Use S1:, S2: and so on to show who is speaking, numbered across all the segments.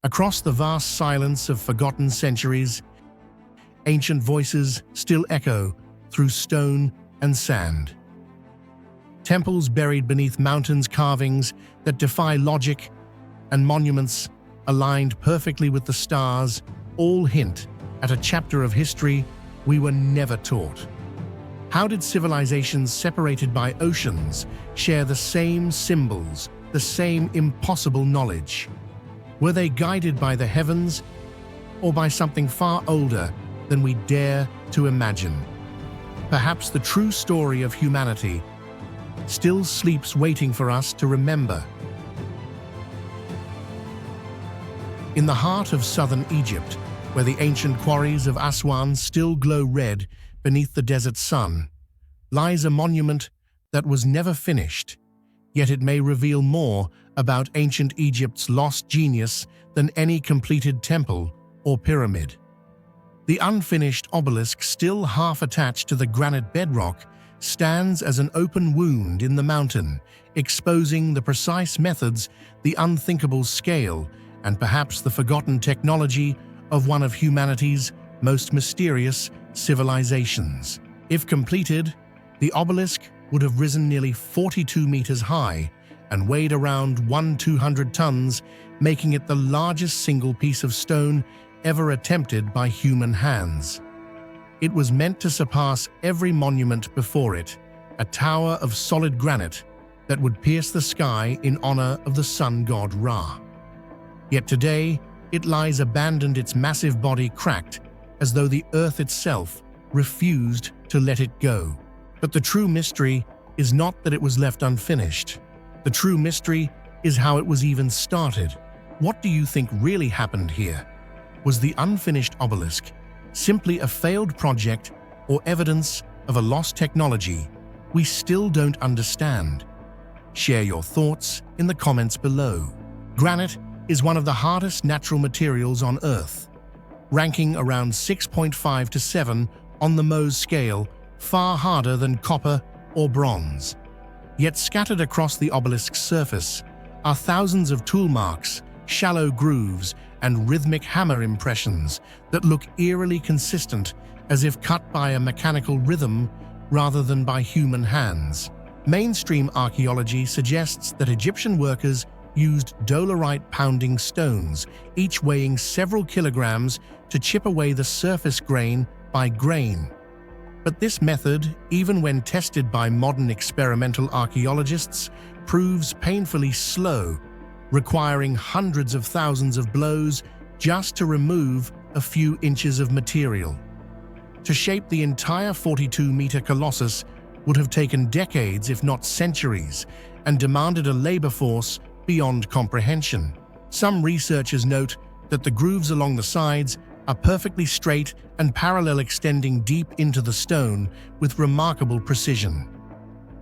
S1: Across the vast silence of forgotten centuries, ancient voices still echo through stone and sand. Temples buried beneath mountains, carvings that defy logic, and monuments aligned perfectly with the stars all hint at a chapter of history we were never taught. How did civilizations separated by oceans share the same symbols, the same impossible knowledge? Were they guided by the heavens or by something far older than we dare to imagine? Perhaps the true story of humanity still sleeps waiting for us to remember. In the heart of southern Egypt, where the ancient quarries of Aswan still glow red beneath the desert sun, lies a monument that was never finished, yet it may reveal more about ancient Egypt's lost genius than any completed temple or pyramid. The unfinished obelisk, still half attached to the granite bedrock, stands as an open wound in the mountain, exposing the precise methods, the unthinkable scale, and perhaps the forgotten technology of one of humanity's most mysterious civilizations. If completed, the obelisk would have risen nearly 42 meters high and weighed around 200 tons, making it the largest single piece of stone ever attempted by human hands. It was meant to surpass every monument before it, a tower of solid granite that would pierce the sky in honor of the sun god Ra. Yet today, it lies abandoned, its massive body cracked, as though the earth itself refused to let it go. But the true mystery is not that it was left unfinished. The true mystery is how it was even started. What do you think really happened here? Was the unfinished obelisk simply a failed project or evidence of a lost technology we still don't understand? Share your thoughts in the comments below. Granite is one of the hardest natural materials on Earth, ranking around 6.5 to 7 on the Mohs scale, far harder than copper or bronze. Yet scattered across the obelisk's surface are thousands of tool marks, shallow grooves, and rhythmic hammer impressions that look eerily consistent, as if cut by a mechanical rhythm rather than by human hands. Mainstream archaeology suggests that Egyptian workers used dolerite-pounding stones, each weighing several kilograms, to chip away the surface grain by grain. But this method, even when tested by modern experimental archaeologists, proves painfully slow, requiring hundreds of thousands of blows just to remove a few inches of material. To shape the entire 42-meter colossus would have taken decades, if not centuries, and demanded a labor force beyond comprehension. Some researchers note that the grooves along the sides are perfectly straight and parallel, extending deep into the stone with remarkable precision.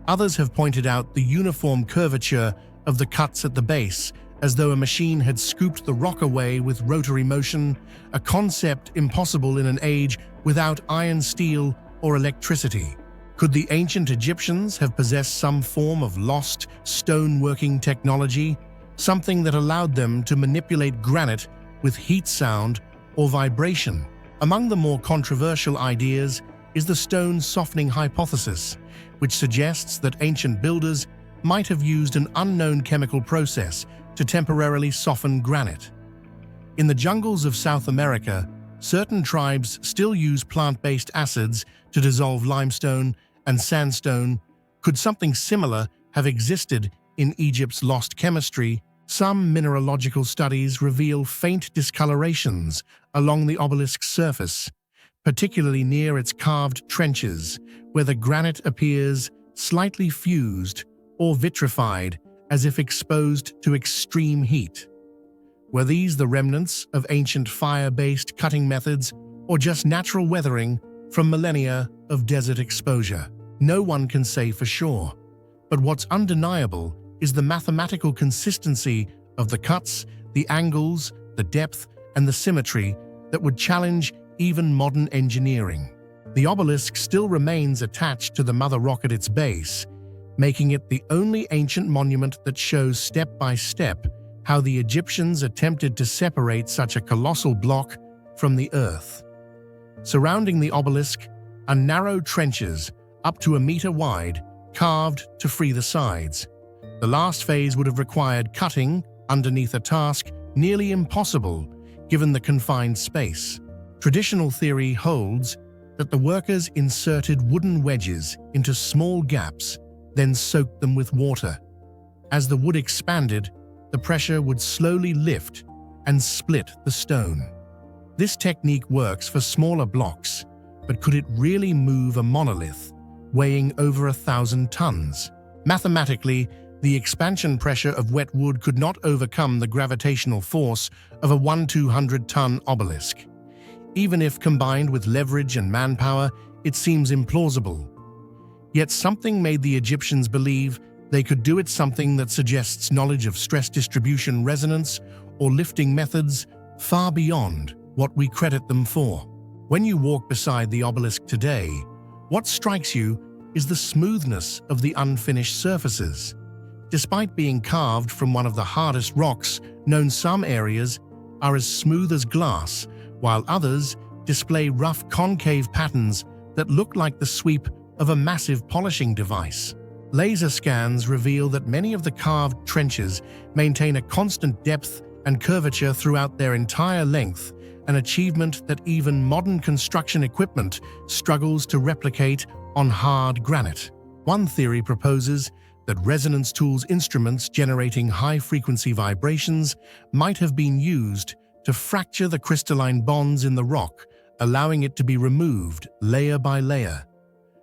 S1: Others have pointed out the uniform curvature of the cuts at the base, as though a machine had scooped the rock away with rotary motion, a concept impossible in an age without iron, steel, or electricity. Could the ancient Egyptians have possessed some form of lost stone-working technology, something that allowed them to manipulate granite with heat, sound, or vibration? Among the more controversial ideas is the stone softening hypothesis, which suggests that ancient builders might have used an unknown chemical process to temporarily soften granite. In the jungles of South America, certain tribes still use plant-based acids to dissolve limestone and sandstone. Could something similar have existed in Egypt's lost chemistry? Some mineralogical studies reveal faint discolorations along the obelisk's surface, particularly near its carved trenches, where the granite appears slightly fused or vitrified, as if exposed to extreme heat. Were these the remnants of ancient fire-based cutting methods, or just natural weathering from millennia of desert exposure? No one can say for sure, but what's undeniable is the mathematical consistency of the cuts, the angles, the depth, and the symmetry that would challenge even modern engineering. The obelisk still remains attached to the mother rock at its base, making it the only ancient monument that shows step by step how the Egyptians attempted to separate such a colossal block from the earth. Surrounding the obelisk are narrow trenches up to a meter wide, carved to free the sides. The last phase would have required cutting underneath a task nearly impossible given the confined space. Traditional theory holds that the workers inserted wooden wedges into small gaps, then soaked them with water. As the wood expanded, the pressure would slowly lift and split the stone. This technique works for smaller blocks, but could it really move a monolith weighing over 1,000 tons? Mathematically, the expansion pressure of wet wood could not overcome the gravitational force of a 1,200-ton obelisk. Even if combined with leverage and manpower, it seems implausible. Yet something made the Egyptians believe they could do it, something that suggests knowledge of stress distribution, resonance, or lifting methods far beyond what we credit them for. When you walk beside the obelisk today, what strikes you is the smoothness of the unfinished surfaces. Despite being carved from one of the hardest rocks known, some areas are as smooth as glass, while others display rough concave patterns that look like the sweep of a massive polishing device. Laser scans reveal that many of the carved trenches maintain a constant depth and curvature throughout their entire length, an achievement that even modern construction equipment struggles to replicate on hard granite. One theory proposes that resonance tools instruments generating high-frequency vibrations might have been used to fracture the crystalline bonds in the rock, allowing it to be removed layer by layer.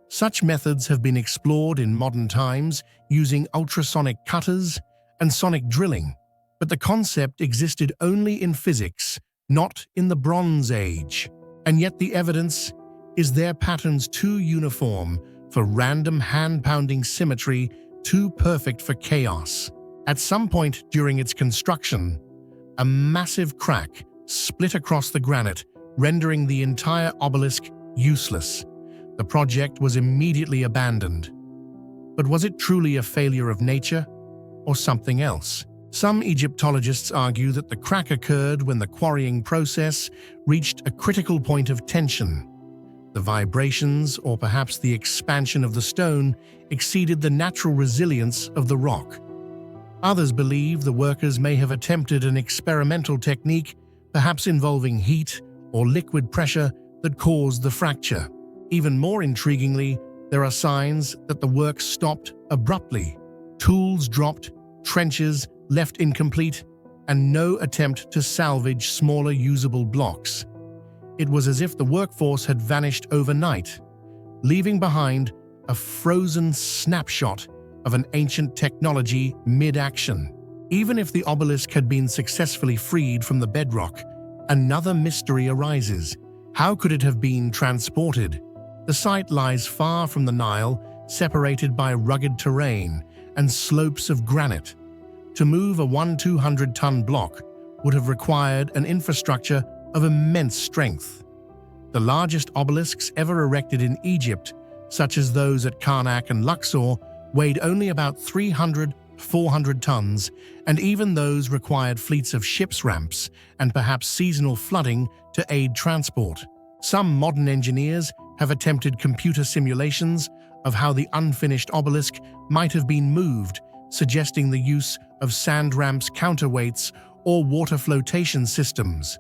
S1: Such methods have been explored in modern times using ultrasonic cutters and sonic drilling, but the concept existed only in physics, not in the Bronze Age. And yet the evidence is their patterns too uniform for random hand-pounding symmetry, too perfect for chaos. At some point during its construction, a massive crack split across the granite, rendering the entire obelisk useless. The project was immediately abandoned. But was it truly a failure of nature or something else? Some Egyptologists argue that the crack occurred when the quarrying process reached a critical point of tension. The vibrations, or perhaps the expansion of the stone, exceeded the natural resilience of the rock. Others believe the workers may have attempted an experimental technique, perhaps involving heat or liquid pressure, that caused the fracture. Even more intriguingly, there are signs that the work stopped abruptly. Tools dropped, trenches left incomplete, and no attempt to salvage smaller usable blocks. It was as if the workforce had vanished overnight, leaving behind a frozen snapshot of an ancient technology mid-action. Even if the obelisk had been successfully freed from the bedrock, another mystery arises. How could it have been transported? The site lies far from the Nile, separated by rugged terrain and slopes of granite. To move a 1,200-ton block would have required an infrastructure of immense strength. The largest obelisks ever erected in Egypt, such as those at Karnak and Luxor, weighed only about 300–400 tons, and even those required fleets of ships ramps and perhaps seasonal flooding to aid transport. Some modern engineers have attempted computer simulations of how the unfinished obelisk might have been moved, suggesting the use of sand ramps, counterweights, or water flotation systems.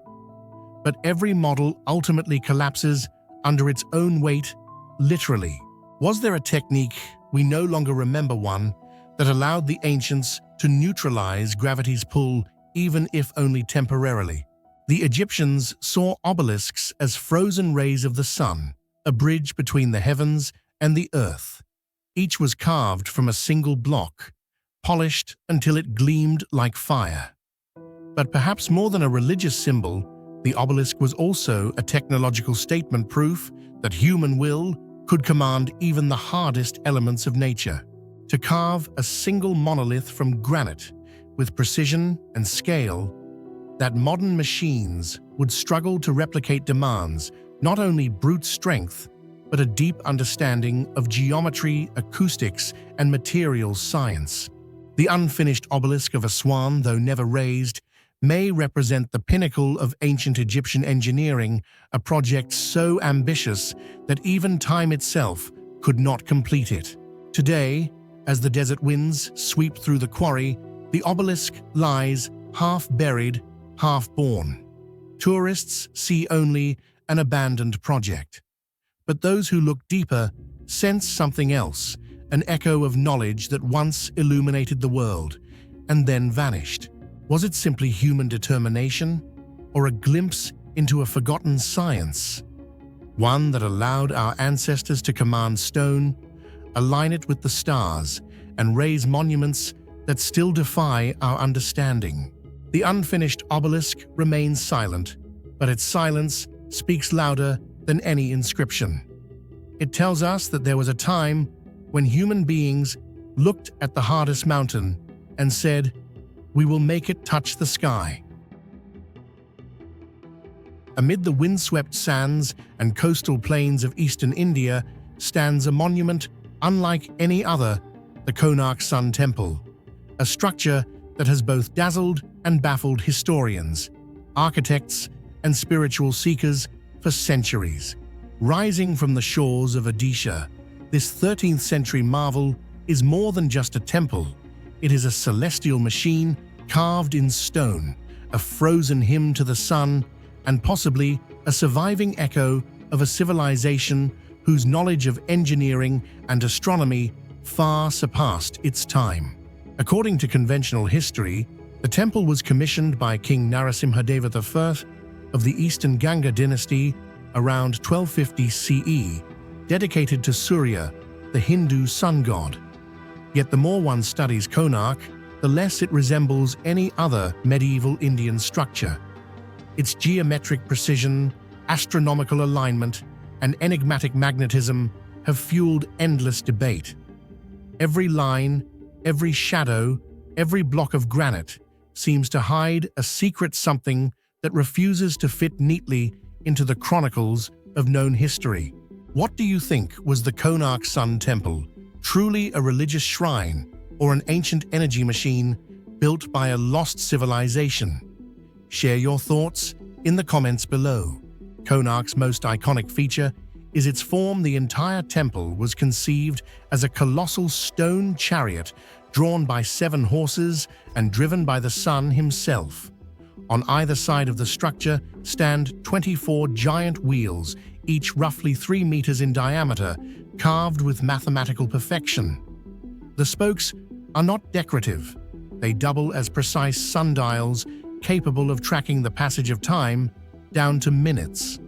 S1: But every model ultimately collapses under its own weight, literally. Was there a technique, we no longer remember one, that allowed the ancients to neutralize gravity's pull, even if only temporarily? The Egyptians saw obelisks as frozen rays of the sun, a bridge between the heavens and the earth. Each was carved from a single block, polished until it gleamed like fire. But perhaps more than a religious symbol, the obelisk was also a technological statement, proof that human will could command even the hardest elements of nature. To carve a single monolith from granite with precision and scale that modern machines would struggle to replicate demands not only brute strength, but a deep understanding of geometry, acoustics, and materials science. The unfinished obelisk of Aswan, though never raised, may represent the pinnacle of ancient Egyptian engineering, a project so ambitious that even time itself could not complete it. Today, as the desert winds sweep through the quarry, the obelisk lies half-buried, half-born. Tourists see only an abandoned project. But those who look deeper sense something else, an echo of knowledge that once illuminated the world and then vanished. Was it simply human determination, or a glimpse into a forgotten science? One that allowed our ancestors to command stone, align it with the stars, and raise monuments that still defy our understanding. The unfinished obelisk remains silent, but its silence speaks louder than any inscription. It tells us that there was a time when human beings looked at the hardest mountain and said, "We will make it touch the sky." Amid the windswept sands and coastal plains of eastern India stands a monument unlike any other, the Konark Sun Temple, a structure that has both dazzled and baffled historians, architects, and spiritual seekers for centuries. Rising from the shores of Odisha, this 13th century marvel is more than just a temple. It is a celestial machine carved in stone, a frozen hymn to the sun, and possibly a surviving echo of a civilization whose knowledge of engineering and astronomy far surpassed its time. According to conventional history, the temple was commissioned by King Narasimhadeva I of the Eastern Ganga dynasty around 1250 CE, dedicated to Surya, the Hindu sun god. Yet the more one studies Konark, the less it resembles any other medieval Indian structure. Its geometric precision, astronomical alignment, and enigmatic magnetism have fueled endless debate. Every line, every shadow, every block of granite seems to hide a secret something that refuses to fit neatly into the chronicles of known history. What do you think was the Konark Sun Temple? Truly a religious shrine or an ancient energy machine built by a lost civilization? Share your thoughts in the comments below. Konark's most iconic feature is its form. The entire temple was conceived as a colossal stone chariot drawn by 7 horses and driven by the sun himself. On either side of the structure stand 24 giant wheels, each roughly 3 meters in diameter, carved with mathematical perfection. The spokes are not decorative. They double as precise sundials, capable of tracking the passage of time down to minutes.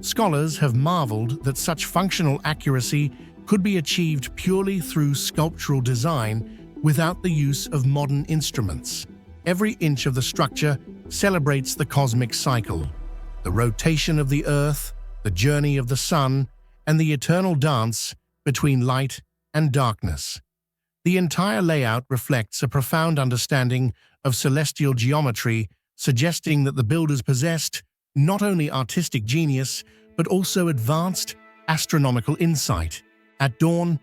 S1: Scholars have marveled that such functional accuracy could be achieved purely through sculptural design without the use of modern instruments. Every inch of the structure celebrates the cosmic cycle, the rotation of the Earth, the journey of the sun, and the eternal dance between light and darkness. The entire layout reflects a profound understanding of celestial geometry, suggesting that the builders possessed not only artistic genius, but also advanced astronomical insight. At dawn,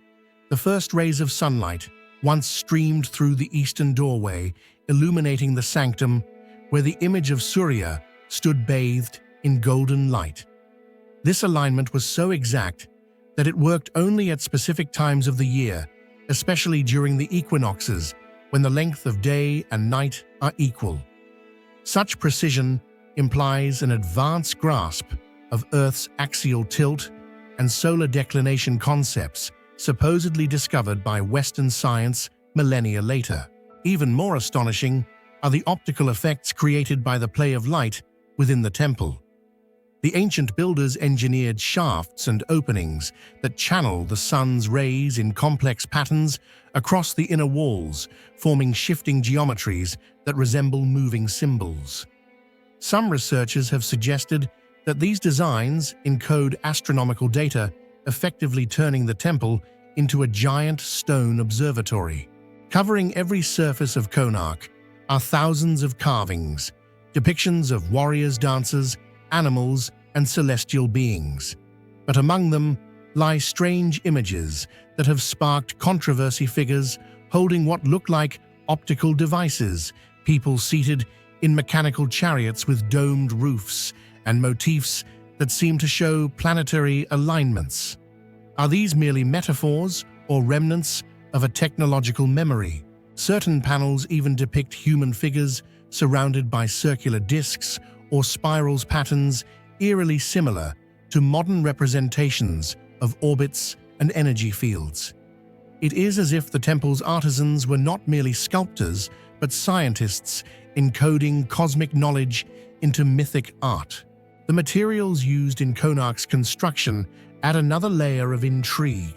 S1: the first rays of sunlight once streamed through the eastern doorway, illuminating the sanctum where the image of Surya stood bathed in golden light. This alignment was so exact that it worked only at specific times of the year, especially during the equinoxes, when the length of day and night are equal. Such precision implies an advanced grasp of Earth's axial tilt and solar declination concepts supposedly discovered by Western science millennia later. Even more astonishing are the optical effects created by the play of light within the temple. The ancient builders engineered shafts and openings that channel the sun's rays in complex patterns across the inner walls, forming shifting geometries that resemble moving symbols. Some researchers have suggested that these designs encode astronomical data, effectively turning the temple into a giant stone observatory. Covering every surface of Konark are thousands of carvings, depictions of warriors, dancers, animals, and celestial beings. But among them lie strange images that have sparked controversy. Figures holding what look like optical devices, people seated in mechanical chariots with domed roofs, and motifs that seem to show planetary alignments. Are these merely metaphors or remnants of a technological memory? Certain panels even depict human figures surrounded by circular discs or spirals, patterns eerily similar to modern representations of orbits and energy fields. It is as if the temple's artisans were not merely sculptors, but scientists encoding cosmic knowledge into mythic art. The materials used in Konark's construction add another layer of intrigue.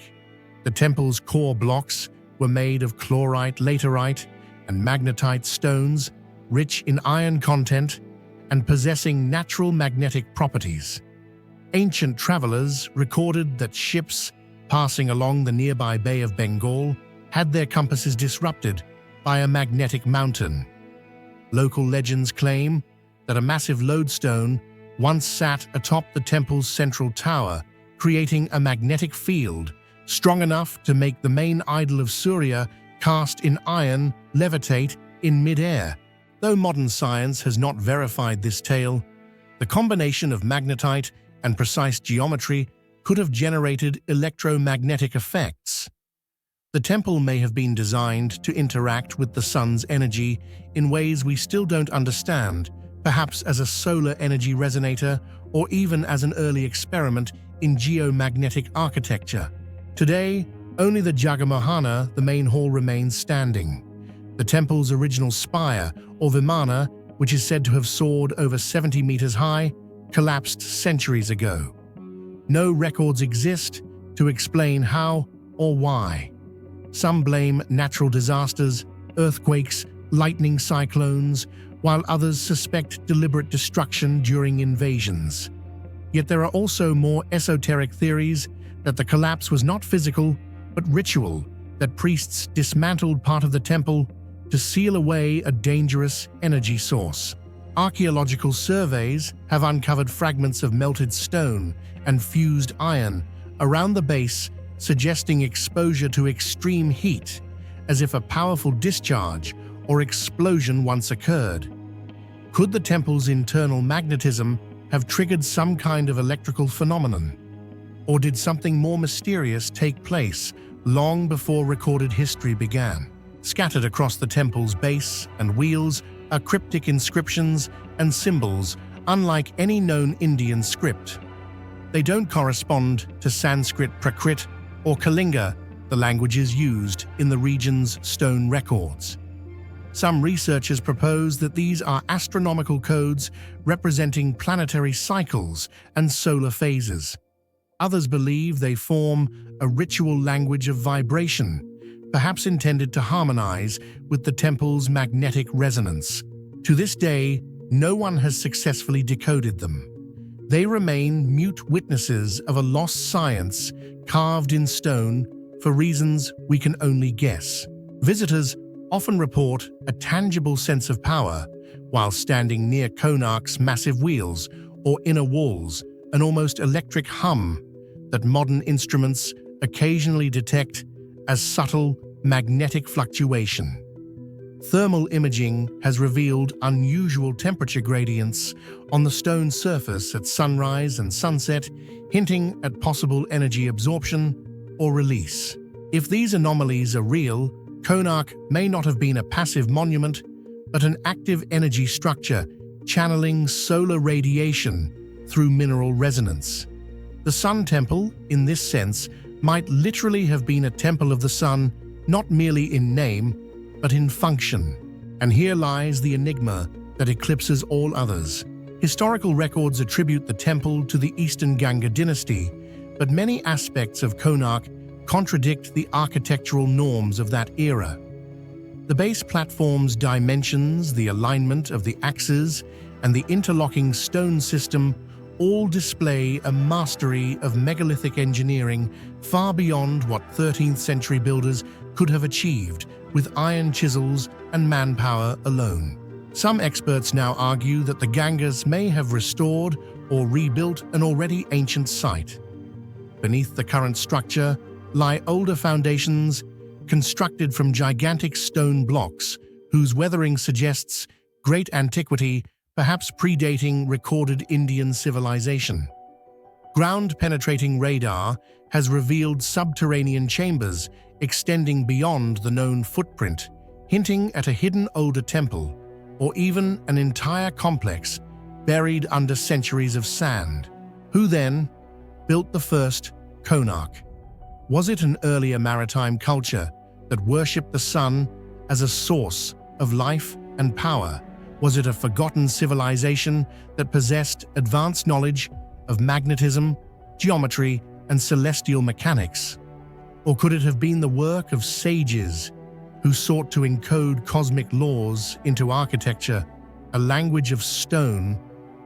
S1: The temple's core blocks were made of chlorite, laterite, and magnetite stones, rich in iron content and possessing natural magnetic properties. Ancient travelers recorded that ships passing along the nearby Bay of Bengal had their compasses disrupted by a magnetic mountain. Local legends claim that a massive lodestone once sat atop the temple's central tower, creating a magnetic field strong enough to make the main idol of Surya, cast in iron, levitate in mid-air. Though modern science has not verified this tale, the combination of magnetite and precise geometry could have generated electromagnetic effects. The temple may have been designed to interact with the sun's energy in ways we still don't understand, perhaps as a solar energy resonator or even as an early experiment in geomagnetic architecture. Today, only the Jagamohana, the main hall, remains standing. The temple's original spire, or vimana, which is said to have soared over 70 meters high, collapsed centuries ago. No records exist to explain how or why. Some blame natural disasters, earthquakes, lightning cyclones, while others suspect deliberate destruction during invasions. Yet there are also more esoteric theories that the collapse was not physical, but ritual, that priests dismantled part of the temple to seal away a dangerous energy source. Archaeological surveys have uncovered fragments of melted stone and fused iron around the base, suggesting exposure to extreme heat, as if a powerful discharge or explosion once occurred. Could the temple's internal magnetism have triggered some kind of electrical phenomenon? Or did something more mysterious take place long before recorded history began? Scattered across the temple's base and wheels are cryptic inscriptions and symbols unlike any known Indian script. They don't correspond to Sanskrit, Prakrit, or Kalinga, the languages used in the region's stone records. Some researchers propose that these are astronomical codes representing planetary cycles and solar phases. Others believe they form a ritual language of vibration, perhaps intended to harmonize with the temple's magnetic resonance. To this day, no one has successfully decoded them. They remain mute witnesses of a lost science carved in stone for reasons we can only guess. Visitors often report a tangible sense of power while standing near Konark's massive wheels or inner walls, an almost electric hum that modern instruments occasionally detect as subtle magnetic fluctuation. Thermal imaging has revealed unusual temperature gradients on the stone surface at sunrise and sunset, hinting at possible energy absorption or release. If these anomalies are real, Konark may not have been a passive monument, but an active energy structure channeling solar radiation through mineral resonance. The Sun Temple, in this sense, might literally have been a temple of the sun, not merely in name, but in function. And here lies the enigma that eclipses all others. Historical records attribute the temple to the Eastern Ganga dynasty, but many aspects of Konark contradict the architectural norms of that era. The base platform's dimensions, the alignment of the axes, and the interlocking stone system all display a mastery of megalithic engineering far beyond what 13th century builders could have achieved with iron chisels and manpower alone. Some experts now argue that the Gangas may have restored or rebuilt an already ancient site. Beneath the current structure lie older foundations constructed from gigantic stone blocks whose weathering suggests great antiquity, perhaps predating recorded Indian civilization. Ground-penetrating radar has revealed subterranean chambers extending beyond the known footprint, hinting at a hidden older temple, or even an entire complex buried under centuries of sand. Who then built the first Konark? Was it an earlier maritime culture that worshipped the sun as a source of life and power? Was it a forgotten civilization that possessed advanced knowledge of magnetism, geometry, and celestial mechanics? Or could it have been the work of sages who sought to encode cosmic laws into architecture, a language of stone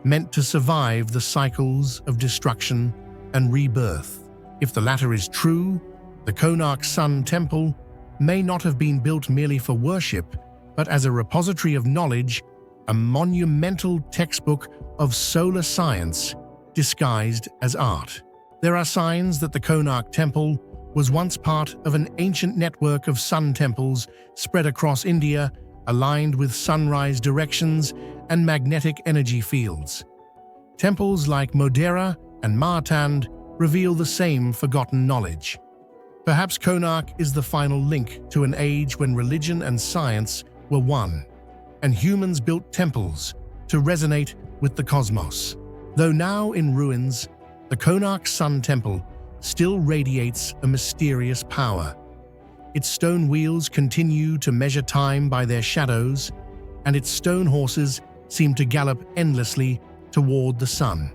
S1: meant to survive the cycles of destruction and rebirth? If the latter is true, the Konark Sun Temple may not have been built merely for worship, but as a repository of knowledge, a monumental textbook of solar science disguised as art. There are signs that the Konark Temple was once part of an ancient network of sun temples spread across India, aligned with sunrise directions and magnetic energy fields. Temples like Modhera and Martand reveal the same forgotten knowledge. Perhaps Konark is the final link to an age when religion and science were one, and humans built temples to resonate with the cosmos. Though now in ruins, the Konark Sun Temple still radiates a mysterious power. Its stone wheels continue to measure time by their shadows, and its stone horses seem to gallop endlessly toward the sun.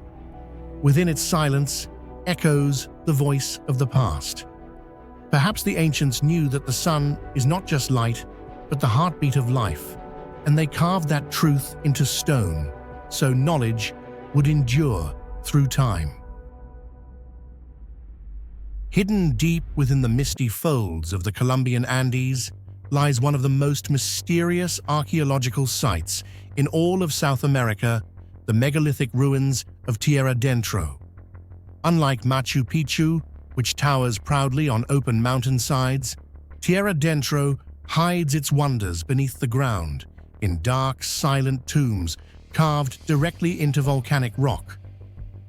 S1: Within its silence echoes the voice of the past. Perhaps the ancients knew that the sun is not just light, but the heartbeat of life, and they carved that truth into stone, so knowledge would endure through time. Hidden deep within the misty folds of the Colombian Andes lies one of the most mysterious archaeological sites in all of South America, the megalithic ruins of Tierradentro. Unlike Machu Picchu, which towers proudly on open mountainsides, Tierradentro hides its wonders beneath the ground, in dark, silent tombs carved directly into volcanic rock.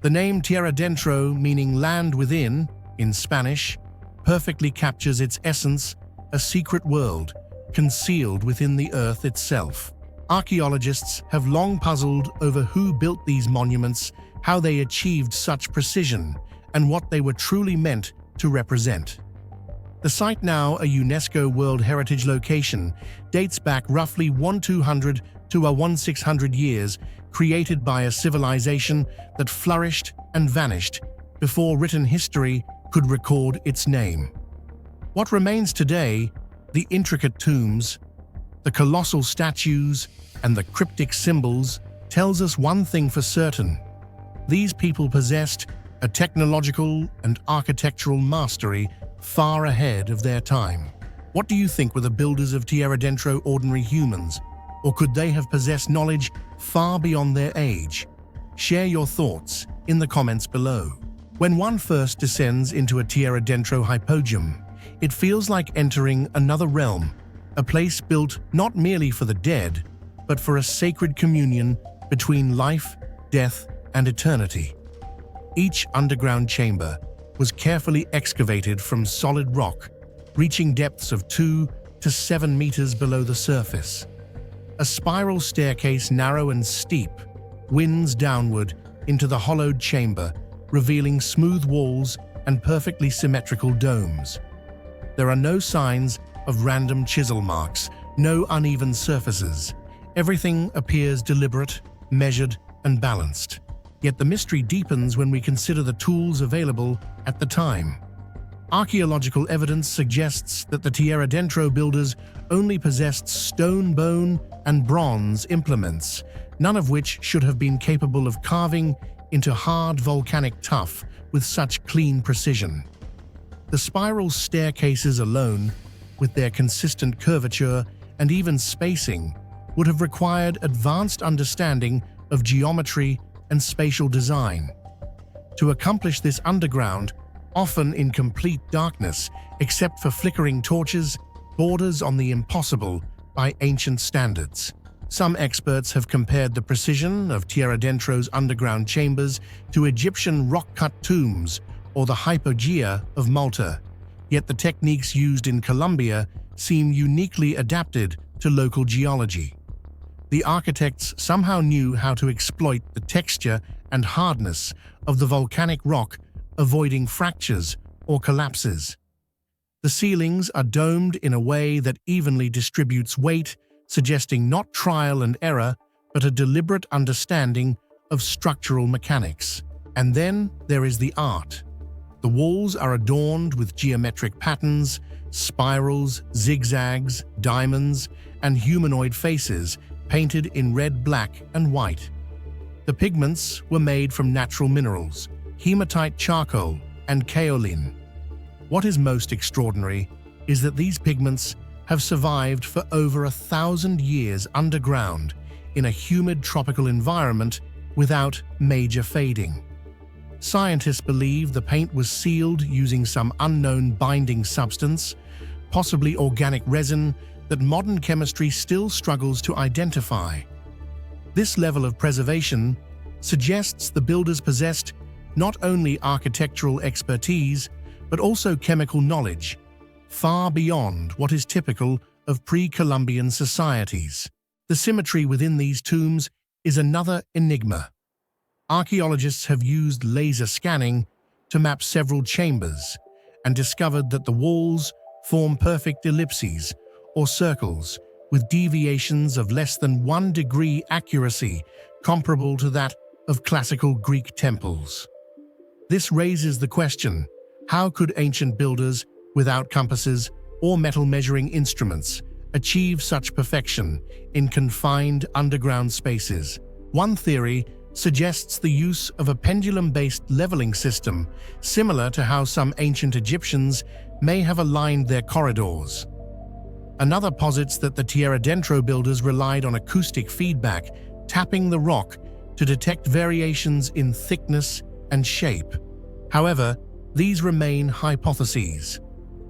S1: The name Tierradentro, meaning land within, in Spanish, perfectly captures its essence, a secret world concealed within the earth itself. Archaeologists have long puzzled over who built these monuments, how they achieved such precision, and what they were truly meant to represent. The site, now a UNESCO World Heritage location, dates back roughly 1200 to 1600 years, created by a civilization that flourished and vanished before written history could record its name. What remains today, the intricate tombs, the colossal statues, and the cryptic symbols, tells us one thing for certain. These people possessed a technological and architectural mastery far ahead of their time. What do you think were the builders of Tierradentro ordinary humans, or could they have possessed knowledge far beyond their age? Share your thoughts in the comments below. When one first descends into a Tierradentro hypogeum, it feels like entering another realm, a place built not merely for the dead, but for a sacred communion between life, death, and eternity. Each underground chamber was carefully excavated from solid rock, reaching depths of 2 to 7 meters below the surface. A spiral staircase, narrow and steep, winds downward into the hollowed chamber, revealing smooth walls and perfectly symmetrical domes. There are no signs of random chisel marks, no uneven surfaces. Everything appears deliberate, measured, and balanced. Yet the mystery deepens when we consider the tools available at the time. Archaeological evidence suggests that the Tierradentro builders only possessed stone, bone, and bronze implements, none of which should have been capable of carving into hard volcanic tuff with such clean precision. The spiral staircases alone, with their consistent curvature and even spacing, would have required advanced understanding of geometry and spatial design. To accomplish this underground, often in complete darkness, except for flickering torches, borders on the impossible, by ancient standards. Some experts have compared the precision of Tierradentro's underground chambers to Egyptian rock-cut tombs or the hypogea of Malta, yet the techniques used in Colombia seem uniquely adapted to local geology. The architects somehow knew how to exploit the texture and hardness of the volcanic rock, avoiding fractures or collapses. The ceilings are domed in a way that evenly distributes weight, suggesting not trial and error, but a deliberate understanding of structural mechanics. And then there is the art. The walls are adorned with geometric patterns, spirals, zigzags, diamonds, and humanoid faces painted in red, black, and white. The pigments were made from natural minerals, hematite charcoal, and kaolin. What is most extraordinary is that these pigments have survived for over 1,000 years underground in a humid tropical environment without major fading. Scientists believe the paint was sealed using some unknown binding substance, possibly organic resin, that modern chemistry still struggles to identify. This level of preservation suggests the builders possessed not only architectural expertise, but also chemical knowledge, far beyond what is typical of pre-Columbian societies. The symmetry within these tombs is another enigma. Archaeologists have used laser scanning to map several chambers and discovered that the walls form perfect ellipses or circles with deviations of less than 1 degree accuracy, comparable to that of classical Greek temples. This raises the question: how could ancient builders, without compasses or metal measuring instruments, achieve such perfection in confined underground spaces? One theory suggests the use of a pendulum-based leveling system, similar to how some ancient Egyptians may have aligned their corridors. Another posits that the Tierradentro builders relied on acoustic feedback, tapping the rock to detect variations in thickness and shape. However, these remain hypotheses.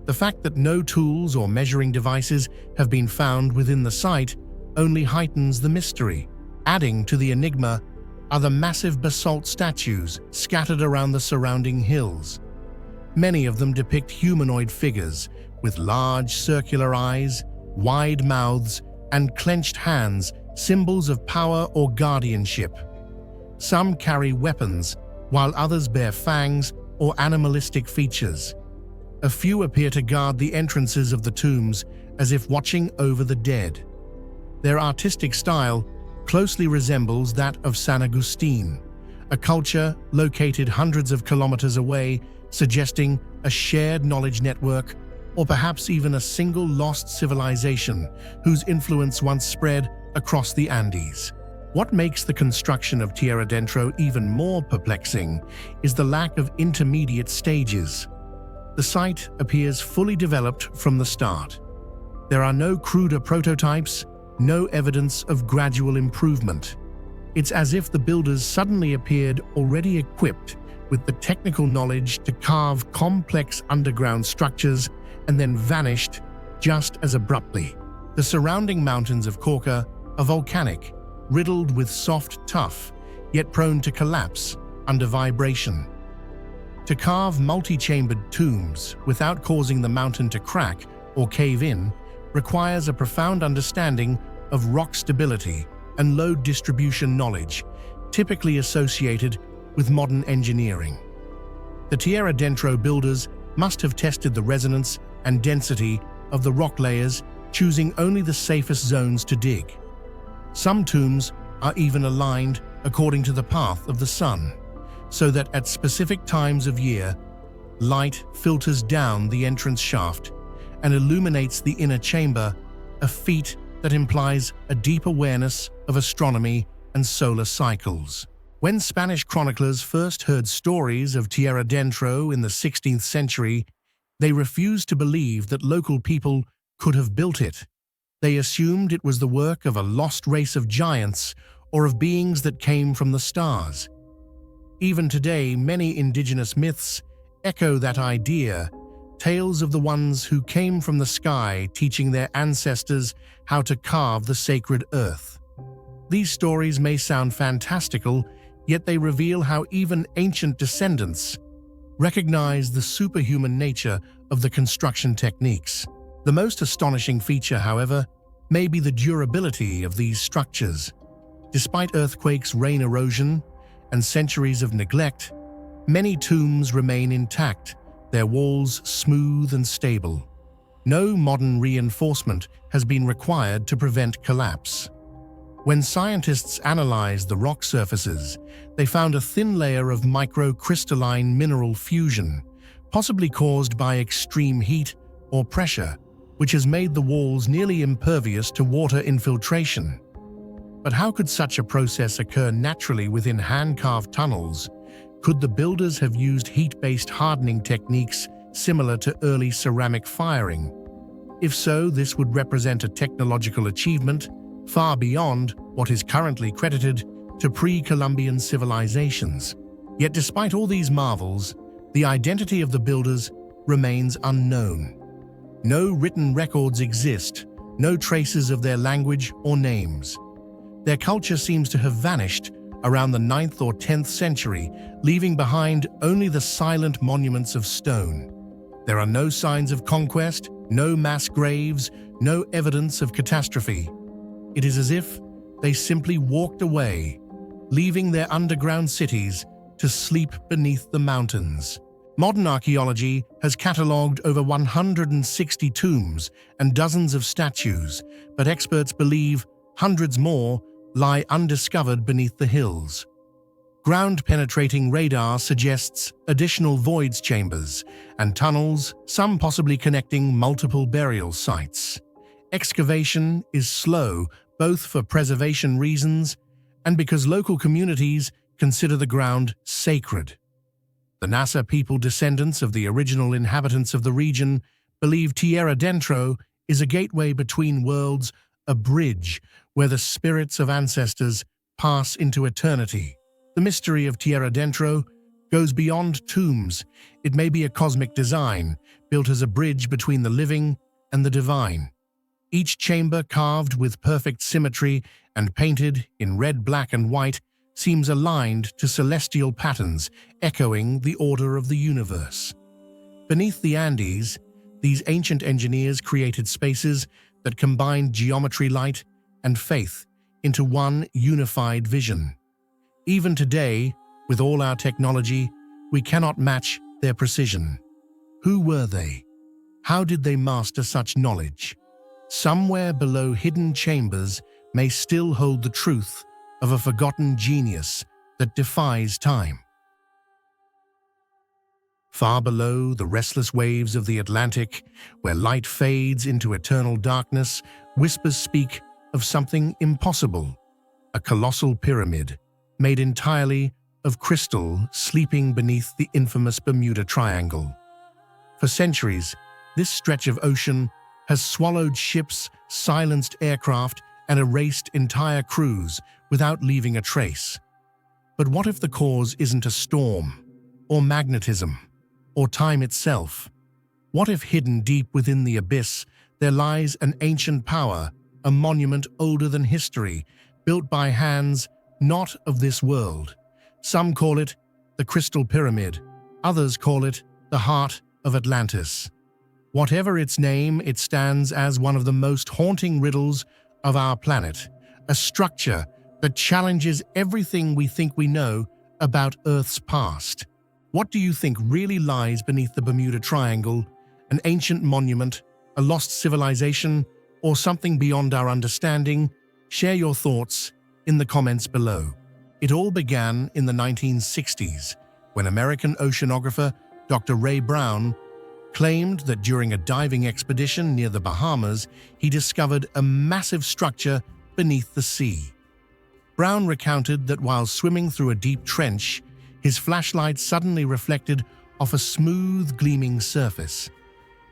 S1: The fact that no tools or measuring devices have been found within the site only heightens the mystery. Adding to the enigma are the massive basalt statues scattered around the surrounding hills. Many of them depict humanoid figures with large circular eyes, wide mouths, and clenched hands, symbols of power or guardianship. Some carry weapons, while others bear fangs or animalistic features. A few appear to guard the entrances of the tombs as if watching over the dead. Their artistic style closely resembles that of San Agustin, a culture located hundreds of kilometers away, suggesting a shared knowledge network or perhaps even a single lost civilization whose influence once spread across the Andes. What makes the construction of Tierradentro even more perplexing is the lack of intermediate stages. The site appears fully developed from the start. There are no cruder prototypes, no evidence of gradual improvement. It's as if the builders suddenly appeared already equipped with the technical knowledge to carve complex underground structures and then vanished just as abruptly. The surrounding mountains of Korka are volcanic, riddled with soft tuff, yet prone to collapse under vibration. To carve multi-chambered tombs without causing the mountain to crack or cave in requires a profound understanding of rock stability and load distribution knowledge, typically associated with modern engineering. The Tierradentro builders must have tested the resonance and density of the rock layers, choosing only the safest zones to dig. Some tombs are even aligned according to the path of the sun, so that at specific times of year, light filters down the entrance shaft and illuminates the inner chamber, a feat that implies a deep awareness of astronomy and solar cycles. When Spanish chroniclers first heard stories of Tierradentro in the 16th century, they refused to believe that local people could have built it. They assumed it was the work of a lost race of giants or of beings that came from the stars. Even today, many indigenous myths echo that idea, tales of the ones who came from the sky teaching their ancestors how to carve the sacred earth. These stories may sound fantastical, yet they reveal how even ancient descendants recognize the superhuman nature of the construction techniques. The most astonishing feature, however, may be the durability of these structures. Despite earthquakes, rain erosion, and centuries of neglect, many tombs remain intact, their walls smooth and stable. No modern reinforcement has been required to prevent collapse. When scientists analyzed the rock surfaces, they found a thin layer of microcrystalline mineral fusion, possibly caused by extreme heat or pressure, which has made the walls nearly impervious to water infiltration. But how could such a process occur naturally within hand-carved tunnels? Could the builders have used heat-based hardening techniques similar to early ceramic firing? If so, this would represent a technological achievement far beyond what is currently credited to pre-Columbian civilizations. Yet despite all these marvels, the identity of the builders remains unknown. No written records exist, no traces of their language or names. Their culture seems to have vanished around the 9th or 10th century, leaving behind only the silent monuments of stone. There are no signs of conquest, no mass graves, no evidence of catastrophe. It is as if they simply walked away, leaving their underground cities to sleep beneath the mountains. Modern archaeology has catalogued over 160 tombs and dozens of statues, but experts believe hundreds more lie undiscovered beneath the hills. Ground-penetrating radar suggests additional voids chambers and tunnels, some possibly connecting multiple burial sites. Excavation is slow, both for preservation reasons and because local communities consider the ground sacred. The Nasa people, descendants of the original inhabitants of the region, believe Tierradentro is a gateway between worlds, a bridge where the spirits of ancestors pass into eternity. The mystery of Tierradentro goes beyond tombs. It may be a cosmic design, built as a bridge between the living and the divine. Each chamber, carved with perfect symmetry and painted in red, black, and white, seems aligned to celestial patterns, echoing the order of the universe. Beneath the Andes, these ancient engineers created spaces that combined geometry, light, and faith into one unified vision. Even today, with all our technology, we cannot match their precision. Who were they? How did they master such knowledge? Somewhere below hidden chambers may still hold the truth of a forgotten genius that defies time. Far below the restless waves of the Atlantic, where light fades into eternal darkness, whispers speak of something impossible, a colossal pyramid made entirely of crystal sleeping beneath the infamous Bermuda Triangle. For centuries, this stretch of ocean has swallowed ships, silenced aircraft, and erased entire crews without leaving a trace. But what if the cause isn't a storm, or magnetism, or time itself? What if hidden deep within the abyss there lies an ancient power, a monument older than history, built by hands not of this world? Some call it the Crystal Pyramid, others call it the Heart of Atlantis. Whatever its name, it stands as one of the most haunting riddles of our planet, a structure that challenges everything we think we know about Earth's past. What do you think really lies beneath the Bermuda Triangle? An ancient monument, a lost civilization, or something beyond our understanding? Share your thoughts in the comments below. It all began in the 1960s, when American oceanographer Dr. Ray Brown claimed that during a diving expedition near the Bahamas, he discovered a massive structure beneath the sea. Brown recounted that while swimming through a deep trench, his flashlight suddenly reflected off a smooth, gleaming surface.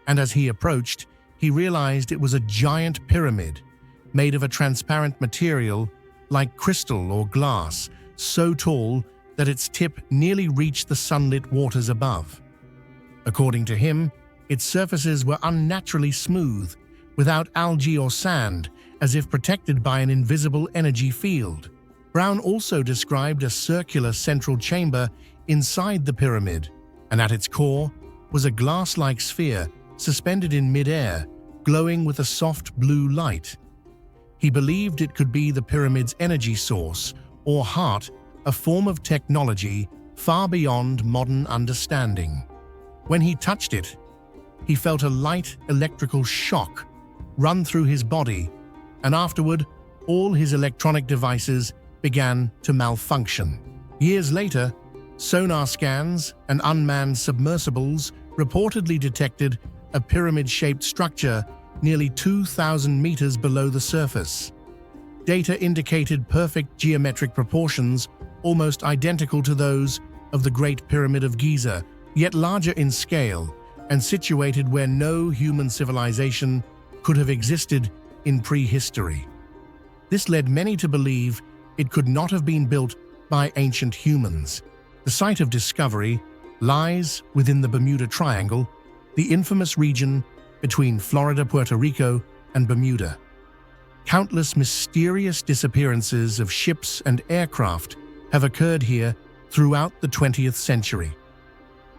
S1: And as he approached, he realized it was a giant pyramid made of a transparent material like crystal or glass, so tall that its tip nearly reached the sunlit waters above. According to him, Its surfaces were unnaturally smooth, without algae or sand, as if protected by an invisible energy field. Brown also described a circular central chamber inside the pyramid, and at its core was a glass-like sphere suspended in mid-air, glowing with a soft blue light. He believed it could be the pyramid's energy source, or heart, a form of technology far beyond modern understanding. When he touched it, he felt a light electrical shock run through his body, and afterward, all his electronic devices began to malfunction. Years later, sonar scans and unmanned submersibles reportedly detected a pyramid-shaped structure nearly 2,000 meters below the surface. Data indicated perfect geometric proportions, almost identical to those of the Great Pyramid of Giza, yet larger in scale and situated where no human civilization could have existed in prehistory. This led many to believe it could not have been built by ancient humans. The site of discovery lies within the Bermuda Triangle, the infamous region between Florida, Puerto Rico, and Bermuda. Countless mysterious disappearances of ships and aircraft have occurred here throughout the 20th century.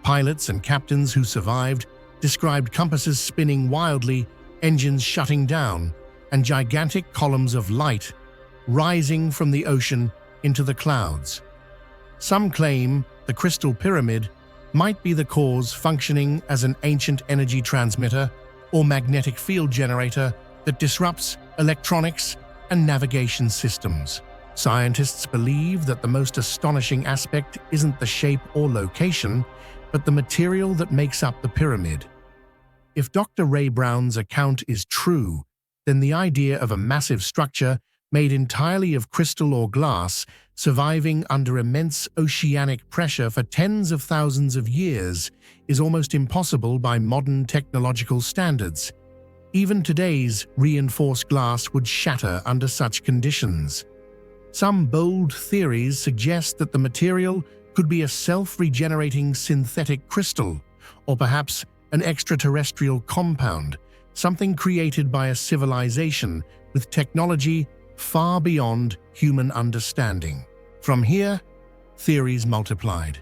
S1: Pilots and captains who survived described compasses spinning wildly, engines shutting down, and gigantic columns of light rising from the ocean into the clouds. Some claim the Crystal Pyramid might be the cause, functioning as an ancient energy transmitter or magnetic field generator that disrupts electronics and navigation systems. Scientists believe that the most astonishing aspect isn't the shape or location, but the material that makes up the pyramid. If Dr. Ray Brown's account is true, then the idea of a massive structure made entirely of crystal or glass, surviving under immense oceanic pressure for tens of thousands of years, is almost impossible by modern technological standards. Even today's reinforced glass would shatter under such conditions. Some bold theories suggest that the material could be a self-regenerating synthetic crystal, or perhaps an extraterrestrial compound, something created by a civilization with technology far beyond human understanding. From here, theories multiplied.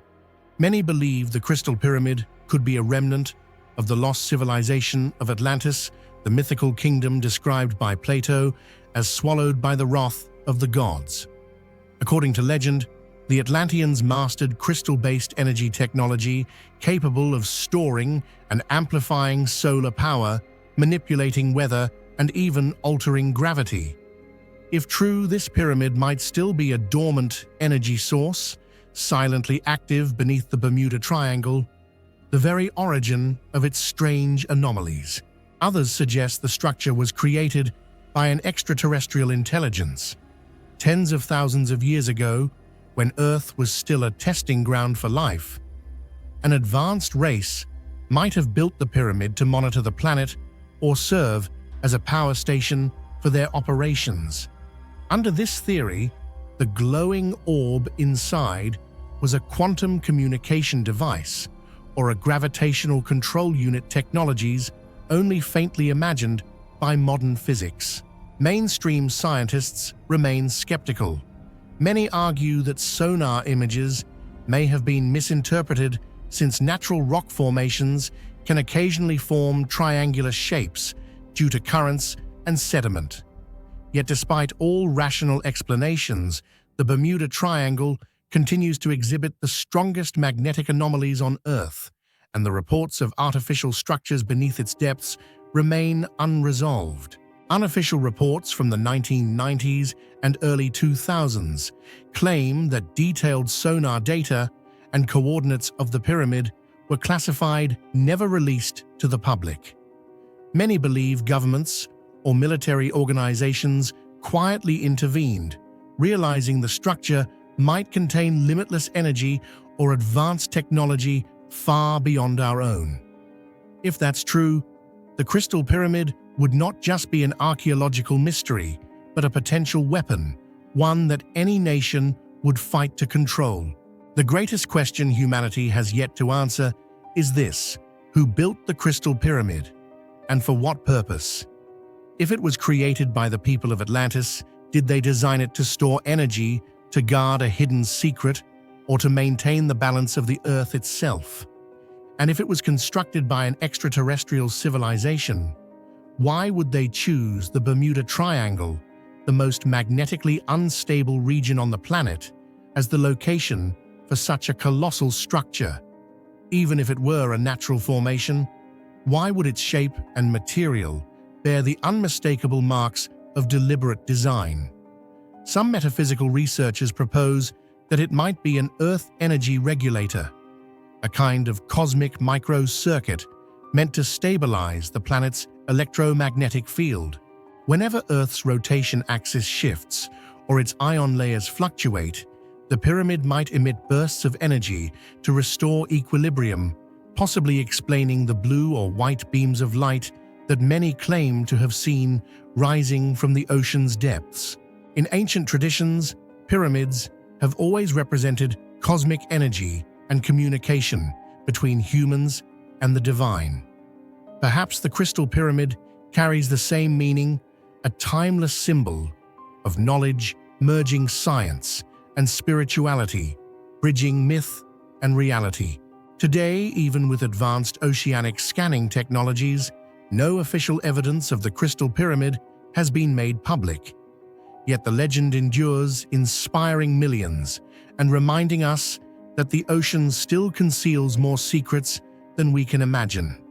S1: Many believe the Crystal Pyramid could be a remnant of the lost civilization of Atlantis, the mythical kingdom described by Plato as swallowed by the wrath of the gods. According to legend, the Atlanteans mastered crystal-based energy technology capable of storing and amplifying solar power, manipulating weather, and even altering gravity. If true, this pyramid might still be a dormant energy source, silently active beneath the Bermuda Triangle, the very origin of its strange anomalies. Others suggest the structure was created by an extraterrestrial intelligence. Tens of thousands of years ago, when Earth was still a testing ground for life, an advanced race might have built the pyramid to monitor the planet or serve as a power station for their operations. Under this theory, the glowing orb inside was a quantum communication device or a gravitational control unit, technologies only faintly imagined by modern physics. Mainstream scientists remain skeptical. Many argue that sonar images may have been misinterpreted, since natural rock formations can occasionally form triangular shapes due to currents and sediment. Yet despite all rational explanations, the Bermuda Triangle continues to exhibit the strongest magnetic anomalies on Earth, and the reports of artificial structures beneath its depths remain unresolved. Unofficial reports from the 1990s and early 2000s claim that detailed sonar data and coordinates of the pyramid were classified, never released to the public. Many believe governments or military organizations quietly intervened, realizing the structure might contain limitless energy or advanced technology far beyond our own. If that's true, the Crystal Pyramid would not just be an archaeological mystery, but a potential weapon, one that any nation would fight to control. The greatest question humanity has yet to answer is this: Who built the Crystal Pyramid, and for what purpose? If it was created by the people of Atlantis, did they design it to store energy, to guard a hidden secret, or to maintain the balance of the Earth itself? And if it was constructed by an extraterrestrial civilization, why would they choose the Bermuda Triangle, the most magnetically unstable region on the planet, as the location for such a colossal structure? Even if it were a natural formation, why would its shape and material bear the unmistakable marks of deliberate design? Some metaphysical researchers propose that it might be an Earth energy regulator, a kind of cosmic microcircuit meant to stabilize the planet's electromagnetic field. Whenever Earth's rotation axis shifts or its ion layers fluctuate, the pyramid might emit bursts of energy to restore equilibrium, possibly explaining the blue or white beams of light that many claim to have seen rising from the ocean's depths. In ancient traditions, pyramids have always represented cosmic energy and communication between humans and the divine. Perhaps the Crystal Pyramid carries the same meaning, a timeless symbol of knowledge merging science and spirituality, bridging myth and reality. Today, even with advanced oceanic scanning technologies, no official evidence of the Crystal Pyramid has been made public. Yet the legend endures, inspiring millions and reminding us that the ocean still conceals more secrets than we can imagine.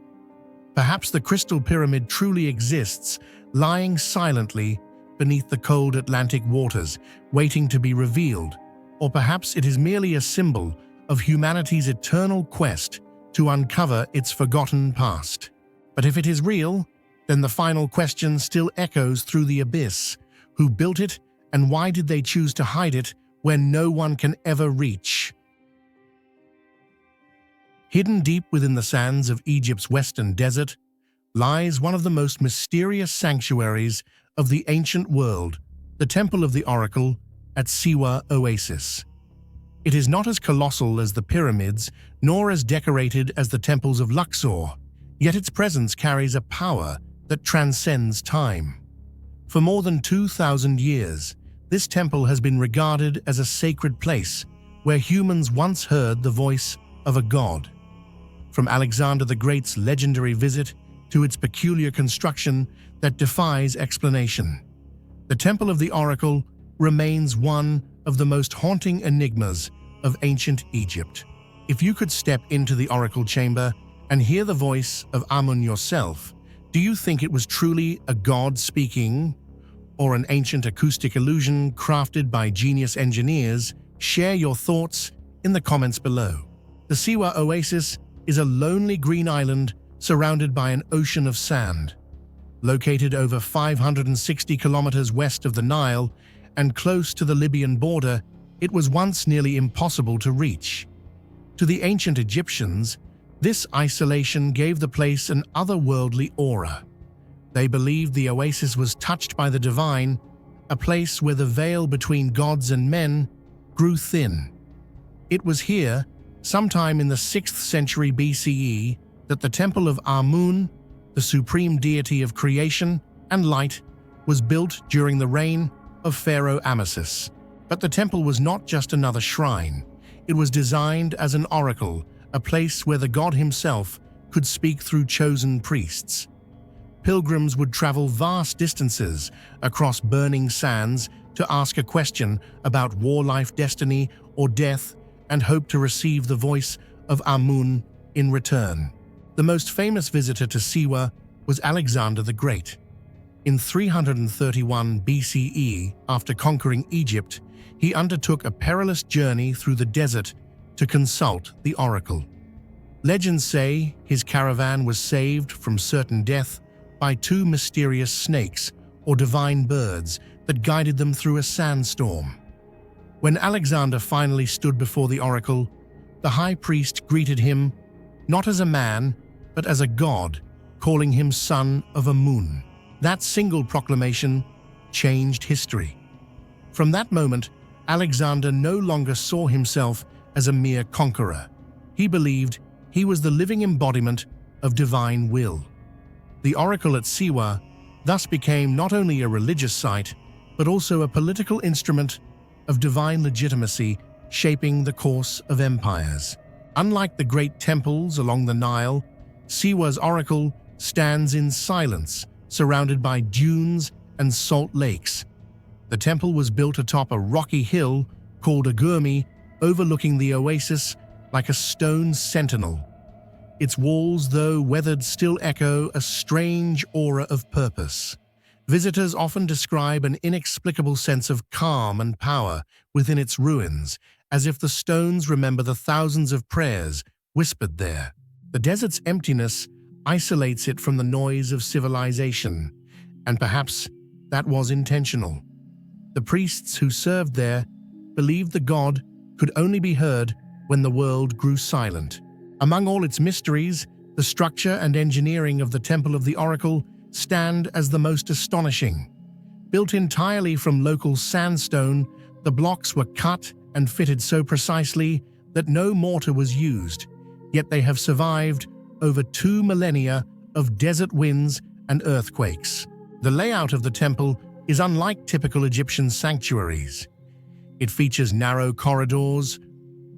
S1: Perhaps the Crystal Pyramid truly exists, lying silently beneath the cold Atlantic waters, waiting to be revealed, or perhaps it is merely a symbol of humanity's eternal quest to uncover its forgotten past. But if it is real, then the final question still echoes through the abyss. Who built it, and why did they choose to hide it where no one can ever reach? Hidden deep within the sands of Egypt's western desert lies one of the most mysterious sanctuaries of the ancient world, the Temple of the Oracle at Siwa Oasis. It is not as colossal as the pyramids, nor as decorated as the temples of Luxor, yet its presence carries a power that transcends time. For more than 2,000 years, this temple has been regarded as a sacred place where humans once heard the voice of a god. From Alexander the Great's legendary visit to its peculiar construction that defies explanation, the Temple of the Oracle remains one of the most haunting enigmas of ancient Egypt. If you could step into the oracle chamber and hear the voice of Amun yourself, do you think it was truly a god speaking, or an ancient acoustic illusion crafted by genius engineers? Share your thoughts in the comments below. The Siwa Oasis is a lonely green island surrounded by an ocean of sand. Located over 560 kilometers west of the Nile and close to the Libyan border, it was once nearly impossible to reach. To the ancient Egyptians, this isolation gave the place an otherworldly aura. They believed the oasis was touched by the divine, a place where the veil between gods and men grew thin. It was here, sometime in the 6th century BCE, that the Temple of Amun, the supreme deity of creation and light, was built during the reign of Pharaoh Amasis. But the temple was not just another shrine. It was designed as an oracle, a place where the god himself could speak through chosen priests. Pilgrims would travel vast distances across burning sands to ask a question about war-life destiny or death and hope to receive the voice of Amun in return. The most famous visitor to Siwa was Alexander the Great. In 331 BCE, after conquering Egypt, he undertook a perilous journey through the desert to consult the oracle. Legends say his caravan was saved from certain death by two mysterious snakes or divine birds that guided them through a sandstorm. When Alexander finally stood before the oracle, the high priest greeted him not as a man, but as a god, calling him son of Amun. That single proclamation changed history. From that moment, Alexander no longer saw himself as a mere conqueror. He believed he was the living embodiment of divine will. The oracle at Siwa thus became not only a religious site, but also a political instrument of divine legitimacy shaping the course of empires. Unlike the great temples along the Nile, Siwa's oracle stands in silence, surrounded by dunes and salt lakes. The temple was built atop a rocky hill called a gurmi, overlooking the oasis like a stone sentinel. Its walls, though weathered, still echo a strange aura of purpose. Visitors often describe an inexplicable sense of calm and power within its ruins, as if the stones remember the thousands of prayers whispered there. The desert's emptiness isolates it from the noise of civilization, and perhaps that was intentional. The priests who served there believed the god could only be heard when the world grew silent. Among all its mysteries, the structure and engineering of the Temple of the Oracle stand as the most astonishing. Built entirely from local sandstone, the blocks were cut and fitted so precisely that no mortar was used, yet they have survived over 2 millennia of desert winds and earthquakes. The layout of the temple is unlike typical Egyptian sanctuaries. It features narrow corridors,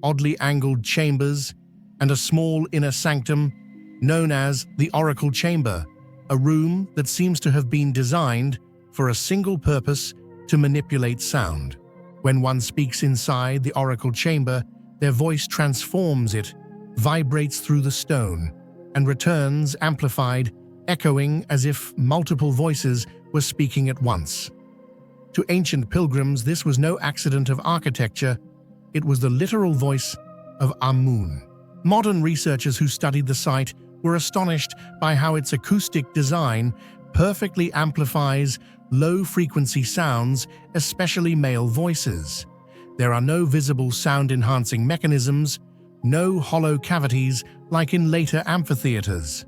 S1: oddly angled chambers, and a small inner sanctum known as the Oracle Chamber, a room that seems to have been designed for a single purpose: to manipulate sound. When one speaks inside the Oracle Chamber, their voice transforms it, vibrates through the stone, and returns amplified, echoing as if multiple voices were speaking at once. To ancient pilgrims, this was no accident of architecture, it was the literal voice of Amun. Modern researchers who studied the site were astonished by how its acoustic design perfectly amplifies low-frequency sounds, especially male voices. There are no visible sound-enhancing mechanisms, no hollow cavities like in later amphitheaters.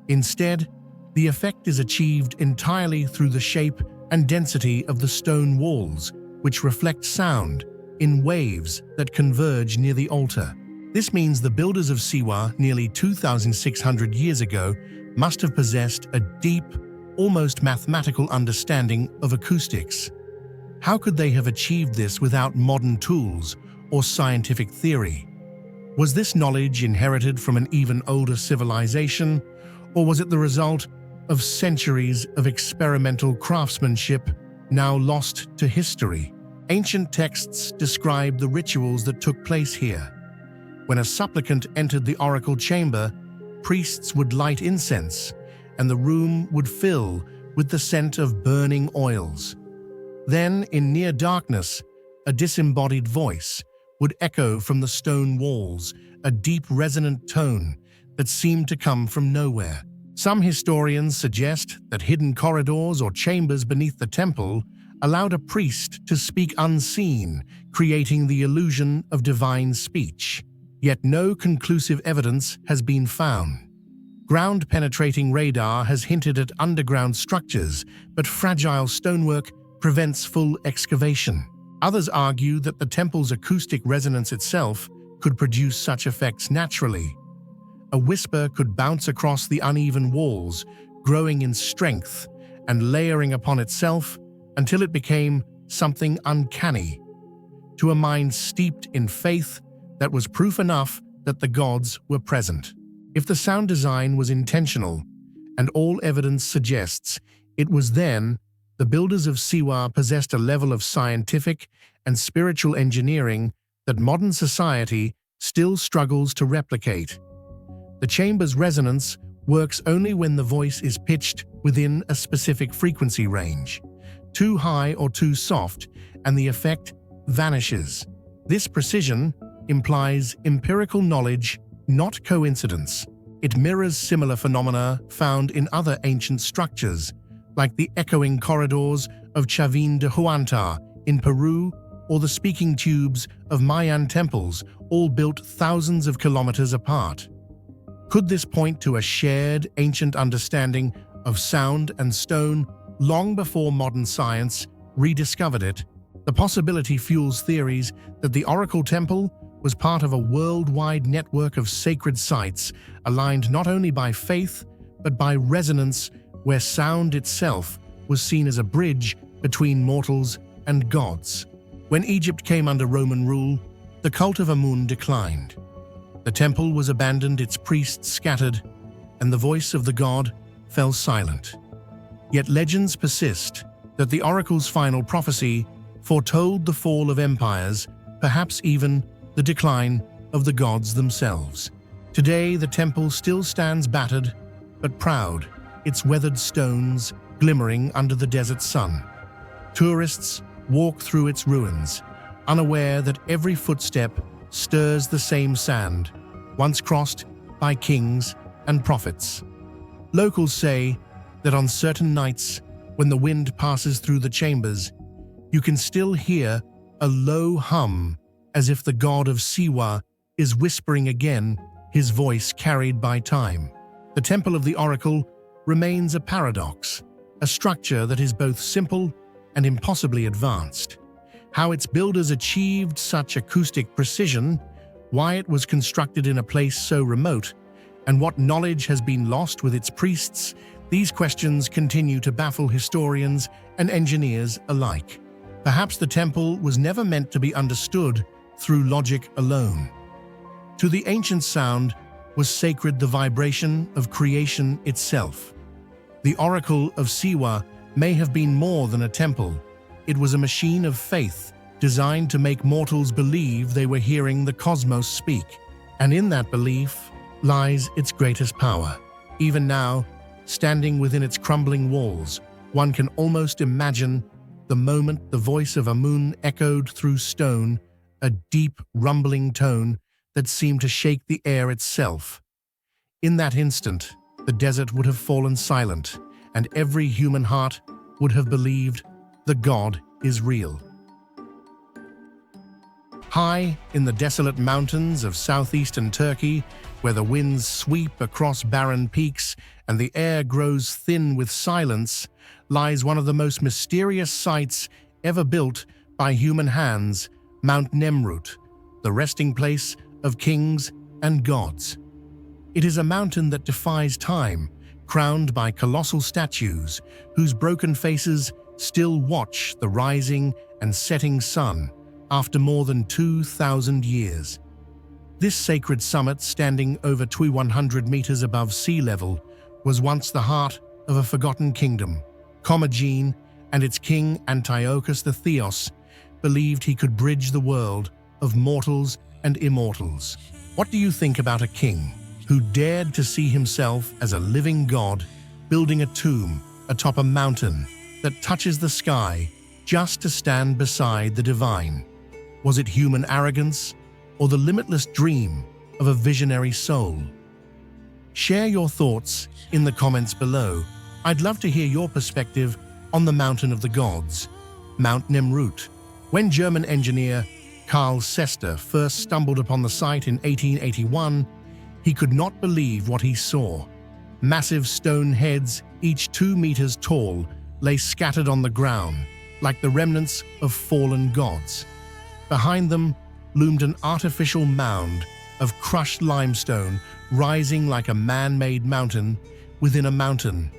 S1: Instead, the effect is achieved entirely through the shape and density of the stone walls, which reflect sound in waves that converge near the altar. This means the builders of Siwa nearly 2,600 years ago must have possessed a deep, almost mathematical understanding of acoustics. How could they have achieved this without modern tools or scientific theory? Was this knowledge inherited from an even older civilization, or was it the result of centuries of experimental craftsmanship now lost to history? Ancient texts describe the rituals that took place here. When a supplicant entered the oracle chamber, priests would light incense, and the room would fill with the scent of burning oils. Then, in near darkness, a disembodied voice would echo from the stone walls, a deep resonant tone that seemed to come from nowhere. Some historians suggest that hidden corridors or chambers beneath the temple allowed a priest to speak unseen, creating the illusion of divine speech. Yet no conclusive evidence has been found. Ground-penetrating radar has hinted at underground structures, but fragile stonework prevents full excavation. Others argue that the temple's acoustic resonance itself could produce such effects naturally. A whisper could bounce across the uneven walls, growing in strength and layering upon itself until it became something uncanny. To a mind steeped in faith, that was proof enough that the gods were present. If the sound design was intentional, and all evidence suggests it was, then the builders of Siwa possessed a level of scientific and spiritual engineering that modern society still struggles to replicate. The chamber's resonance works only when the voice is pitched within a specific frequency range. Too high or too soft, and the effect vanishes. This precision implies empirical knowledge, not coincidence. It mirrors similar phenomena found in other ancient structures, like the echoing corridors of Chavin de Huantar in Peru or the speaking tubes of Mayan temples, all built thousands of kilometers apart. Could this point to a shared ancient understanding of sound and stone long before modern science rediscovered it? The possibility fuels theories that the Oracle Temple was part of a worldwide network of sacred sites aligned not only by faith, but by resonance, where sound itself was seen as a bridge between mortals and gods. When Egypt came under Roman rule, the cult of Amun declined. The temple was abandoned, its priests scattered, and the voice of the god fell silent. Yet legends persist that the oracle's final prophecy foretold the fall of empires, perhaps even the decline of the gods themselves. Today, the temple still stands battered but proud, its weathered stones glimmering under the desert sun. Tourists walk through its ruins, unaware that every footstep stirs the same sand, once crossed by kings and prophets. Locals say that on certain nights, when the wind passes through the chambers, you can still hear a low hum, as if the god of Siwa is whispering again, his voice carried by time. The Temple of the Oracle remains a paradox, a structure that is both simple and impossibly advanced. How its builders achieved such acoustic precision, why it was constructed in a place so remote, and what knowledge has been lost with its priests, these questions continue to baffle historians and engineers alike. Perhaps the temple was never meant to be understood through logic alone. To the ancient sound was sacred the vibration of creation itself. The Oracle of Siwa may have been more than a temple. It was a machine of faith designed to make mortals believe they were hearing the cosmos speak. And in that belief lies its greatest power. Even now, standing within its crumbling walls, one can almost imagine the moment the voice of Amun echoed through stone, a deep, rumbling tone that seemed to shake the air itself. In that instant, the desert would have fallen silent, and every human heart would have believed the god is real. High in the desolate mountains of southeastern Turkey, where the winds sweep across barren peaks and the air grows thin with silence, lies one of the most mysterious sites ever built by human hands, Mount Nemrut, the resting place of kings and gods. It is a mountain that defies time, crowned by colossal statues whose broken faces still watch the rising and setting sun after more than 2,000 years. This sacred summit, standing over 2,100 meters above sea level, was once the heart of a forgotten kingdom. Commagene and its king Antiochus the Theos believed he could bridge the world of mortals and immortals. What do you think about a king who dared to see himself as a living god, building a tomb atop a mountain that touches the sky just to stand beside the divine? Was it human arrogance or the limitless dream of a visionary soul? Share your thoughts in the comments below. I'd love to hear your perspective on the Mountain of the Gods, Mount Nemrut. When German engineer Carl Sester first stumbled upon the site in 1881, he could not believe what he saw. Massive stone heads, each 2 meters tall, lay scattered on the ground, like the remnants of fallen gods. Behind them loomed an artificial mound of crushed limestone, rising like a man-made mountain within a mountain.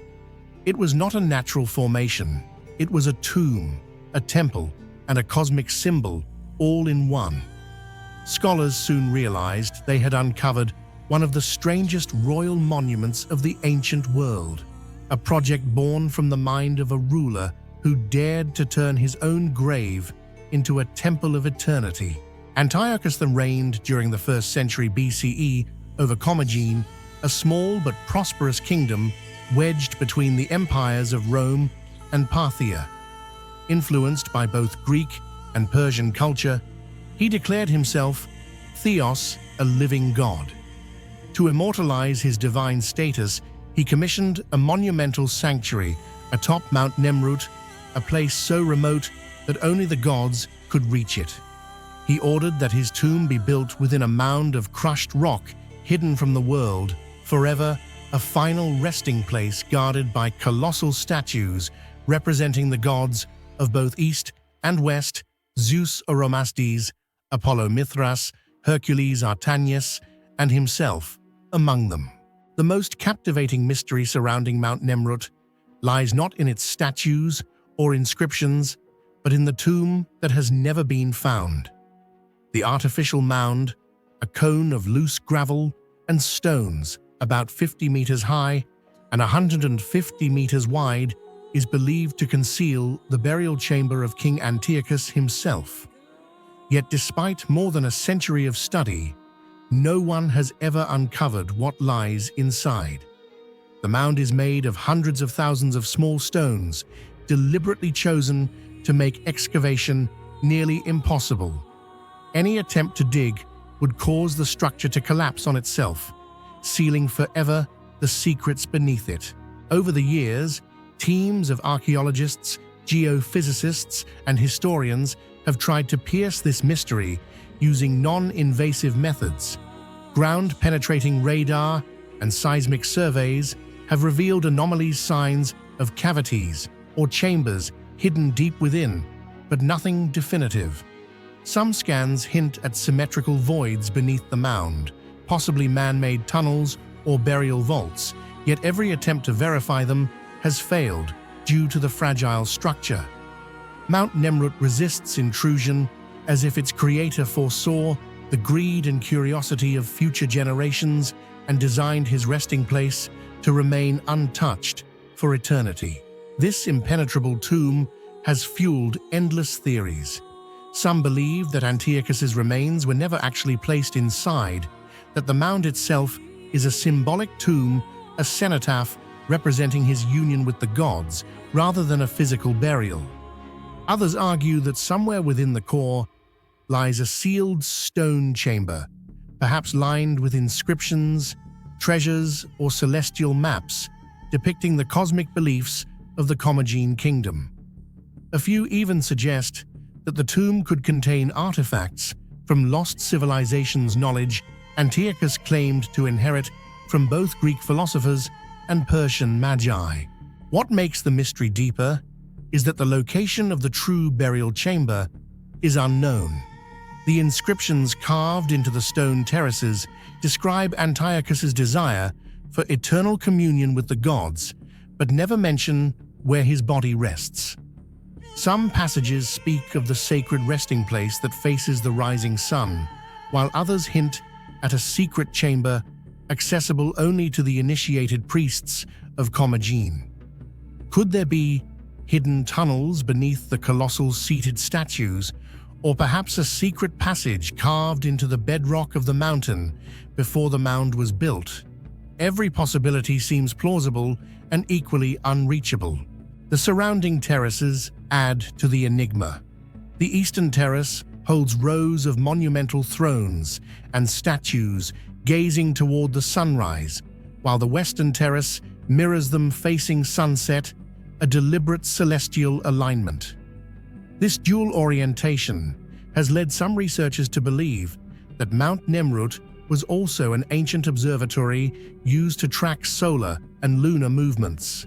S1: It was not a natural formation. It was a tomb, a temple, and a cosmic symbol, all in one. Scholars soon realized they had uncovered one of the strangest royal monuments of the ancient world, a project born from the mind of a ruler who dared to turn his own grave into a temple of eternity. Antiochus reigned during the 1st century BCE over Commagene, a small but prosperous kingdom wedged between the empires of Rome and Parthia. Influenced by both Greek and Persian culture, he declared himself Theos, a living god. To immortalize his divine status, he commissioned a monumental sanctuary atop Mount Nemrut, a place so remote that only the gods could reach it. He ordered that his tomb be built within a mound of crushed rock hidden from the world, forever a final resting place guarded by colossal statues representing the gods of both East and West, Zeus Oromasdes, Apollo Mithras, Hercules Artanius, and himself among them. The most captivating mystery surrounding Mount Nemrut lies not in its statues or inscriptions, but in the tomb that has never been found. The artificial mound, a cone of loose gravel and stones about 50 meters high and 150 meters wide, is believed to conceal the burial chamber of King Antiochus himself. Yet despite more than a century of study, no one has ever uncovered what lies inside. The mound is made of hundreds of thousands of small stones, deliberately chosen to make excavation nearly impossible. Any attempt to dig would cause the structure to collapse on itself, sealing forever the secrets beneath it. Over the years, teams of archaeologists, geophysicists, and historians have tried to pierce this mystery using non-invasive methods. Ground-penetrating radar and seismic surveys have revealed anomalies, signs of cavities or chambers hidden deep within, but nothing definitive. Some scans hint at symmetrical voids beneath the mound, possibly man-made tunnels or burial vaults, yet every attempt to verify them has failed due to the fragile structure. Mount Nemrut resists intrusion as if its creator foresaw the greed and curiosity of future generations and designed his resting place to remain untouched for eternity. This impenetrable tomb has fueled endless theories. Some believe that Antiochus's remains were never actually placed inside, that the mound itself is a symbolic tomb, a cenotaph representing his union with the gods, rather than a physical burial. Others argue that somewhere within the core lies a sealed stone chamber, perhaps lined with inscriptions, treasures, or celestial maps depicting the cosmic beliefs of the Commagene kingdom. A few even suggest that the tomb could contain artifacts from lost civilizations' knowledge Antiochus claimed to inherit from both Greek philosophers and Persian magi. What makes the mystery deeper is that the location of the true burial chamber is unknown. The inscriptions carved into the stone terraces describe Antiochus's desire for eternal communion with the gods, but never mention where his body rests. Some passages speak of the sacred resting place that faces the rising sun, while others hint at a secret chamber accessible only to the initiated priests of Commagene. Could there be hidden tunnels beneath the colossal seated statues, or perhaps a secret passage carved into the bedrock of the mountain before the mound was built? Every possibility seems plausible and equally unreachable. The surrounding terraces add to the enigma. The eastern terrace holds rows of monumental thrones and statues gazing toward the sunrise, while the western terrace mirrors them facing sunset, a deliberate celestial alignment. This dual orientation has led some researchers to believe that Mount Nemrut was also an ancient observatory used to track solar and lunar movements.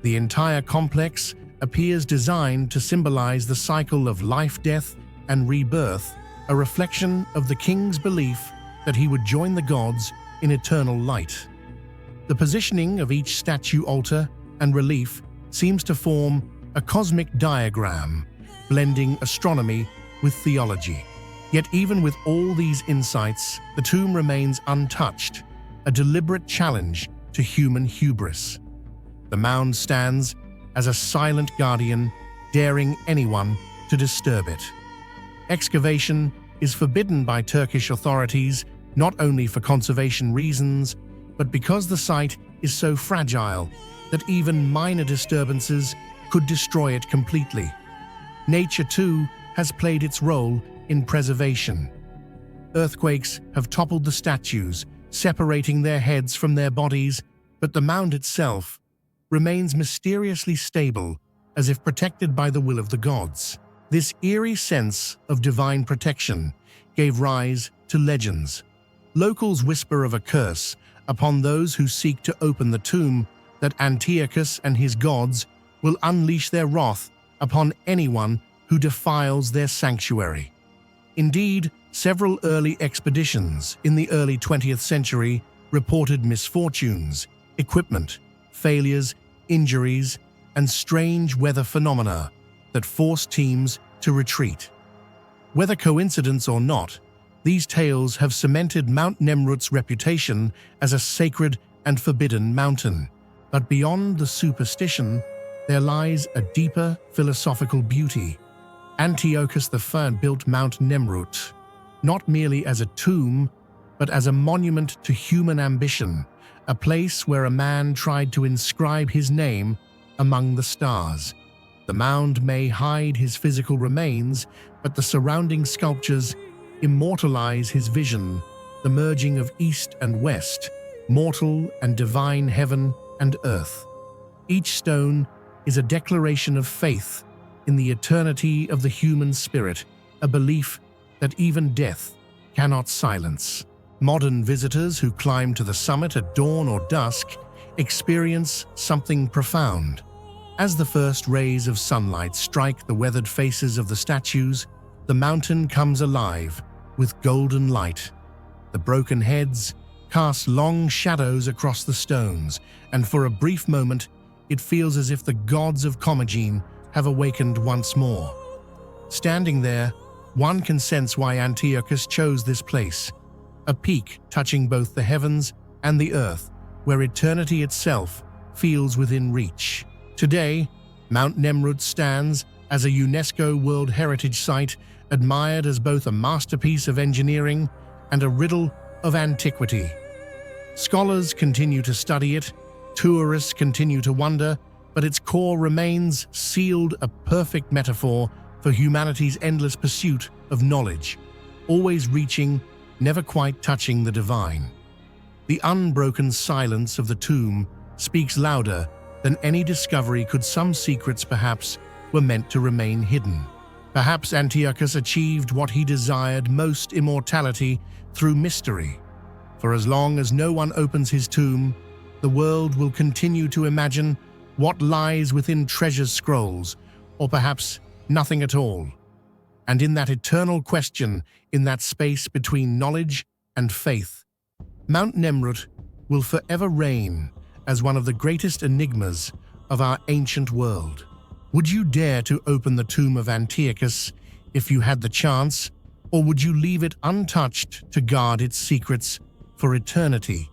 S1: The entire complex appears designed to symbolize the cycle of life, death, and rebirth, a reflection of the king's belief that he would join the gods in eternal light. The positioning of each statue, altar, and relief seems to form a cosmic diagram, blending astronomy with theology. Yet even with all these insights, the tomb remains untouched, a deliberate challenge to human hubris. The mound stands as a silent guardian, daring anyone to disturb it. Excavation is forbidden by Turkish authorities, not only for conservation reasons, but because the site is so fragile that even minor disturbances could destroy it completely. Nature, too, has played its role in preservation. Earthquakes have toppled the statues, separating their heads from their bodies, but the mound itself remains mysteriously stable, as if protected by the will of the gods. This eerie sense of divine protection gave rise to legends. Locals whisper of a curse upon those who seek to open the tomb, that Antiochus and his gods will unleash their wrath upon anyone who defiles their sanctuary. Indeed, Several early expeditions in the early 20th century reported misfortunes, equipment, failures, injuries, and strange weather phenomena that forced teams to retreat. Whether coincidence or not, these tales have cemented Mount Nemrut's reputation as a sacred and forbidden mountain. But beyond the superstition, there lies a deeper philosophical beauty. Antiochus I built Mount Nemrut, not merely as a tomb, but as a monument to human ambition, a place where a man tried to inscribe his name among the stars. The mound may hide his physical remains, but the surrounding sculptures immortalize his vision, the merging of east and west, mortal and divine, heaven and earth. Each stone is a declaration of faith in the eternity of the human spirit, a belief that even death cannot silence. Modern visitors who climb to the summit at dawn or dusk experience something profound. As the first rays of sunlight strike the weathered faces of the statues, the mountain comes alive with golden light. The broken heads cast long shadows across the stones, and for a brief moment, it feels as if the gods of Commagene have awakened once more. Standing there, one can sense why Antiochus chose this place, a peak touching both the heavens and the earth, where eternity itself feels within reach. Today, Mount Nemrut stands as a UNESCO World Heritage Site, admired as both a masterpiece of engineering and a riddle of antiquity. Scholars continue to study it, tourists continue to wonder, but its core remains sealed, a perfect metaphor for humanity's endless pursuit of knowledge, always reaching, never quite touching the divine. The unbroken silence of the tomb speaks louder than any discovery. Could some secrets perhaps were meant to remain hidden? Perhaps Antiochus achieved what he desired most, immortality through mystery. For as long as no one opens his tomb, the world will continue to imagine what lies within treasure scrolls, or perhaps nothing at all. And in that eternal question, in that space between knowledge and faith, Mount Nemrut will forever reign as one of the greatest enigmas of our ancient world. Would you dare to open the tomb of Antiochus if you had the chance, or would you leave it untouched to guard its secrets for eternity?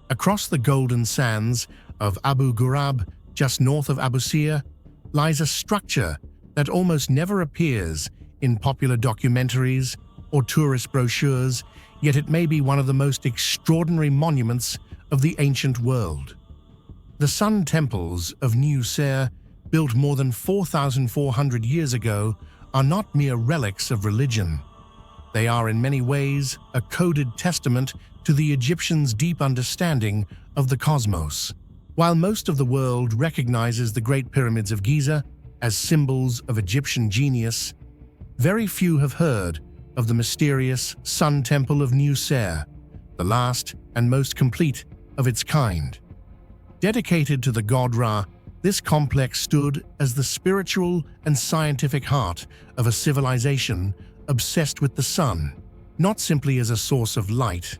S1: Across the golden sands of Abu Ghurab, just north of Abusir, lies a structure that almost never appears in popular documentaries or tourist brochures, yet it may be one of the most extraordinary monuments of the ancient world. The Sun Temples of New Ser, built more than 4,400 years ago, are not mere relics of religion. They are in many ways a coded testament to the Egyptians' deep understanding of the cosmos. While most of the world recognizes the Great Pyramids of Giza as symbols of Egyptian genius, very few have heard of the mysterious Sun Temple of New Ser, the last and most complete of its kind. Dedicated to the god Ra, this complex stood as the spiritual and scientific heart of a civilization obsessed with the sun, not simply as a source of light,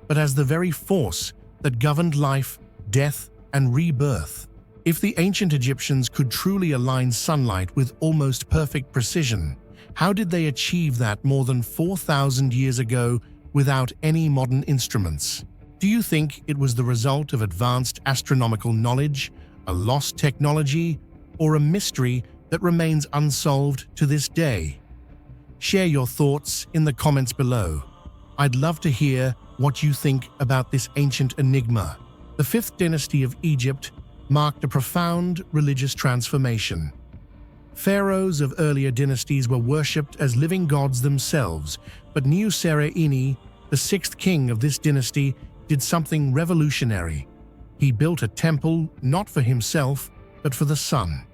S1: but as the very force that governed life, death, and rebirth. If the ancient Egyptians could truly align sunlight with almost perfect precision, how did they achieve that more than 4,000 years ago without any modern instruments? Do you think it was the result of advanced astronomical knowledge, a lost technology, or a mystery that remains unsolved to this day? Share your thoughts in the comments below. I'd love to hear what you think about this ancient enigma. The 5th dynasty of Egypt marked a profound religious transformation. Pharaohs of earlier dynasties were worshipped as living gods themselves, but New-Ser-Ini, the 6th king of this dynasty, did something revolutionary. He built a temple not for himself, but for the sun.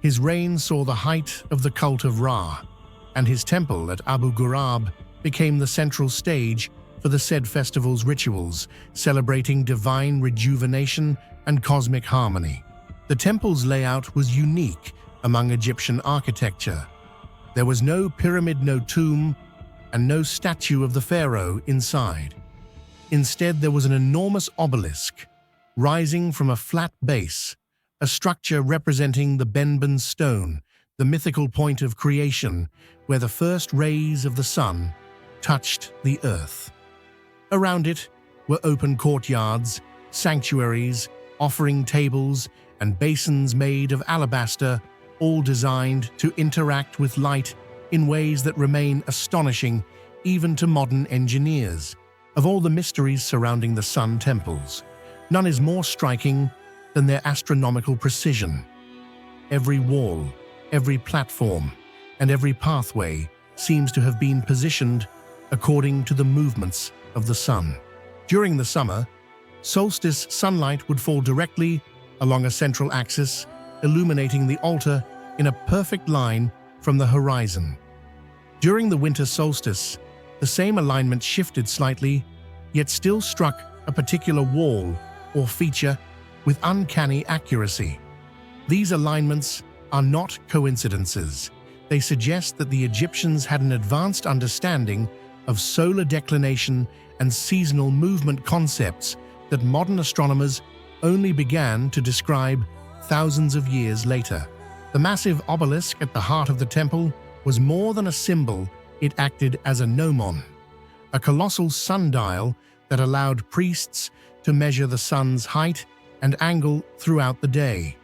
S1: His reign saw the height of the cult of Ra, and his temple at Abu Ghurab became the central stage for the said festival's rituals, celebrating divine rejuvenation and cosmic harmony. The temple's layout was unique among Egyptian architecture. There was no pyramid, no tomb, and no statue of the pharaoh inside. Instead, there was an enormous obelisk rising from a flat base, a structure representing the Benben stone, the mythical point of creation where the first rays of the sun touched the earth. Around it were open courtyards, sanctuaries, offering tables, and basins made of alabaster, all designed to interact with light in ways that remain astonishing even to modern engineers. Of all the mysteries surrounding the Sun Temples, none is more striking than their astronomical precision. Every wall, every platform, and every pathway seems to have been positioned according to the movements of the sun. During the summer, solstice sunlight would fall directly along a central axis, illuminating the altar in a perfect line from the horizon. During the winter solstice, the same alignment shifted slightly, yet still struck a particular wall or feature with uncanny accuracy. These alignments are not coincidences. They suggest that the Egyptians had an advanced understanding of solar declination and seasonal movement concepts that modern astronomers only began to describe thousands of years later. The massive obelisk at the heart of the temple was more than a symbol, it acted as a gnomon, a colossal sundial that allowed priests to measure the sun's height and angle throughout the day.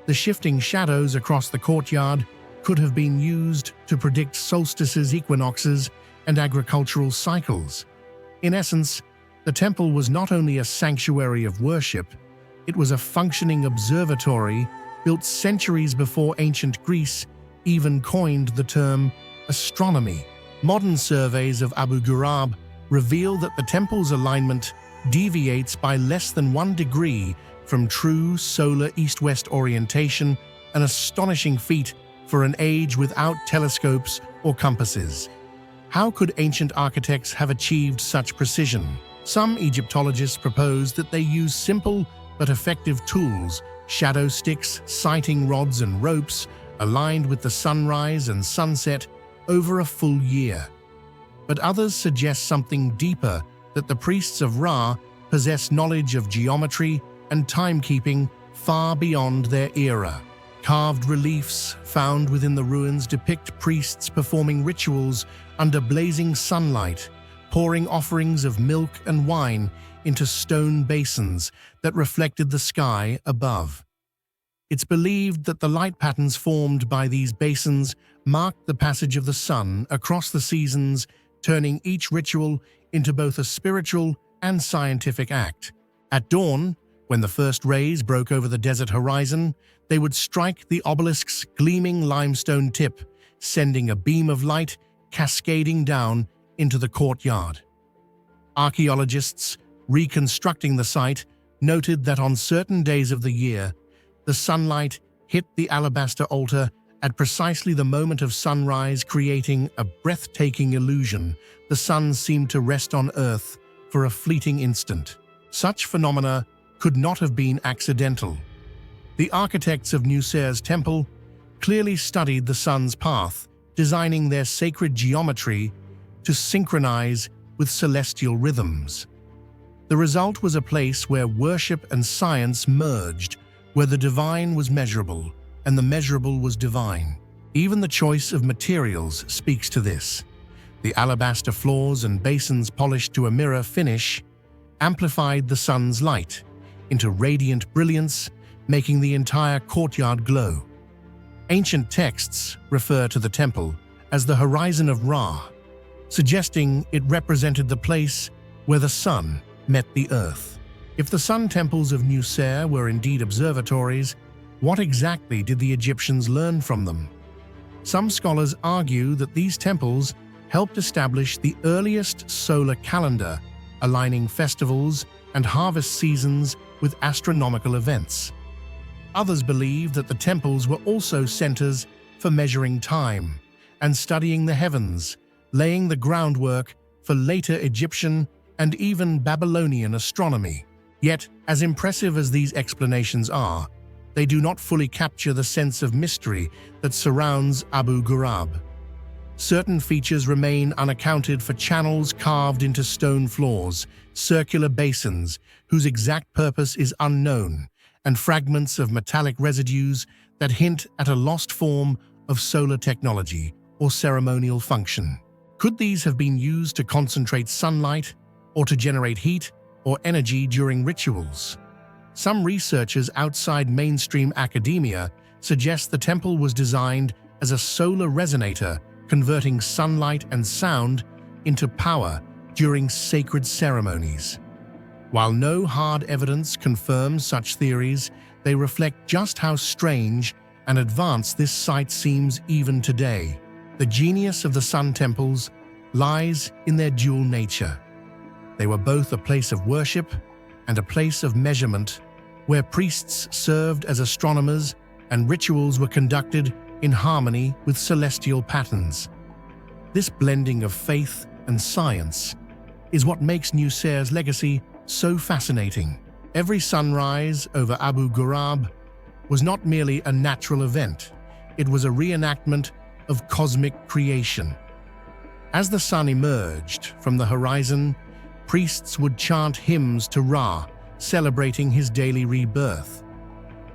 S1: The shifting shadows across the courtyard could have been used to predict solstices, equinoxes, and agricultural cycles. In essence, the temple was not only a sanctuary of worship, it was a functioning observatory built centuries before ancient Greece even coined the term astronomy. Modern surveys of Abu Ghurab reveal that the temple's alignment deviates by less than 1 degree from true solar east-west orientation, an astonishing feat for an age without telescopes or compasses. How could ancient architects have achieved such precision? Some Egyptologists propose that they used simple but effective tools, shadow sticks, sighting rods, and ropes aligned with the sunrise and sunset over a full year. But others suggest something deeper, that the priests of Ra possess knowledge of geometry and timekeeping far beyond their era. Carved reliefs found within the ruins depict priests performing rituals under blazing sunlight, pouring offerings of milk and wine into stone basins that reflected the sky above. It's believed that the light patterns formed by these basins marked the passage of the sun across the seasons, turning each ritual into both a spiritual and scientific act. At dawn, when the first rays broke over the desert horizon, they would strike the obelisk's gleaming limestone tip, sending a beam of light cascading down into the courtyard. Archaeologists reconstructing the site noted that on certain days of the year, the sunlight hit the alabaster altar at precisely the moment of sunrise, creating a breathtaking illusion. The sun seemed to rest on Earth for a fleeting instant. Such phenomena could not have been accidental. The architects of Nuser's temple clearly studied the sun's path, designing their sacred geometry to synchronize with celestial rhythms. The result was a place where worship and science merged, where the divine was measurable and the measurable was divine. Even the choice of materials speaks to this. The alabaster floors and basins polished to a mirror finish amplified the sun's light into radiant brilliance, making the entire courtyard glow. Ancient texts refer to the temple as the horizon of Ra, suggesting it represented the place where the sun met the earth. If the sun temples of Nuser were indeed observatories, what exactly did the Egyptians learn from them? Some scholars argue that these temples helped establish the earliest solar calendar, aligning festivals and harvest seasons with astronomical events. Others believe that the temples were also centers for measuring time and studying the heavens, laying the groundwork for later Egyptian and even Babylonian astronomy. Yet, as impressive as these explanations are, they do not fully capture the sense of mystery that surrounds Abu Ghurab. certain features remain unaccounted for: channels carved into stone floors, circular basins whose exact purpose is unknown, and fragments of metallic residues that hint at a lost form of solar technology or ceremonial function. Could these have been used to concentrate sunlight, or to generate heat or energy during rituals? Some researchers outside mainstream academia suggest the temple was designed as a solar resonator, converting sunlight and sound into power during sacred ceremonies. While no hard evidence confirms such theories, they reflect just how strange and advanced this site seems even today. The genius of the Sun Temples lies in their dual nature. They were both a place of worship and a place of measurement, where priests served as astronomers and rituals were conducted in harmony with celestial patterns. This blending of faith and science is what makes Nusair's legacy so fascinating. Every sunrise over Abu Ghurab was not merely a natural event, it was a reenactment of cosmic creation. As the sun emerged from the horizon, priests would chant hymns to Ra, celebrating his daily rebirth.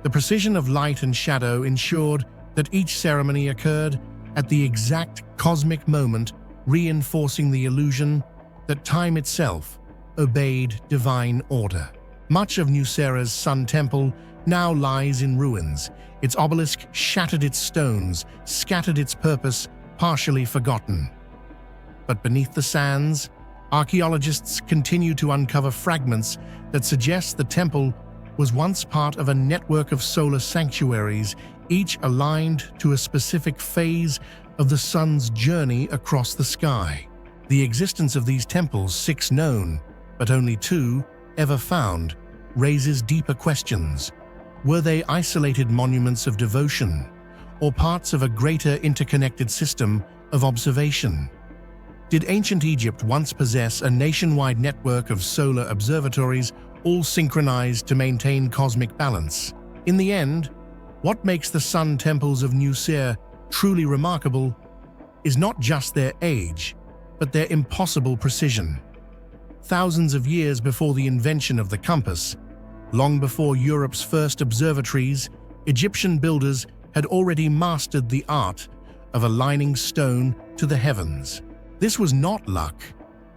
S1: The precision of light and shadow ensured that each ceremony occurred at the exact cosmic moment, reinforcing the illusion that time itself obeyed divine order. Much of Nusair's Sun Temple now lies in ruins. Its obelisk shattered, its stones scattered, its purpose partially forgotten. But beneath the sands, archaeologists continue to uncover fragments that suggest the temple was once part of a network of solar sanctuaries, each aligned to a specific phase of the sun's journey across the sky. The existence of these temples, 6 known, but only 2 ever found, raises deeper questions. Were they isolated monuments of devotion, or parts of a greater interconnected system of observation? Did ancient Egypt once possess a nationwide network of solar observatories, all synchronized to maintain cosmic balance? In the end, what makes the Sun Temples of Nusair truly remarkable is not just their age, but their impossible precision. Thousands of years before the invention of the compass, long before Europe's first observatories, Egyptian builders had already mastered the art of aligning stone to the heavens. This was not luck,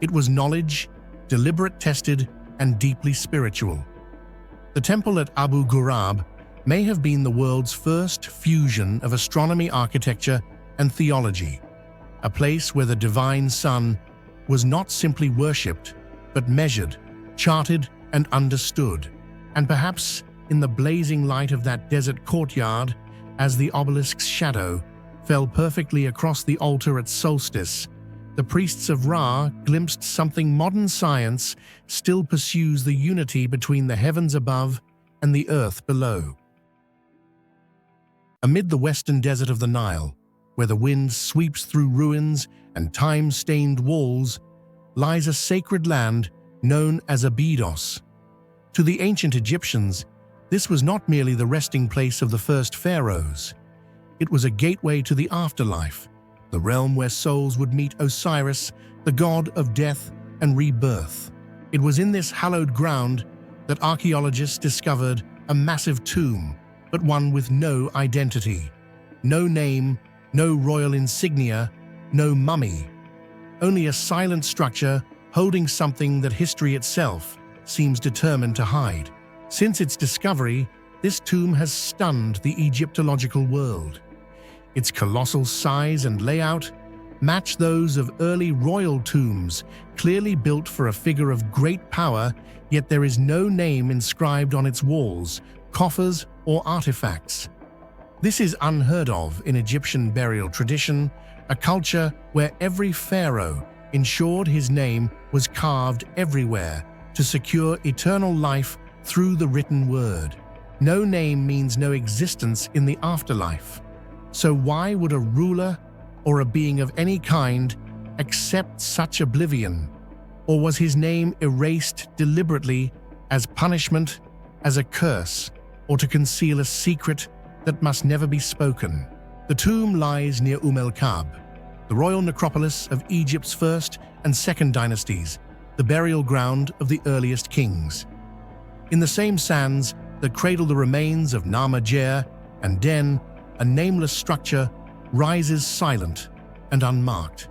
S1: it was knowledge, deliberate, tested, and deeply spiritual. The temple at Abu Ghurab may have been the world's first fusion of astronomy, architecture, and theology, a place where the divine sun was not simply worshipped, but measured, charted, and understood. And perhaps in the blazing light of that desert courtyard, as the obelisk's shadow fell perfectly across the altar at solstice, the priests of Ra glimpsed something modern science still pursues: the unity between the heavens above and the earth below. Amid the western desert of the Nile, where the wind sweeps through ruins and time-stained walls, lies a sacred land known as Abidos. To the ancient Egyptians, this was not merely the resting place of the first pharaohs. It was a gateway to the afterlife, the realm where souls would meet Osiris, the god of death and rebirth. It was in this hallowed ground that archaeologists discovered a massive tomb, but one with no identity. No name, no royal insignia, no mummy. Only a silent structure holding something that history itself seems determined to hide. Since its discovery, this tomb has stunned the Egyptological world. Its colossal size and layout match those of early royal tombs, clearly built for a figure of great power, yet there is no name inscribed on its walls, coffers, or artifacts. This is unheard of in Egyptian burial tradition, a culture where every pharaoh ensured his name was carved everywhere to secure eternal life through the written word. No name means no existence in the afterlife. So why would a ruler or a being of any kind accept such oblivion? Or was his name erased deliberately as punishment, as a curse, or to conceal a secret that must never be spoken? The tomb lies near El Kab, the royal necropolis of Egypt's first and second dynasties, the burial ground of the earliest kings. In the same sands that cradle the remains of Narmer-Jer and Den, a nameless structure rises silent and unmarked.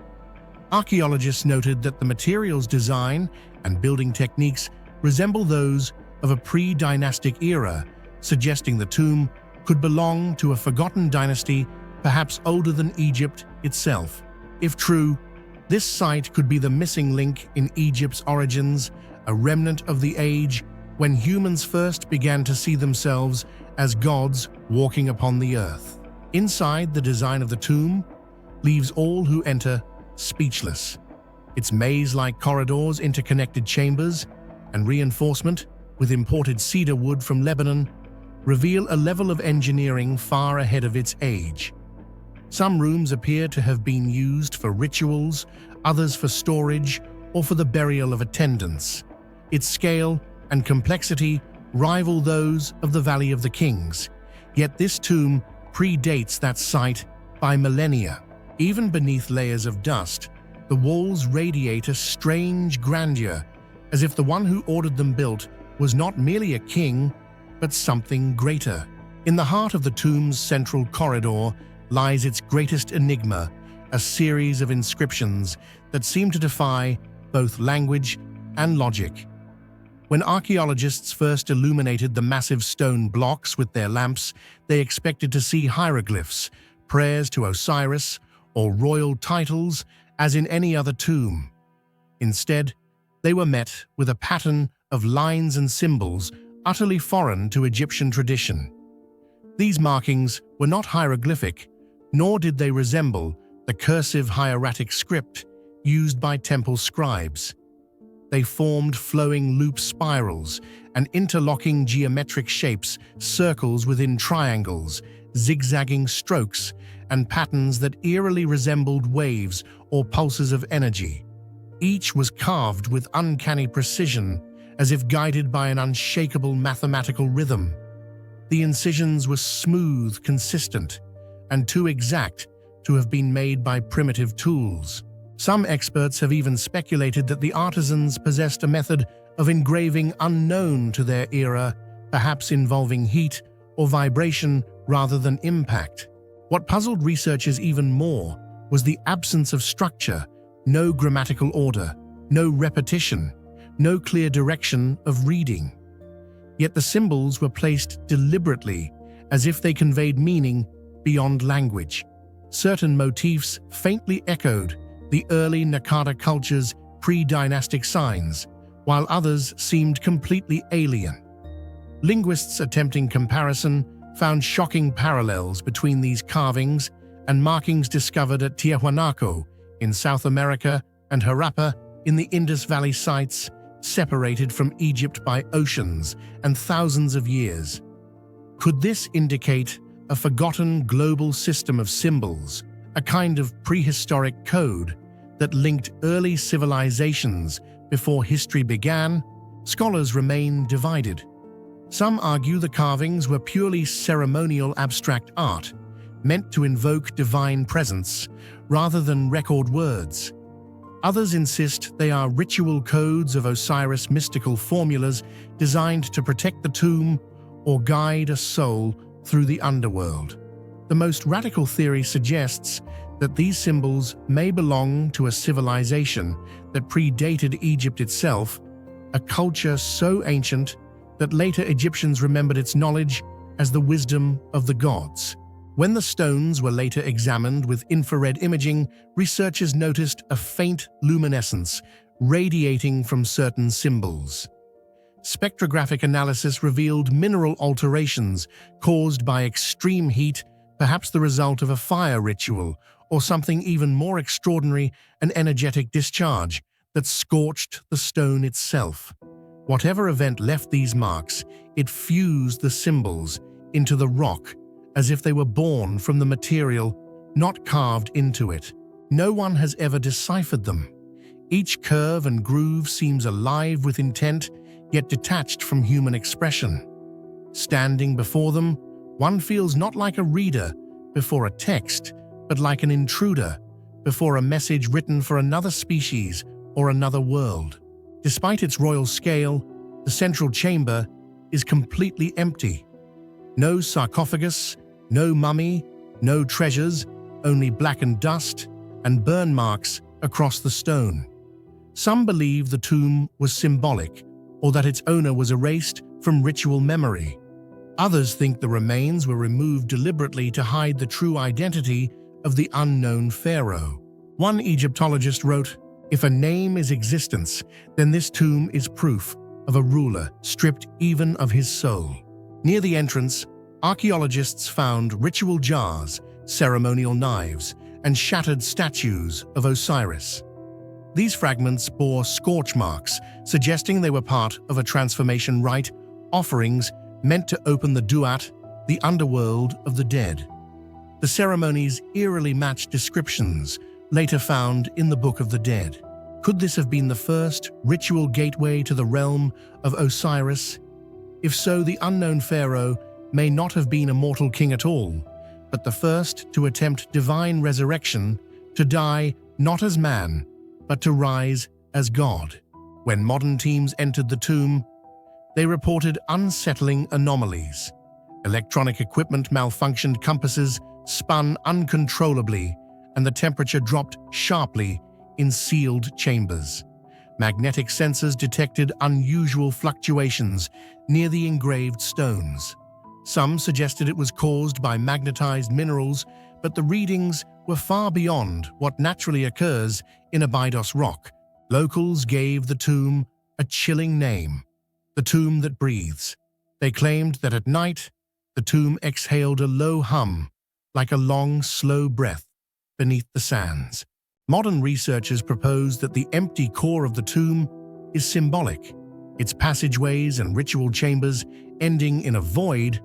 S1: Archaeologists noted that the materials design and building techniques resemble those of a pre-dynastic era, suggesting the tomb could belong to a forgotten dynasty perhaps older than Egypt itself. If true, this site could be the missing link in Egypt's origins, a remnant of the age when humans first began to see themselves as gods walking upon the earth. Inside, the design of the tomb leaves all who enter speechless. Its maze-like corridors, interconnected chambers, and reinforcement with imported cedar wood from Lebanon reveal a level of engineering far ahead of its age. Some rooms appear to have been used for rituals, others for storage, or for the burial of attendants. Its scale and complexity rival those of the Valley of the Kings, yet this tomb predates that site by millennia. Even beneath layers of dust, the walls radiate a strange grandeur, as if the one who ordered them built was not merely a king, but something greater. In the heart of the tomb's central corridor lies its greatest enigma, a series of inscriptions that seem to defy both language and logic. When archaeologists first illuminated the massive stone blocks with their lamps, they expected to see hieroglyphs, prayers to Osiris, or royal titles as in any other tomb. Instead, they were met with a pattern of lines and symbols utterly foreign to Egyptian tradition. These markings were not hieroglyphic, nor did they resemble the cursive hieratic script used by temple scribes. They formed flowing loop spirals and interlocking geometric shapes, circles within triangles, zigzagging strokes, and patterns that eerily resembled waves or pulses of energy. Each was carved with uncanny precision, as if guided by an unshakable mathematical rhythm. The incisions were smooth, consistent, and too exact to have been made by primitive tools. Some experts have even speculated that the artisans possessed a method of engraving unknown to their era, perhaps involving heat or vibration rather than impact. What puzzled researchers even more was the absence of structure, no grammatical order, no repetition, no clear direction of reading. Yet the symbols were placed deliberately, as if they conveyed meaning beyond language. Certain motifs faintly echoed the early Naqada culture's pre-dynastic signs, while others seemed completely alien. Linguists attempting comparison found shocking parallels between these carvings and markings discovered at Tiahuanaco in South America and Harappa in the Indus Valley sites, separated from Egypt by oceans and thousands of years. Could this indicate a forgotten global system of symbols, a kind of prehistoric code that linked early civilizations before history began? Scholars remain divided. Some argue the carvings were purely ceremonial abstract art, meant to invoke divine presence rather than record words. Others insist they are ritual codes of Osiris, mystical formulas designed to protect the tomb or guide a soul through the underworld. The most radical theory suggests that these symbols may belong to a civilization that predated Egypt itself, a culture so ancient that later Egyptians remembered its knowledge as the wisdom of the gods. When the stones were later examined with infrared imaging, researchers noticed a faint luminescence radiating from certain symbols. Spectrographic analysis revealed mineral alterations caused by extreme heat, perhaps the result of a fire ritual, or something even more extraordinary, an energetic discharge that scorched the stone itself. Whatever event left these marks, it fused the symbols into the rock as if they were born from the material, not carved into it. No one has ever deciphered them. Each curve and groove seems alive with intent, yet detached from human expression. Standing before them, one feels not like a reader before a text, but like an intruder before a message written for another species or another world. Despite its royal scale, the central chamber is completely empty. No sarcophagus, no mummy, no treasures, only blackened dust and burn marks across the stone. Some believe the tomb was symbolic or that its owner was erased from ritual memory. Others think the remains were removed deliberately to hide the true identity of the unknown pharaoh. One Egyptologist wrote, "If a name is existence, then this tomb is proof of a ruler stripped even of his soul." Near the entrance, archaeologists found ritual jars, ceremonial knives, and shattered statues of Osiris. These fragments bore scorch marks, suggesting they were part of a transformation rite, offerings meant to open the Duat, the underworld of the dead. The ceremonies eerily matched descriptions later found in the Book of the Dead. Could this have been the first ritual gateway to the realm of Osiris? If so, the unknown pharaoh may not have been a mortal king at all, but the first to attempt divine resurrection, to die not as man, but to rise as God. When modern teams entered the tomb, they reported unsettling anomalies. Electronic equipment malfunctioned, compasses spun uncontrollably, and the temperature dropped sharply in sealed chambers. Magnetic sensors detected unusual fluctuations near the engraved stones. Some suggested it was caused by magnetized minerals, but the readings were far beyond what naturally occurs in Abidos rock. Locals gave the tomb a chilling name, the tomb that breathes. They claimed that at night, the tomb exhaled a low hum, like a long, slow breath beneath the sands. Modern researchers propose that the empty core of the tomb is symbolic. Its passageways and ritual chambers, ending in a void,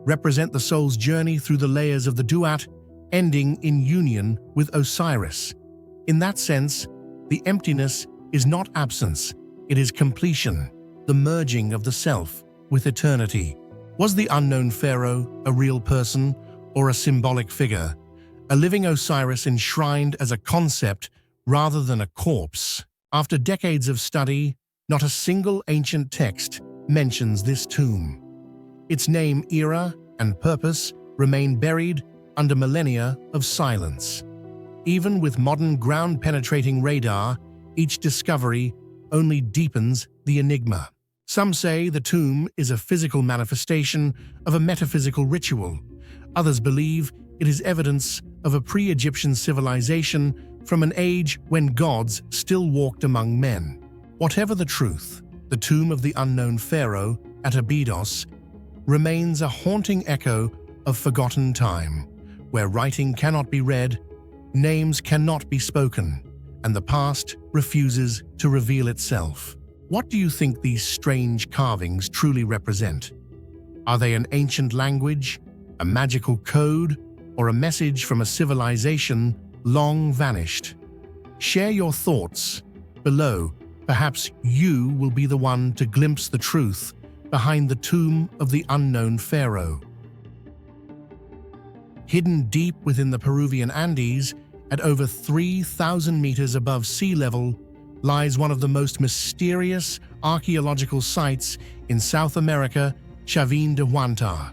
S1: represent the soul's journey through the layers of the Duat, ending in union with Osiris. In that sense, the emptiness is not absence, it is completion, the merging of the self with eternity. Was the unknown pharaoh a real person or a symbolic figure, a living Osiris enshrined as a concept rather than a corpse? After decades of study, not a single ancient text mentions this tomb. Its name, era, and purpose remain buried under millennia of silence. Even with modern ground-penetrating radar, each discovery only deepens the enigma. Some say the tomb is a physical manifestation of a metaphysical ritual. Others believe it is evidence of a pre-Egyptian civilization from an age when gods still walked among men. Whatever the truth, the tomb of the unknown pharaoh at Abidos remains a haunting echo of forgotten time, where writing cannot be read, names cannot be spoken, and the past refuses to reveal itself. What do you think these strange carvings truly represent? Are they an ancient language, a magical code, or a message from a civilization long vanished? Share your thoughts below. Perhaps you will be the one to glimpse the truth behind the tomb of the unknown pharaoh. Hidden deep within the Peruvian Andes, at over 3,000 meters above sea level, lies one of the most mysterious archaeological sites in South America, Chavin de Huantar.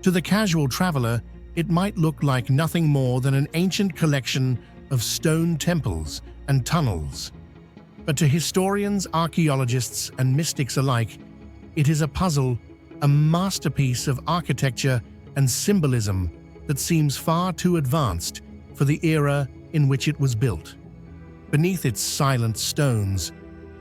S1: To the casual traveler, it might look like nothing more than an ancient collection of stone temples and tunnels. But to historians, archaeologists, and mystics alike, it is a puzzle, a masterpiece of architecture and symbolism that seems far too advanced for the era in which it was built. Beneath its silent stones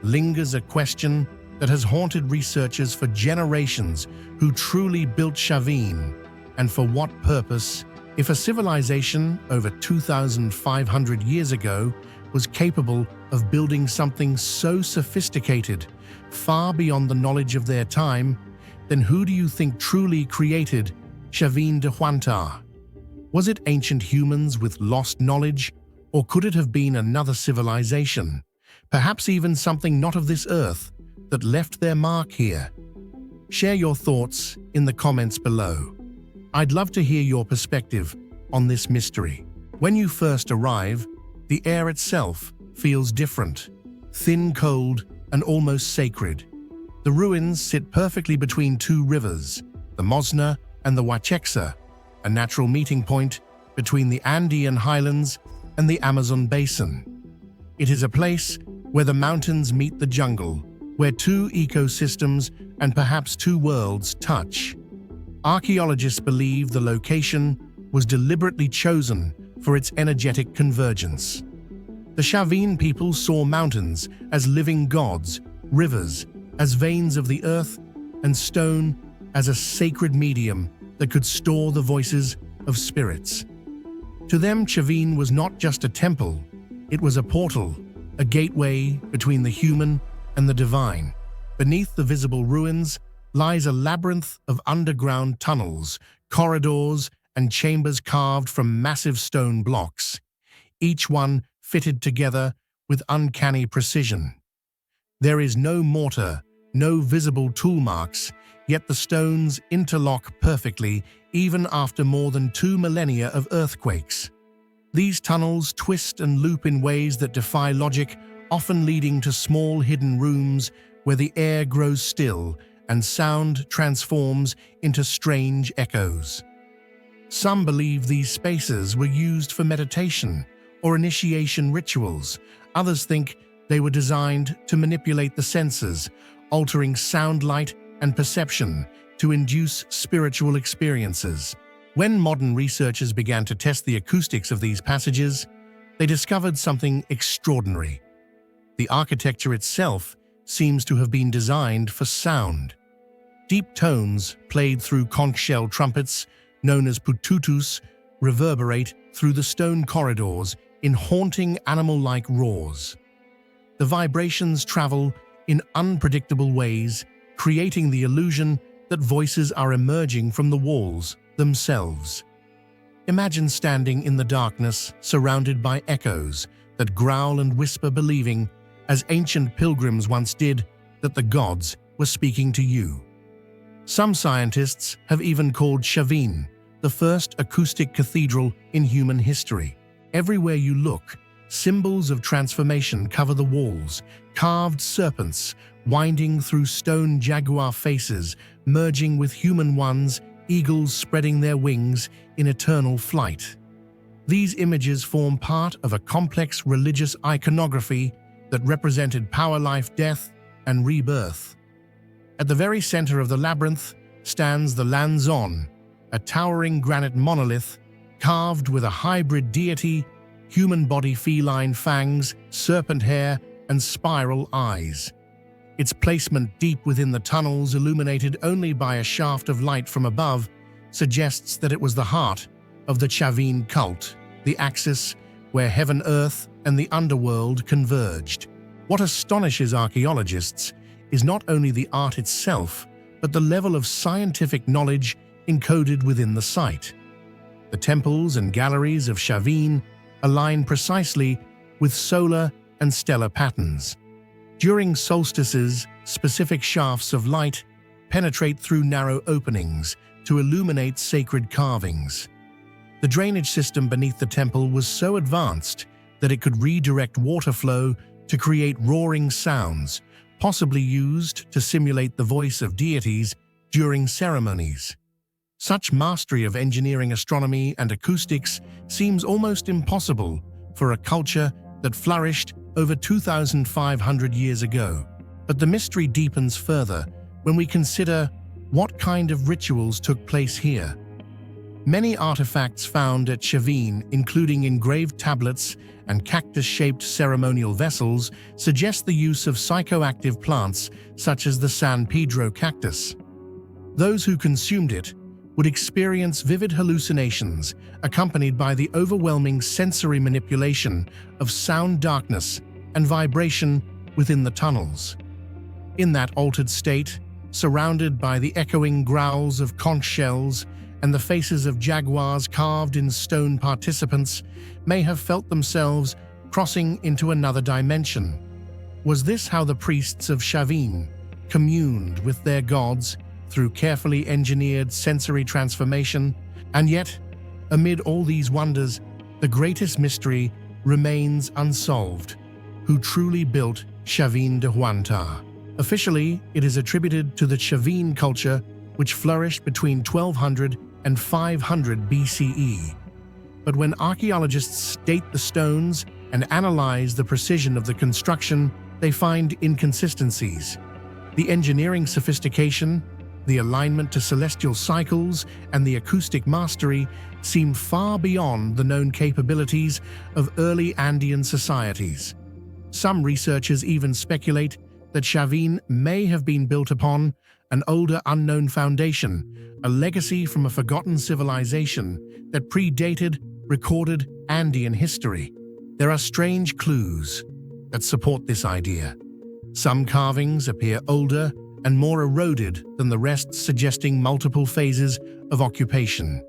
S1: lingers a question that has haunted researchers for generations: who truly built Chavin, and for what purpose? If a civilization over 2,500 years ago was capable of building something so sophisticated, far beyond the knowledge of their time, then who do you think truly created Chavin de Huantar? Was it ancient humans with lost knowledge, or could it have been another civilization, perhaps even something not of this earth, that left their mark here? Share your thoughts in the comments below. I'd love to hear your perspective on this mystery. When you first arrive, The air itself feels different, thin, cold, and almost sacred. The ruins sit perfectly between two rivers, the Mosna and the Wacheksa, a natural meeting point between the Andean highlands and the Amazon basin. It is a place where the mountains meet the jungle, where two ecosystems and perhaps two worlds touch. Archaeologists believe the location was deliberately chosen for its energetic convergence. The Chavin people saw mountains as living gods, rivers as veins of the earth, and stone as a sacred medium that could store the voices of spirits. To them, Chavin was not just a temple, it was a portal, a gateway between the human and the divine. Beneath the visible ruins lies a labyrinth of underground tunnels, corridors, and chambers carved from massive stone blocks, each one fitted together with uncanny precision. There is no mortar, no visible tool marks, yet the stones interlock perfectly even after more than 2 millennia of earthquakes. These tunnels twist and loop in ways that defy logic, often leading to small hidden rooms where the air grows still and sound transforms into strange echoes. Some believe these spaces were used for meditation or initiation rituals. Others think they were designed to manipulate the senses, altering sound, light, and perception to induce spiritual experiences. When modern researchers began to test the acoustics of these passages, they discovered something extraordinary. The architecture itself seems to have been designed for sound. Deep tones played through conch shell trumpets, known as pututus, reverberate through the stone corridors in haunting animal-like roars. The vibrations travel in unpredictable ways, creating the illusion that voices are emerging from the walls themselves. Imagine standing in the darkness, surrounded by echoes that growl and whisper, believing, as ancient pilgrims once did, that the gods were speaking to you. Some scientists have even called Chavin the first acoustic cathedral in human history. Everywhere you look, symbols of transformation cover the walls, carved serpents winding through stone jaguar faces, merging with human ones, eagles spreading their wings in eternal flight. These images form part of a complex religious iconography that represented power, life, death, and rebirth. At the very center of the labyrinth stands the Lanzon, a towering granite monolith carved with a hybrid deity, human body, feline fangs, serpent hair, and spiral eyes. Its placement deep within the tunnels, illuminated only by a shaft of light from above, suggests that it was the heart of the Chavin cult, the axis where heaven, earth, and the underworld converged. What astonishes archaeologists is not only the art itself, but the level of scientific knowledge encoded within the site. The temples and galleries of Chavin align precisely with solar and stellar patterns. During solstices, specific shafts of light penetrate through narrow openings to illuminate sacred carvings. The drainage system beneath the temple was so advanced that it could redirect water flow to create roaring sounds, possibly used to simulate the voice of deities during ceremonies. Such mastery of engineering, astronomy, and acoustics seems almost impossible for a culture that flourished over 2,500 years ago. But the mystery deepens further when we consider what kind of rituals took place here. Many artifacts found at Chavin, including engraved tablets and cactus-shaped ceremonial vessels, suggest the use of psychoactive plants such as the San Pedro cactus. Those who consumed it would experience vivid hallucinations accompanied by the overwhelming sensory manipulation of sound, darkness, and vibration within the tunnels. In that altered state, surrounded by the echoing growls of conch shells and the faces of jaguars carved in stone, participants may have felt themselves crossing into another dimension. Was this how the priests of Chavin communed with their gods through carefully engineered sensory transformation? And yet, amid all these wonders, the greatest mystery remains unsolved. Who truly built Chavin de Huantar? Officially, it is attributed to the Chavin culture, which flourished between 1200 and 500 BCE. But when archaeologists date the stones and analyze the precision of the construction, they find inconsistencies. The engineering sophistication, the alignment to celestial cycles, and the acoustic mastery seem far beyond the known capabilities of early Andean societies. Some researchers even speculate that Chavin may have been built upon an older unknown foundation, a legacy from a forgotten civilization that predated recorded Andean history. There are strange clues that support this idea. Some carvings appear older and more eroded than the rest, suggesting multiple phases of occupation.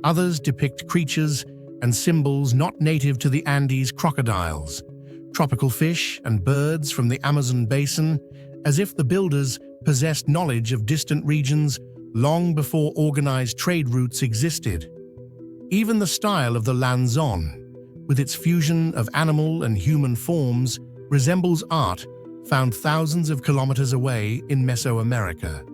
S1: Others depict creatures and symbols not native to the Andes: crocodiles, tropical fish, and birds from the Amazon basin, as if the builders possessed knowledge of distant regions long before organized trade routes existed. Even the style of the lanzon, with its fusion of animal and human forms, resembles art found thousands of kilometers away in Mesoamerica.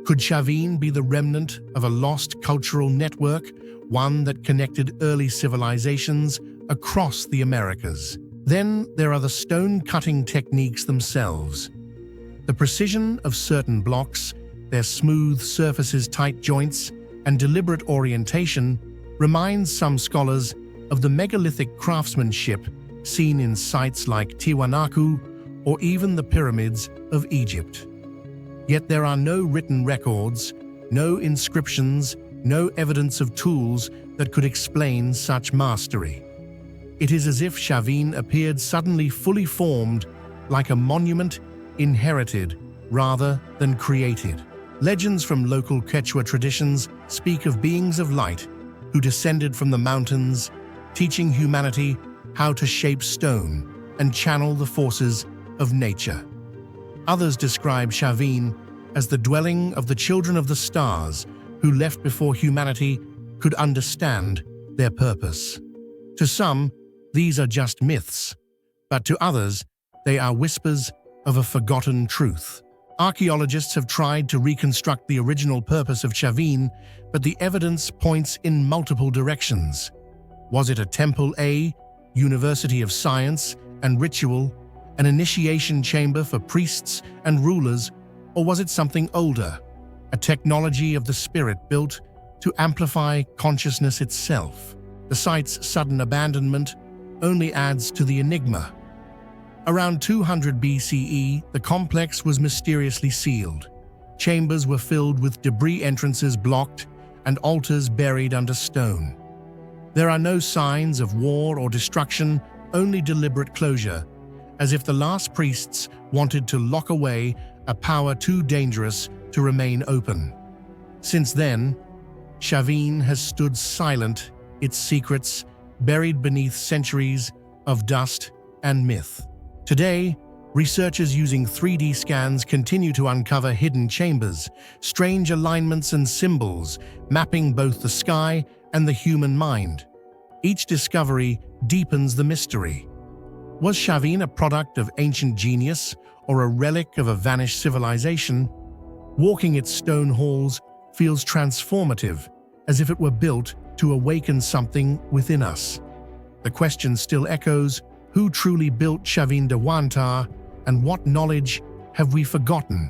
S1: Could Chavin be the remnant of a lost cultural network, one that connected early civilizations across the Americas? Then there are the stone-cutting techniques themselves. The precision of certain blocks, their smooth surfaces, tight joints, and deliberate orientation reminds some scholars of the megalithic craftsmanship seen in sites like Tiwanaku or even the pyramids of Egypt. Yet there are no written records, no inscriptions, no evidence of tools that could explain such mastery. It is as if Chavin appeared suddenly fully formed, like a monument inherited rather than created. Legends from local Quechua traditions speak of beings of light who descended from the mountains, teaching humanity how to shape stone and channel the forces of nature. Others describe Chavin as the dwelling of the children of the stars who left before humanity could understand their purpose. To some, these are just myths, but to others, they are whispers of a forgotten truth. Archaeologists have tried to reconstruct the original purpose of Chavin, but the evidence points in multiple directions. Was it a temple, a university of science and ritual, an initiation chamber for priests and rulers, or was it something older, a technology of the spirit built to amplify consciousness itself? The site's sudden abandonment only adds to the enigma. Around 200 BCE, the complex was mysteriously sealed. Chambers were filled with debris, entrances blocked, and altars buried under stone. There are no signs of war or destruction, only deliberate closure, as if the last priests wanted to lock away a power too dangerous to remain open. Since then, Chavin has stood silent, its secrets buried beneath centuries of dust and myth. Today, researchers using 3D scans continue to uncover hidden chambers, strange alignments and symbols, mapping both the sky and the human mind. Each discovery deepens the mystery. Was Chavin a product of ancient genius or a relic of a vanished civilization? Walking its stone halls feels transformative, as if it were built to awaken something within us. The question still echoes: who truly built Chavin de Huantar, and what knowledge have we forgotten?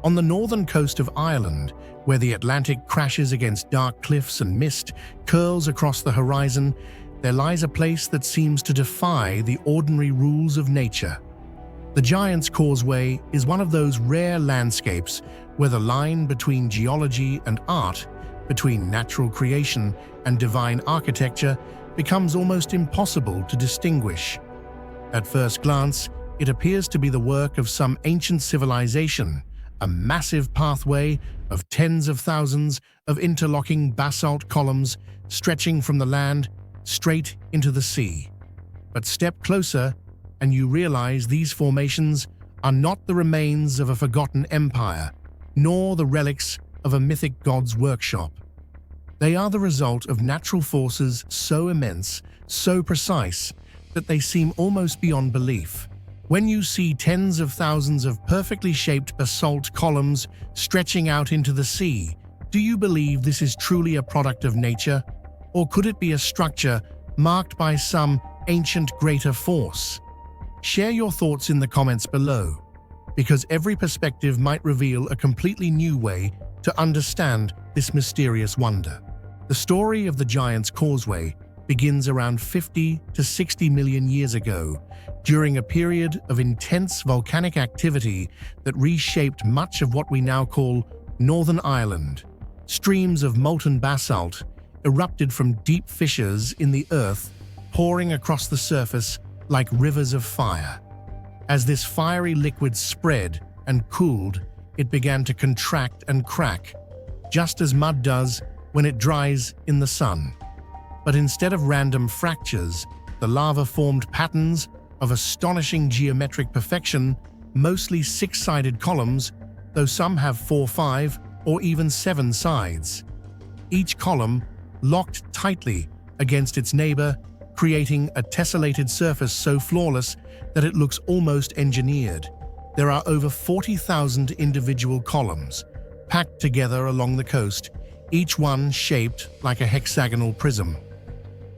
S1: On the northern coast of Ireland, where the Atlantic crashes against dark cliffs and mist curls across the horizon, there lies a place that seems to defy the ordinary rules of nature. The Giant's Causeway is one of those rare landscapes where the line between geology and art, between natural creation and divine architecture, becomes almost impossible to distinguish. At first glance, it appears to be the work of some ancient civilization, a massive pathway of tens of thousands of interlocking basalt columns stretching from the land straight into the sea. But step closer and you realize these formations are not the remains of a forgotten empire, nor the relics of a mythic god's workshop. They are the result of natural forces so immense, so precise, that they seem almost beyond belief. When you see tens of thousands of perfectly shaped basalt columns stretching out into the sea, do you believe this is truly a product of nature? Or could it be a structure marked by some ancient greater force? Share your thoughts in the comments below, because every perspective might reveal a completely new way to understand this mysterious wonder. The story of the Giant's Causeway begins around 50 to 60 million years ago, during a period of intense volcanic activity that reshaped much of what we now call Northern Ireland. Streams of molten basalt erupted from deep fissures in the earth, pouring across the surface like rivers of fire. As this fiery liquid spread and cooled, it began to contract and crack, just as mud does when it dries in the sun. But instead of random fractures, the lava formed patterns of astonishing geometric perfection, mostly six-sided columns, though some have 4, 5, or even 7 sides. Each column locked tightly against its neighbor, creating a tessellated surface so flawless that it looks almost engineered. There are over 40,000 individual columns, packed together along the coast, each one shaped like a hexagonal prism.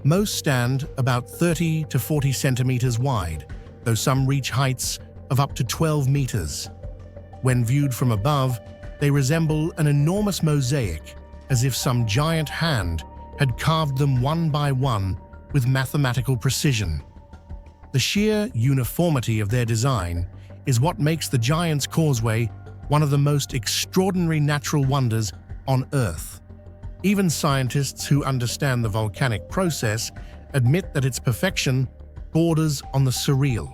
S1: Most stand about 30 to 40 centimeters wide, though some reach heights of up to 12 meters. When viewed from above, they resemble an enormous mosaic, as if some giant hand had carved them one by one with mathematical precision. The sheer uniformity of their design is what makes the Giant's Causeway one of the most extraordinary natural wonders on Earth. Even scientists who understand the volcanic process admit that its perfection borders on the surreal.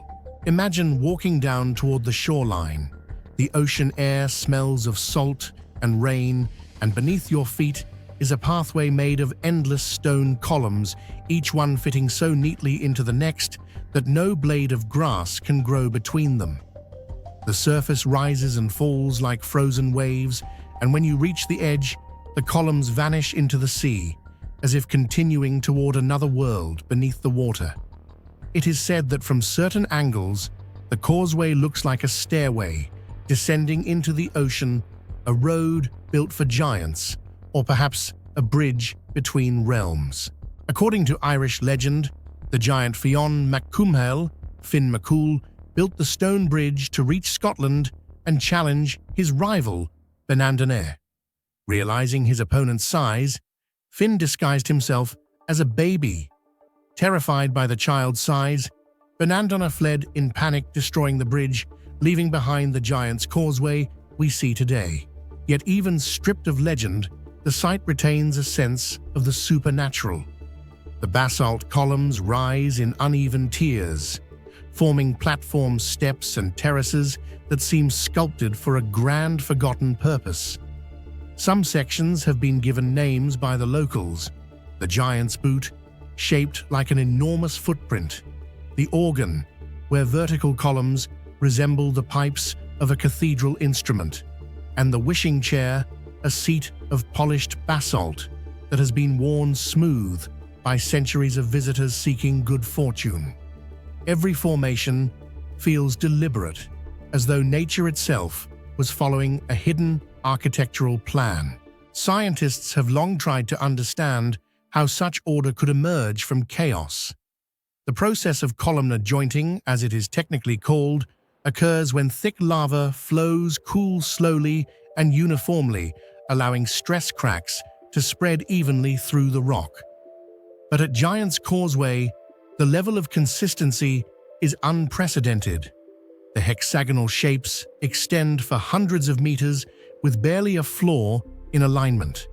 S1: Imagine walking down toward the shoreline. The ocean air smells of salt and rain, and beneath your feet is a pathway made of endless stone columns, each one fitting so neatly into the next that no blade of grass can grow between them. The surface rises and falls like frozen waves, and when you reach the edge, the columns vanish into the sea, as if continuing toward another world beneath the water. It is said that from certain angles, the causeway looks like a stairway descending into the ocean, a road built for giants, or perhaps a bridge between realms. According to Irish legend, the giant Fionn mac Cumhaill, Finn McCool, built the stone bridge to reach Scotland and challenge his rival, Benandonnair. Realizing his opponent's size, Finn disguised himself as a baby. Terrified by the child's size, Benandonnair fled in panic, destroying the bridge, leaving behind the Giant's Causeway we see today. Yet even stripped of legend, the site retains a sense of the supernatural. The basalt columns rise in uneven tiers, forming platform steps and terraces that seem sculpted for a grand forgotten purpose. Some sections have been given names by the locals: the Giant's Boot, shaped like an enormous footprint; the Organ, where vertical columns resemble the pipes of a cathedral instrument; and the Wishing Chair, a seat of polished basalt that has been worn smooth by centuries of visitors seeking good fortune. Every formation feels deliberate, as though nature itself was following a hidden architectural plan. Scientists have long tried to understand how such order could emerge from chaos. The process of columnar jointing, as it is technically called, occurs when thick lava flows cools slowly and uniformly, allowing stress cracks to spread evenly through the rock. But at Giant's Causeway, the level of consistency is unprecedented. The hexagonal shapes extend for hundreds of meters with barely a flaw in alignment.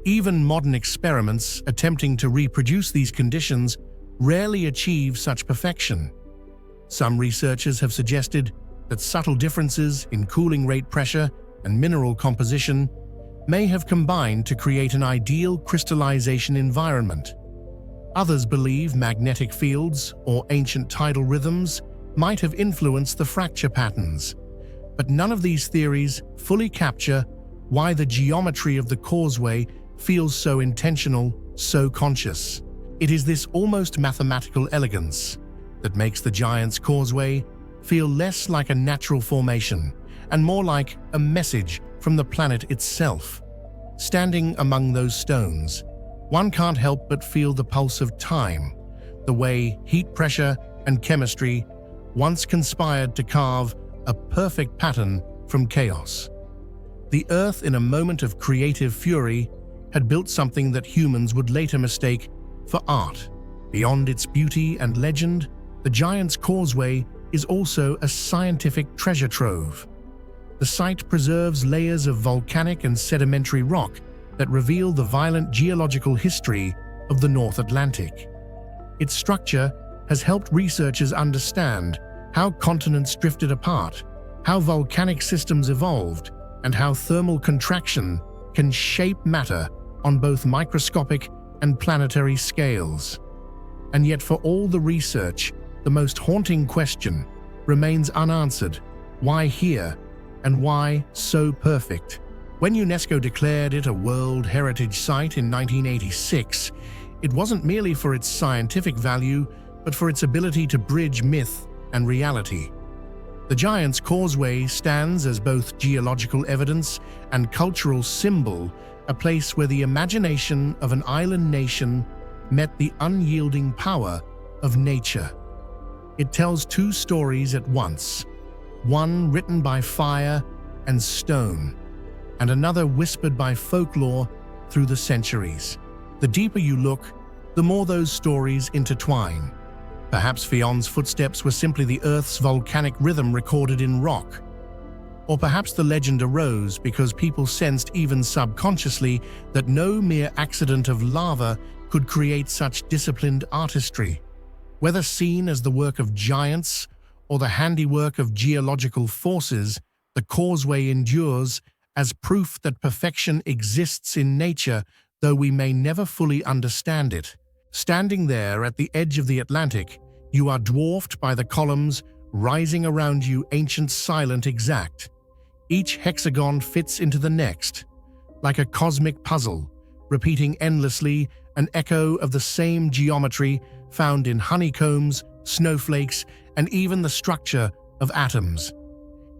S1: Even modern experiments attempting to reproduce these conditions rarely achieve such perfection. Some researchers have suggested that subtle differences in cooling rate, pressure, and mineral composition may have combined to create an ideal crystallization environment. Others believe magnetic fields or ancient tidal rhythms might have influenced the fracture patterns. But none of these theories fully capture why the geometry of the causeway feels so intentional, so conscious. It is this almost mathematical elegance that makes the Giant's Causeway feel less like a natural formation and more like a message from the planet itself. Standing among those stones, one can't help but feel the pulse of time, the way heat pressure and chemistry once conspired to carve a perfect pattern from chaos. The Earth, in a moment of creative fury, had built something that humans would later mistake for art. Beyond its beauty and legend, the Giant's Causeway is also a scientific treasure trove. The site preserves layers of volcanic and sedimentary rock that reveal the violent geological history of the North Atlantic. Its structure has helped researchers understand how continents drifted apart, how volcanic systems evolved, and how thermal contraction can shape matter on both microscopic and planetary scales. And yet, for all the research, the most haunting question remains unanswered: why here, and why so perfect? When UNESCO declared it a World Heritage Site in 1986, it wasn't merely for its scientific value, but for its ability to bridge myth and reality. The Giant's Causeway stands as both geological evidence and cultural symbol, a place where the imagination of an island nation met the unyielding power of nature. It tells two stories at once, one written by fire and stone, and another whispered by folklore through the centuries. The deeper you look, the more those stories intertwine. Perhaps Fion's footsteps were simply the Earth's volcanic rhythm recorded in rock. Or perhaps the legend arose because people sensed, even subconsciously, that no mere accident of lava could create such disciplined artistry. Whether seen as the work of giants or the handiwork of geological forces, the Causeway endures as proof that perfection exists in nature, though we may never fully understand it. Standing there at the edge of the Atlantic, you are dwarfed by the columns rising around you, ancient, silent, exact. Each hexagon fits into the next, like a cosmic puzzle, repeating endlessly, an echo of the same geometry found in honeycombs, snowflakes, and even the structure of atoms.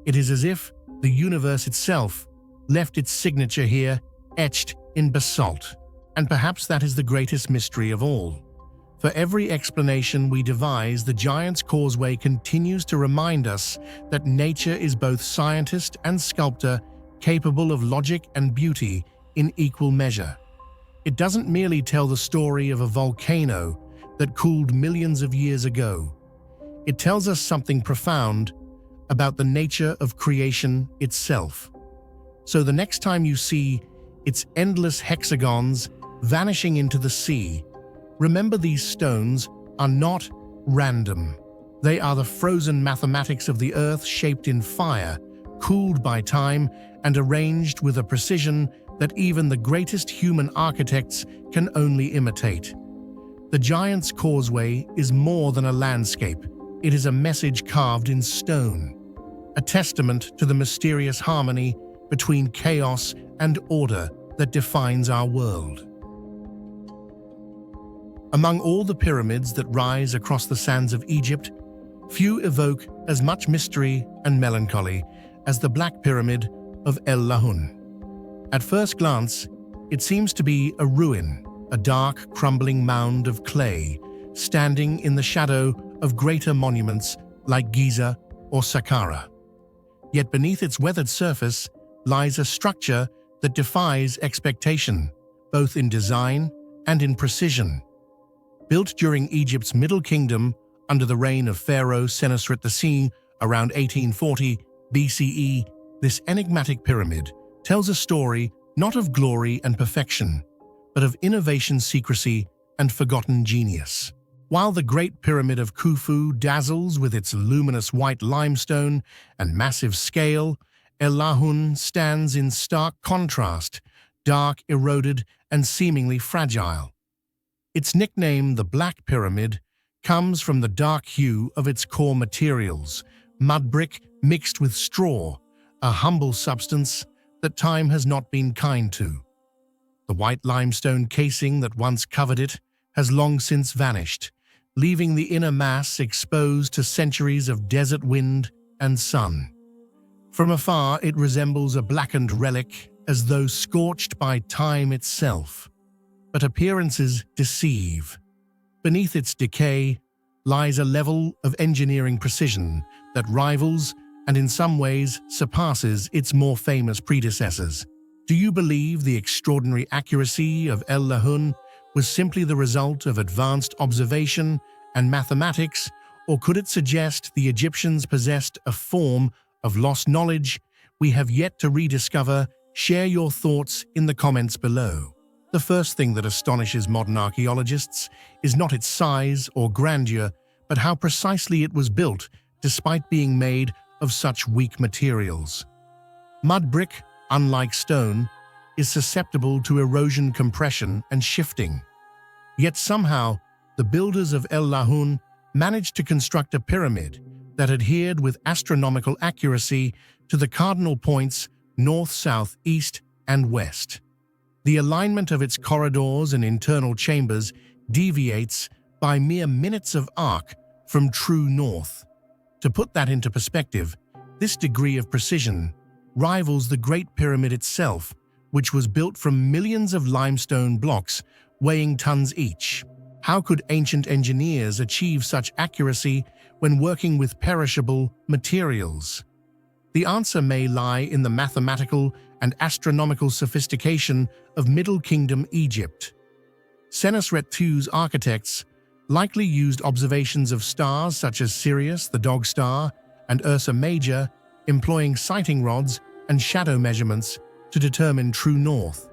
S1: It is as if the universe itself left its signature here, etched in basalt. And perhaps that is the greatest mystery of all. For every explanation we devise, the Giant's Causeway continues to remind us that nature is both scientist and sculptor, capable of logic and beauty in equal measure. It doesn't merely tell the story of a volcano that cooled millions of years ago. It tells us something profound about the nature of creation itself. So the next time you see its endless hexagons vanishing into the sea, remember these stones are not random. They are the frozen mathematics of the Earth, shaped in fire, cooled by time, and arranged with a precision that even the greatest human architects can only imitate. The Giant's Causeway is more than a landscape. It is a message carved in stone, a testament to the mysterious harmony between chaos and order that defines our world. Among all the pyramids that rise across the sands of Egypt, few evoke as much mystery and melancholy as the Black Pyramid of El Lahun. At first glance, it seems to be a ruin, a dark, crumbling mound of clay, standing in the shadow of greater monuments like Giza or Saqqara. Yet beneath its weathered surface lies a structure that defies expectation, both in design and in precision. Built during Egypt's Middle Kingdom under the reign of Pharaoh Senusret II around 1840 BCE, this enigmatic pyramid tells a story not of glory and perfection, but of innovation, secrecy, and forgotten genius. While the Great Pyramid of Khufu dazzles with its luminous white limestone and massive scale, El Lahun stands in stark contrast, dark, eroded, and seemingly fragile. Its nickname, the Black Pyramid, comes from the dark hue of its core materials, mud brick mixed with straw, a humble substance that time has not been kind to. The white limestone casing that once covered it has long since vanished, leaving the inner mass exposed to centuries of desert wind and sun. From afar, it resembles a blackened relic, as though scorched by time itself. But appearances deceive. Beneath its decay lies a level of engineering precision that rivals and in some ways surpasses its more famous predecessors. Do you believe the extraordinary accuracy of El Lahun was simply the result of advanced observation and mathematics, or could it suggest the Egyptians possessed a form of lost knowledge we have yet to rediscover? Share your thoughts in the comments below. The first thing that astonishes modern archaeologists is not its size or grandeur, but how precisely it was built despite being made of such weak materials. Mud brick, unlike stone, is susceptible to erosion, compression, and shifting. Yet somehow, the builders of El Lahun managed to construct a pyramid that adhered with astronomical accuracy to the cardinal points north, south, east, and west. The alignment of its corridors and internal chambers deviates by mere minutes of arc from true north. To put that into perspective, this degree of precision rivals the Great Pyramid itself, which was built from millions of limestone blocks weighing tons each. How could ancient engineers achieve such accuracy when working with perishable materials? The answer may lie in the mathematical and astronomical sophistication of Middle Kingdom Egypt. Senusrettu's architects likely used observations of stars such as Sirius, the Dog Star, and Ursa Major, employing sighting rods and shadow measurements to determine true north.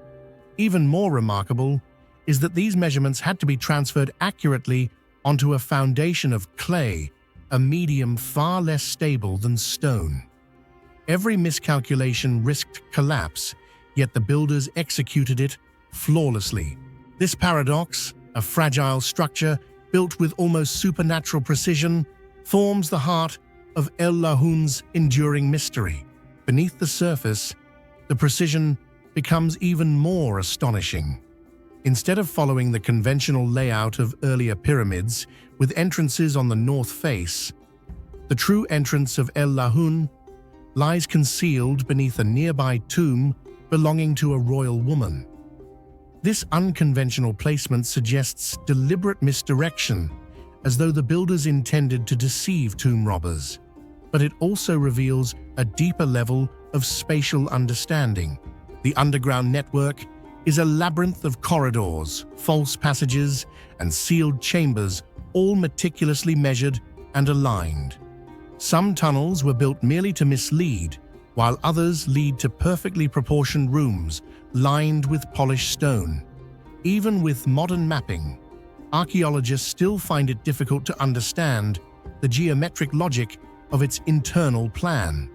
S1: Even more remarkable is that these measurements had to be transferred accurately onto a foundation of clay, a medium far less stable than stone. Every miscalculation risked collapse, yet the builders executed it flawlessly. This paradox, a fragile structure built with almost supernatural precision, forms the heart of El Lahun's enduring mystery. Beneath the surface, the precision becomes even more astonishing. Instead of following the conventional layout of earlier pyramids with entrances on the north face, the true entrance of El Lahun lies concealed beneath a nearby tomb belonging to a royal woman. This unconventional placement suggests deliberate misdirection, as though the builders intended to deceive tomb robbers. But it also reveals a deeper level of spatial understanding. The underground network is a labyrinth of corridors, false passages, and sealed chambers, all meticulously measured and aligned. Some tunnels were built merely to mislead, while others lead to perfectly proportioned rooms lined with polished stone. Even with modern mapping, archaeologists still find it difficult to understand the geometric logic of its internal plan.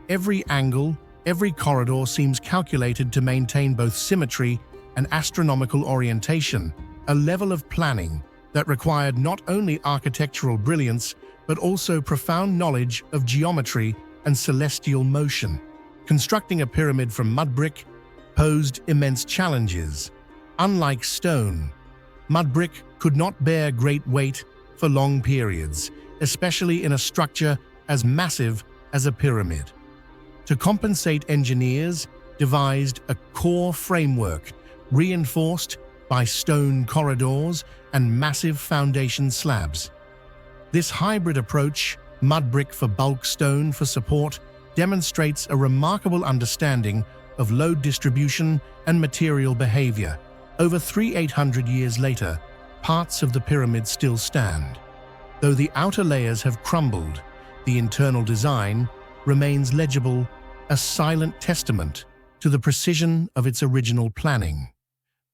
S1: Every angle, every corridor seems calculated to maintain both symmetry and astronomical orientation, a level of planning that required not only architectural brilliance but also profound knowledge of geometry and celestial motion. Constructing a pyramid from mud brick posed immense challenges. Unlike stone, mud brick could not bear great weight for long periods, especially in a structure as massive as a pyramid. To compensate, engineers devised a core framework reinforced by stone corridors and massive foundation slabs. This hybrid approach, mud brick for bulk, stone for support, demonstrates a remarkable understanding of load distribution and material behavior. Over 300 years later, parts of the pyramid still stand. Though the outer layers have crumbled, the internal design remains legible, a silent testament to the precision of its original planning.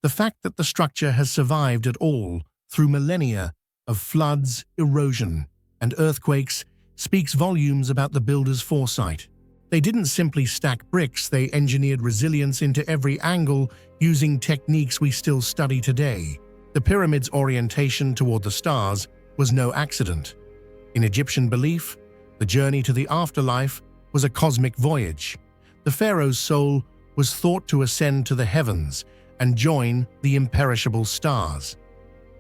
S1: The fact that the structure has survived at all through millennia of floods, erosion, and earthquakes speaks volumes about the builders' foresight. They didn't simply stack bricks, they engineered resilience into every angle using techniques we still study today. The pyramid's orientation toward the stars was no accident. In Egyptian belief, the journey to the afterlife was a cosmic voyage. The pharaoh's soul was thought to ascend to the heavens, and join the imperishable stars.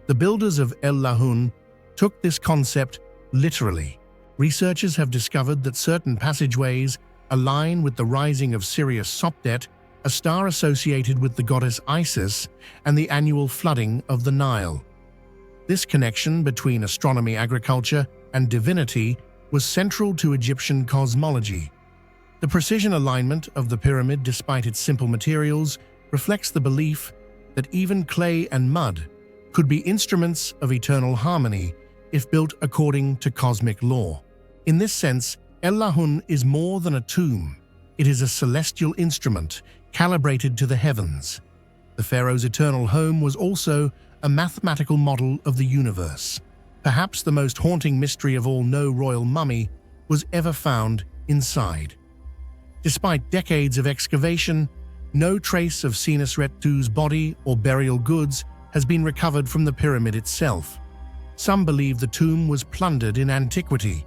S1: The builders of El Lahun took this concept literally. Researchers have discovered that certain passageways align with the rising of Sirius Sopdet, a star associated with the goddess Isis, and the annual flooding of the Nile. This connection between astronomy, agriculture, and divinity was central to Egyptian cosmology. The precision alignment of the pyramid, despite its simple materials, reflects the belief that even clay and mud could be instruments of eternal harmony if built according to cosmic law. In this sense, El Lahun is more than a tomb. It is a celestial instrument calibrated to the heavens. The pharaoh's eternal home was also a mathematical model of the universe. Perhaps the most haunting mystery of all, no royal mummy was ever found inside. Despite decades of excavation, no trace of Senusrettu's body or burial goods has been recovered from the pyramid itself. Some believe the tomb was plundered in antiquity.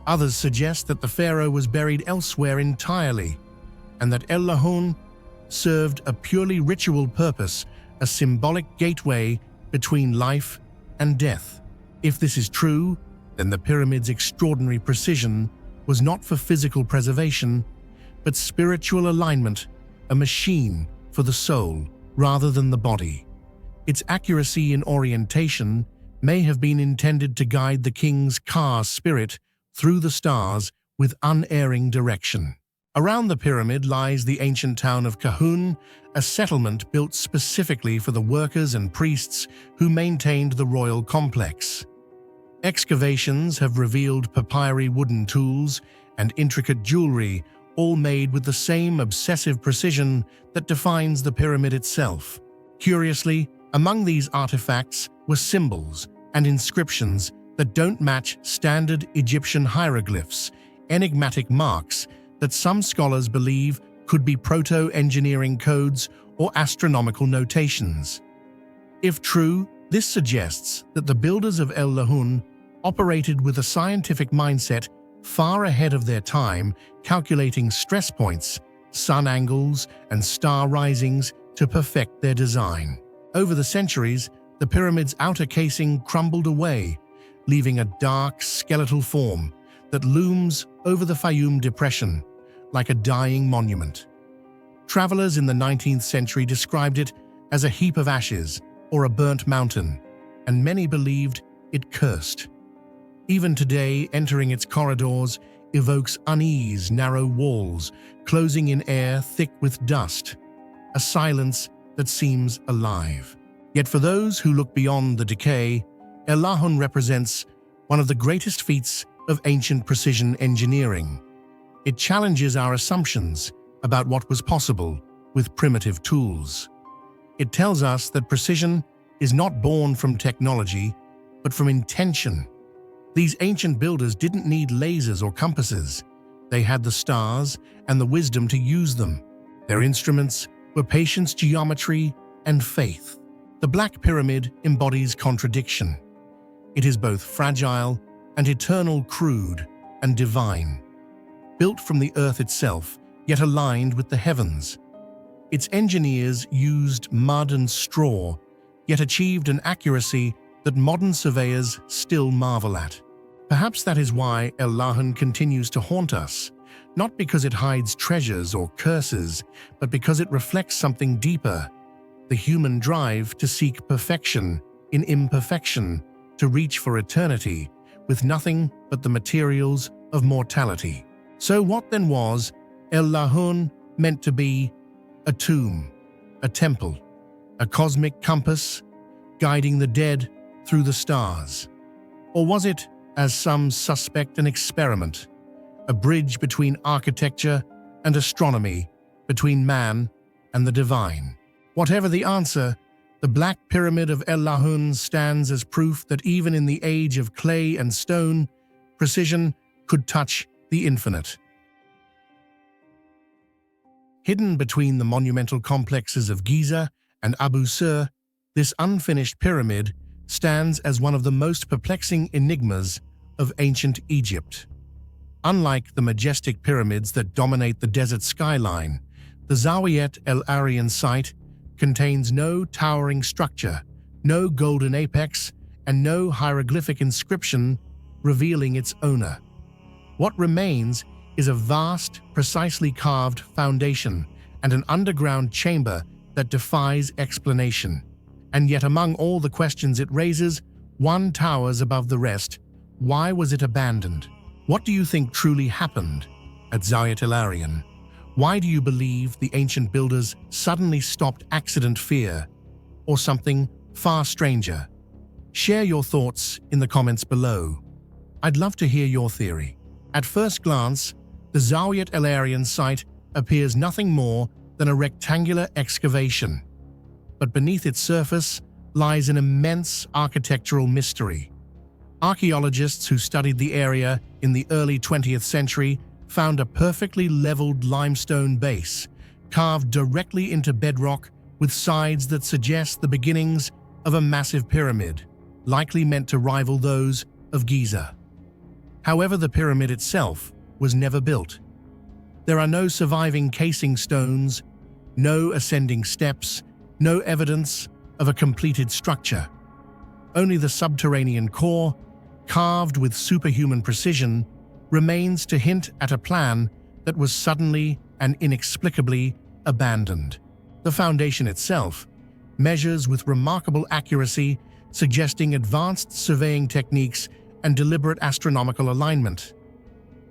S1: Others suggest that the pharaoh was buried elsewhere entirely, and that El Lahun served a purely ritual purpose, a symbolic gateway between life and death. If this is true, then the pyramid's extraordinary precision was not for physical preservation, but spiritual alignment, a machine for the soul rather than the body. Its accuracy in orientation may have been intended to guide the king's Ka spirit through the stars with unerring direction. Around the pyramid lies the ancient town of Kahun, a settlement built specifically for the workers and priests who maintained the royal complex. Excavations have revealed papyri wooden tools and intricate jewelry, all made with the same obsessive precision that defines the pyramid itself. Curiously, among these artifacts were symbols and inscriptions that don't match standard Egyptian hieroglyphs, enigmatic marks that some scholars believe could be proto-engineering codes or astronomical notations. If true, this suggests that the builders of El Lahun operated with a scientific mindset far ahead of their time, calculating stress points, sun angles, and star risings to perfect their design. Over the centuries, the pyramid's outer casing crumbled away, leaving a dark, skeletal form that looms over the Fayum Depression like a dying monument. Travelers in the 19th century described it as a heap of ashes or a burnt mountain, and many believed it cursed. Even today, entering its corridors evokes unease, narrow walls, closing in air thick with dust, a silence that seems alive. Yet for those who look beyond the decay, El Lahun represents one of the greatest feats of ancient precision engineering. It challenges our assumptions about what was possible with primitive tools. It tells us that precision is not born from technology, but from intention. These ancient builders didn't need lasers or compasses. They had the stars and the wisdom to use them. Their instruments were patience, geometry, and faith. The Black Pyramid embodies contradiction. It is both fragile and eternal, crude and divine. Built from the earth itself, yet aligned with the heavens. Its engineers used mud and straw, yet achieved an accuracy that modern surveyors still marvel at. Perhaps that is why El Lahun continues to haunt us, not because it hides treasures or curses, but because it reflects something deeper, the human drive to seek perfection in imperfection, to reach for eternity with nothing but the materials of mortality. So what then was El Lahun meant to be? A tomb, a temple, a cosmic compass guiding the dead through the stars? Or was it, as some suspect, an experiment, a bridge between architecture and astronomy, between man and the divine? Whatever the answer, the Black Pyramid of El Lahun stands as proof that even in the age of clay and stone, precision could touch the infinite. Hidden between the monumental complexes of Giza and Abu Sir, this unfinished pyramid stands as one of the most perplexing enigmas of ancient Egypt. Unlike the majestic pyramids that dominate the desert skyline, the Zawat El Arian site contains no towering structure, no golden apex, and no hieroglyphic inscription revealing its owner. What remains is a vast, precisely carved foundation and an underground chamber that defies explanation. And yet among all the questions it raises, one towers above the rest. Why was it abandoned? What do you think truly happened at Zawat Elaran? Why do you believe the ancient builders suddenly stopped accident fear, or something far stranger? Share your thoughts in the comments below. I'd love to hear your theory. At first glance, the Zawat Elaran site appears nothing more than a rectangular excavation. But beneath its surface lies an immense architectural mystery. Archaeologists who studied the area in the early 20th century found a perfectly leveled limestone base, carved directly into bedrock with sides that suggest the beginnings of a massive pyramid, likely meant to rival those of Giza. However, the pyramid itself was never built. There are no surviving casing stones, no ascending steps, no evidence of a completed structure. Only the subterranean core, carved with superhuman precision, remains to hint at a plan that was suddenly and inexplicably abandoned. The foundation itself measures with remarkable accuracy, suggesting advanced surveying techniques and deliberate astronomical alignment.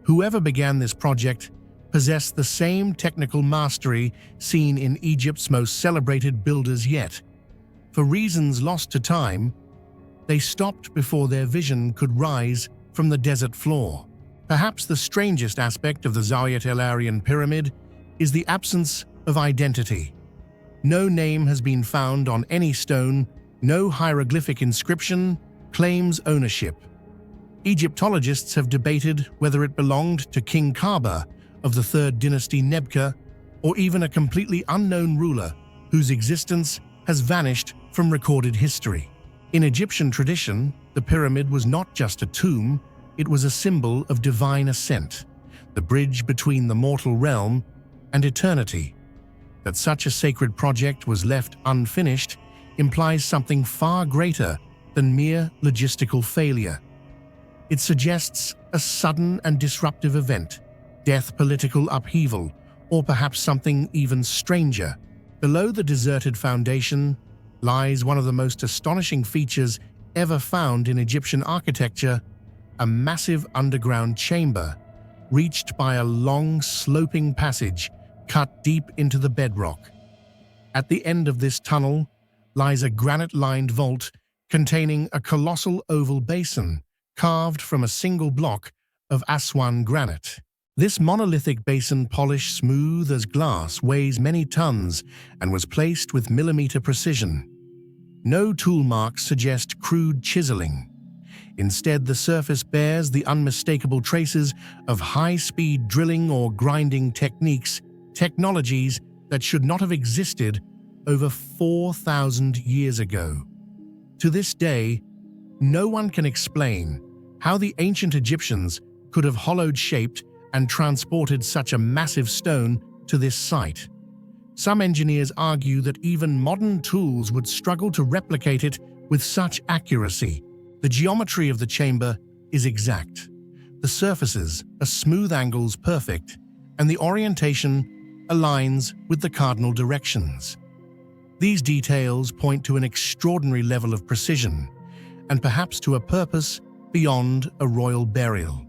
S1: Whoever began this project possessed the same technical mastery seen in Egypt's most celebrated builders yet. For reasons lost to time, they stopped before their vision could rise from the desert floor. Perhaps the strangest aspect of the Zawat Elaran pyramid is the absence of identity. No name has been found on any stone, no hieroglyphic inscription claims ownership. Egyptologists have debated whether it belonged to King Kaba of the 3rd dynasty Nebka, or even a completely unknown ruler whose existence has vanished from recorded history. In Egyptian tradition, the pyramid was not just a tomb, it was a symbol of divine ascent, the bridge between the mortal realm and eternity. That such a sacred project was left unfinished implies something far greater than mere logistical failure. It suggests a sudden and disruptive event, death, political upheaval, or perhaps something even stranger. Below the deserted foundation lies one of the most astonishing features ever found in Egyptian architecture, a massive underground chamber, reached by a long, sloping passage cut deep into the bedrock. At the end of this tunnel lies a granite-lined vault containing a colossal oval basin carved from a single block of Aswan granite. This monolithic basin, polished smooth as glass, weighs many tons and was placed with millimeter precision. No tool marks suggest crude chiseling. Instead, the surface bears the unmistakable traces of high-speed drilling or grinding techniques, technologies that should not have existed over 4,000 years ago. To this day, no one can explain how the ancient Egyptians could have hollowed, shaped, and transported such a massive stone to this site. Some engineers argue that even modern tools would struggle to replicate it with such accuracy. The geometry of the chamber is exact. The surfaces are smooth angles perfect, and the orientation aligns with the cardinal directions. These details point to an extraordinary level of precision, and perhaps to a purpose beyond a royal burial.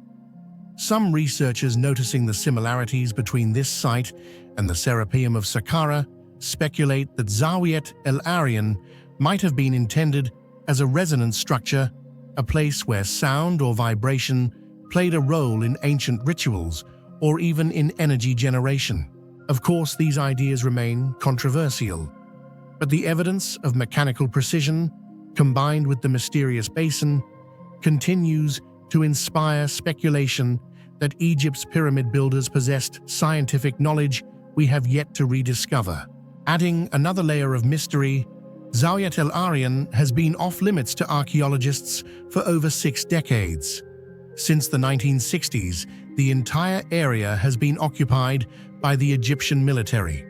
S1: Some researchers, noticing the similarities between this site and the Serapeum of Saqqara, speculate that Zawat Elaran might have been intended as a resonance structure, a place where sound or vibration played a role in ancient rituals or even in energy generation. Of course, these ideas remain controversial, but the evidence of mechanical precision, combined with the mysterious basin, continues to inspire speculation that Egypt's pyramid builders possessed scientific knowledge we have yet to rediscover. Adding another layer of mystery, Zawat Elaran has been off-limits to archaeologists for over 6 decades. Since the 1960s, the entire area has been occupied by the Egyptian military.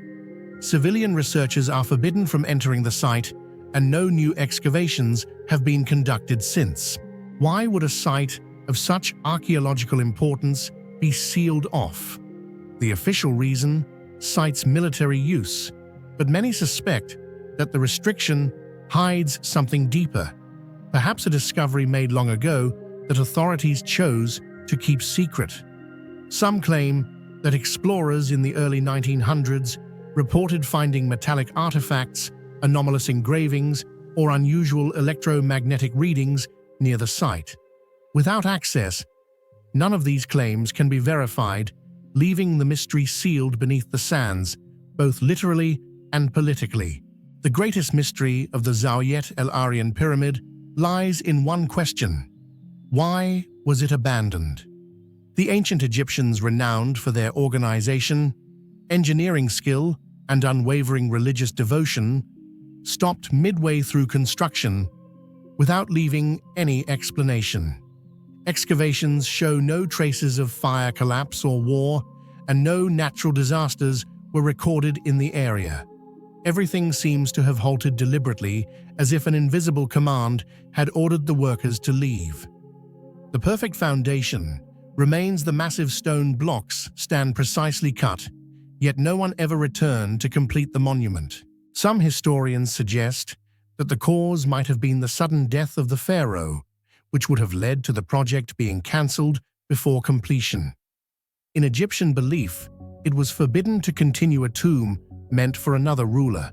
S1: civilian researchers are forbidden from entering the site, and no new excavations have been conducted since. Why would a site of such archaeological importance be sealed off? The official reason cites military use, but many suspect that the restriction hides something deeper, perhaps a discovery made long ago that authorities chose to keep secret. Some claim that explorers in the early 1900s reported finding metallic artifacts, anomalous engravings, or unusual electromagnetic readings near the site. Without access, none of these claims can be verified, leaving the mystery sealed beneath the sands, both literally and politically. The greatest mystery of the Zawat El-Arian pyramid lies in one question: why was it abandoned? The ancient Egyptians, renowned for their organization, engineering skill, and unwavering religious devotion, stopped midway through construction without leaving any explanation. Excavations show no traces of fire collapse or war, and no natural disasters were recorded in the area. Everything seems to have halted deliberately, as if an invisible command had ordered the workers to leave. The perfect foundation remains. The massive stone blocks stand precisely cut, yet no one ever returned to complete the monument. Some historians suggest that the cause might have been the sudden death of the pharaoh, which would have led to the project being cancelled before completion. In Egyptian belief, it was forbidden to continue a tomb meant for another ruler.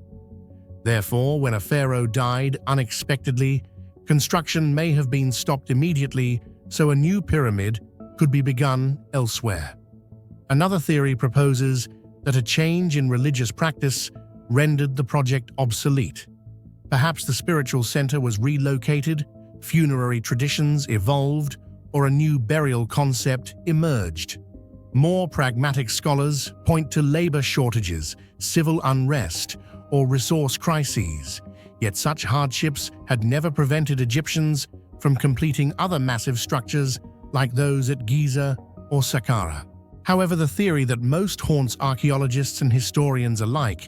S1: Therefore, when a pharaoh died unexpectedly, construction may have been stopped immediately so a new pyramid could be begun elsewhere. Another theory proposes that a change in religious practice rendered the project obsolete. Perhaps the spiritual center was relocated, funerary traditions evolved, or a new burial concept emerged. More pragmatic scholars point to labor shortages, civil unrest, or resource crises, yet such hardships had never prevented Egyptians from completing other massive structures like those at Giza or Saqqara. However, the theory that most haunts archaeologists and historians alike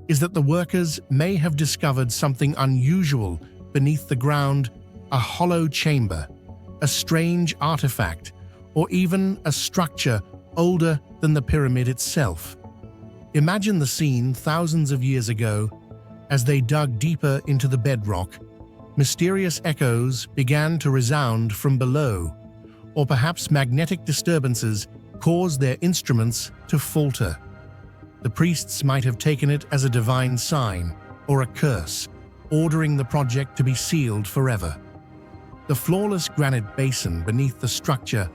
S1: is that the workers may have discovered something unusual beneath the ground: a hollow chamber, a strange artifact, or even a structure older than the pyramid itself. Imagine the scene thousands of years ago. As they dug deeper into the bedrock, mysterious echoes began to resound from below, or perhaps magnetic disturbances caused their instruments to falter. The priests might have taken it as a divine sign or a curse, ordering the project to be sealed forever. The flawless granite basin beneath the structure,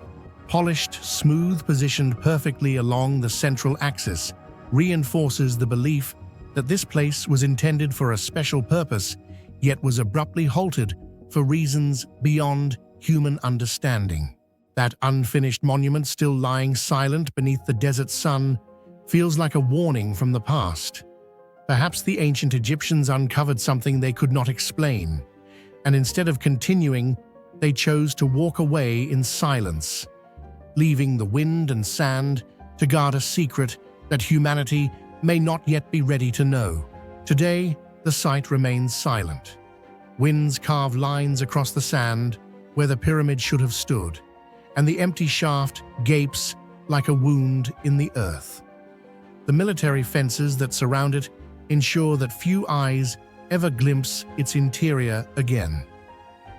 S1: polished, smooth, positioned perfectly along the central axis, reinforces the belief that this place was intended for a special purpose, yet was abruptly halted for reasons beyond human understanding. That unfinished monument still lying silent beneath the desert sun feels like a warning from the past. Perhaps the ancient Egyptians uncovered something they could not explain, and instead of continuing, they chose to walk away in silence, leaving the wind and sand to guard a secret that humanity may not yet be ready to know. Today, the site remains silent. Winds carve lines across the sand where the pyramid should have stood, and the empty shaft gapes like a wound in the earth. The military fences that surround it ensure that few eyes ever glimpse its interior again.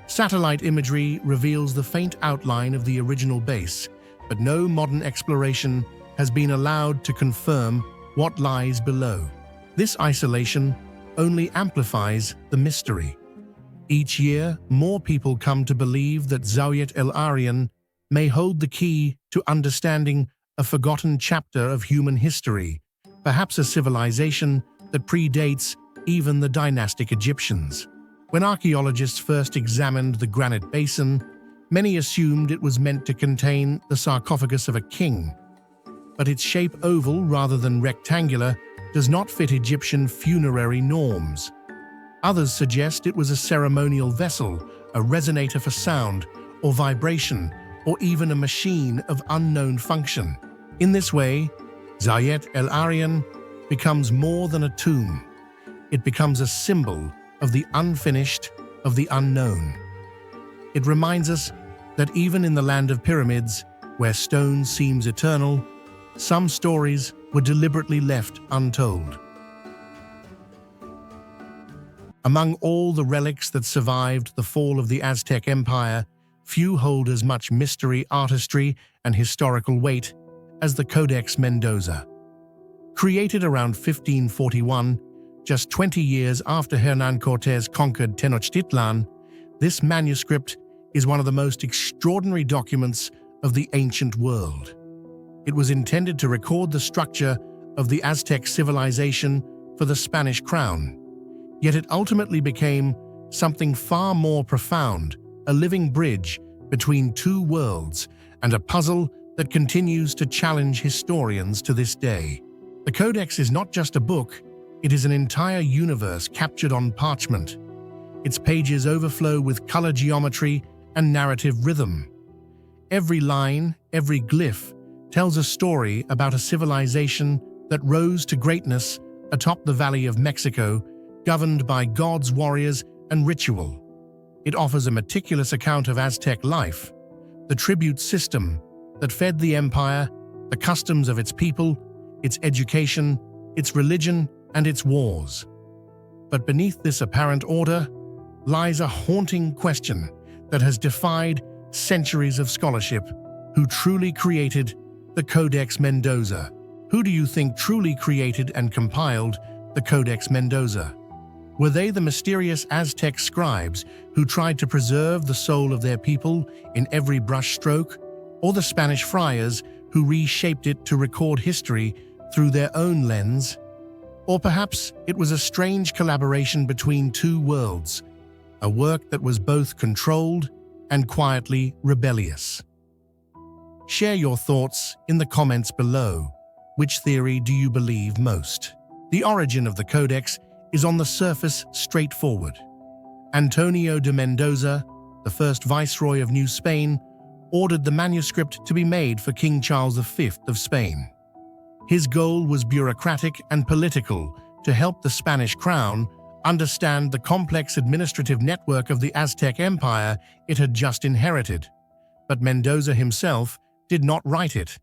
S1: Satellite imagery reveals the faint outline of the original base, but no modern exploration has been allowed to confirm what lies below. This isolation only amplifies the mystery. Each year, more people come to believe that Zawat El-Arian may hold the key to understanding a forgotten chapter of human history, perhaps a civilization that predates even the dynastic Egyptians. When archaeologists first examined the granite basin, many assumed it was meant to contain the sarcophagus of a king. But its shape, oval rather than rectangular, does not fit Egyptian funerary norms. Others suggest it was a ceremonial vessel, a resonator for sound or vibration, or even a machine of unknown function. In this way, Zawat El-Arian becomes more than a tomb. It becomes a symbol of the unfinished, of the unknown. It reminds us that even in the land of pyramids, where stone seems eternal, some stories were deliberately left untold. Among all the relics that survived the fall of the Aztec Empire, few hold as much mystery, artistry, and historical weight as the Codex Mendoza. Created around 1541, just 20 years after Hernán Cortés conquered Tenochtitlan, this manuscript is one of the most extraordinary documents of the ancient world. It was intended to record the structure of the Aztec civilization for the Spanish crown, yet it ultimately became something far more profound, a living bridge between two worlds and a puzzle that continues to challenge historians to this day. The Codex is not just a book, it is an entire universe captured on parchment. Its pages overflow with color geometry and narrative rhythm. Every line, every glyph, tells a story about a civilization that rose to greatness atop the Valley of Mexico, governed by gods, warriors, and ritual. It offers a meticulous account of Aztec life, the tribute system that fed the empire, the customs of its people, its education, its religion, and its wars. But beneath this apparent order lies a haunting question that has defied centuries of scholarship. Who truly created the Codex Mendoza? Who do you think truly created and compiled the Codex Mendoza? Were they the mysterious Aztec scribes who tried to preserve the soul of their people in every brushstroke, or the Spanish friars who reshaped it to record history through their own lens? Or perhaps it was a strange collaboration between two worlds, a work that was both controlled and quietly rebellious. Share your thoughts in the comments below. Which theory do you believe most? The origin of the Codex is on the surface straightforward. Antonio de Mendoza, the first viceroy of New Spain, ordered the manuscript to be made for King Charles V of Spain. His goal was bureaucratic and political, to help the Spanish crown understand the complex administrative network of the Aztec Empire it had just inherited. But Mendoza himself did not write it.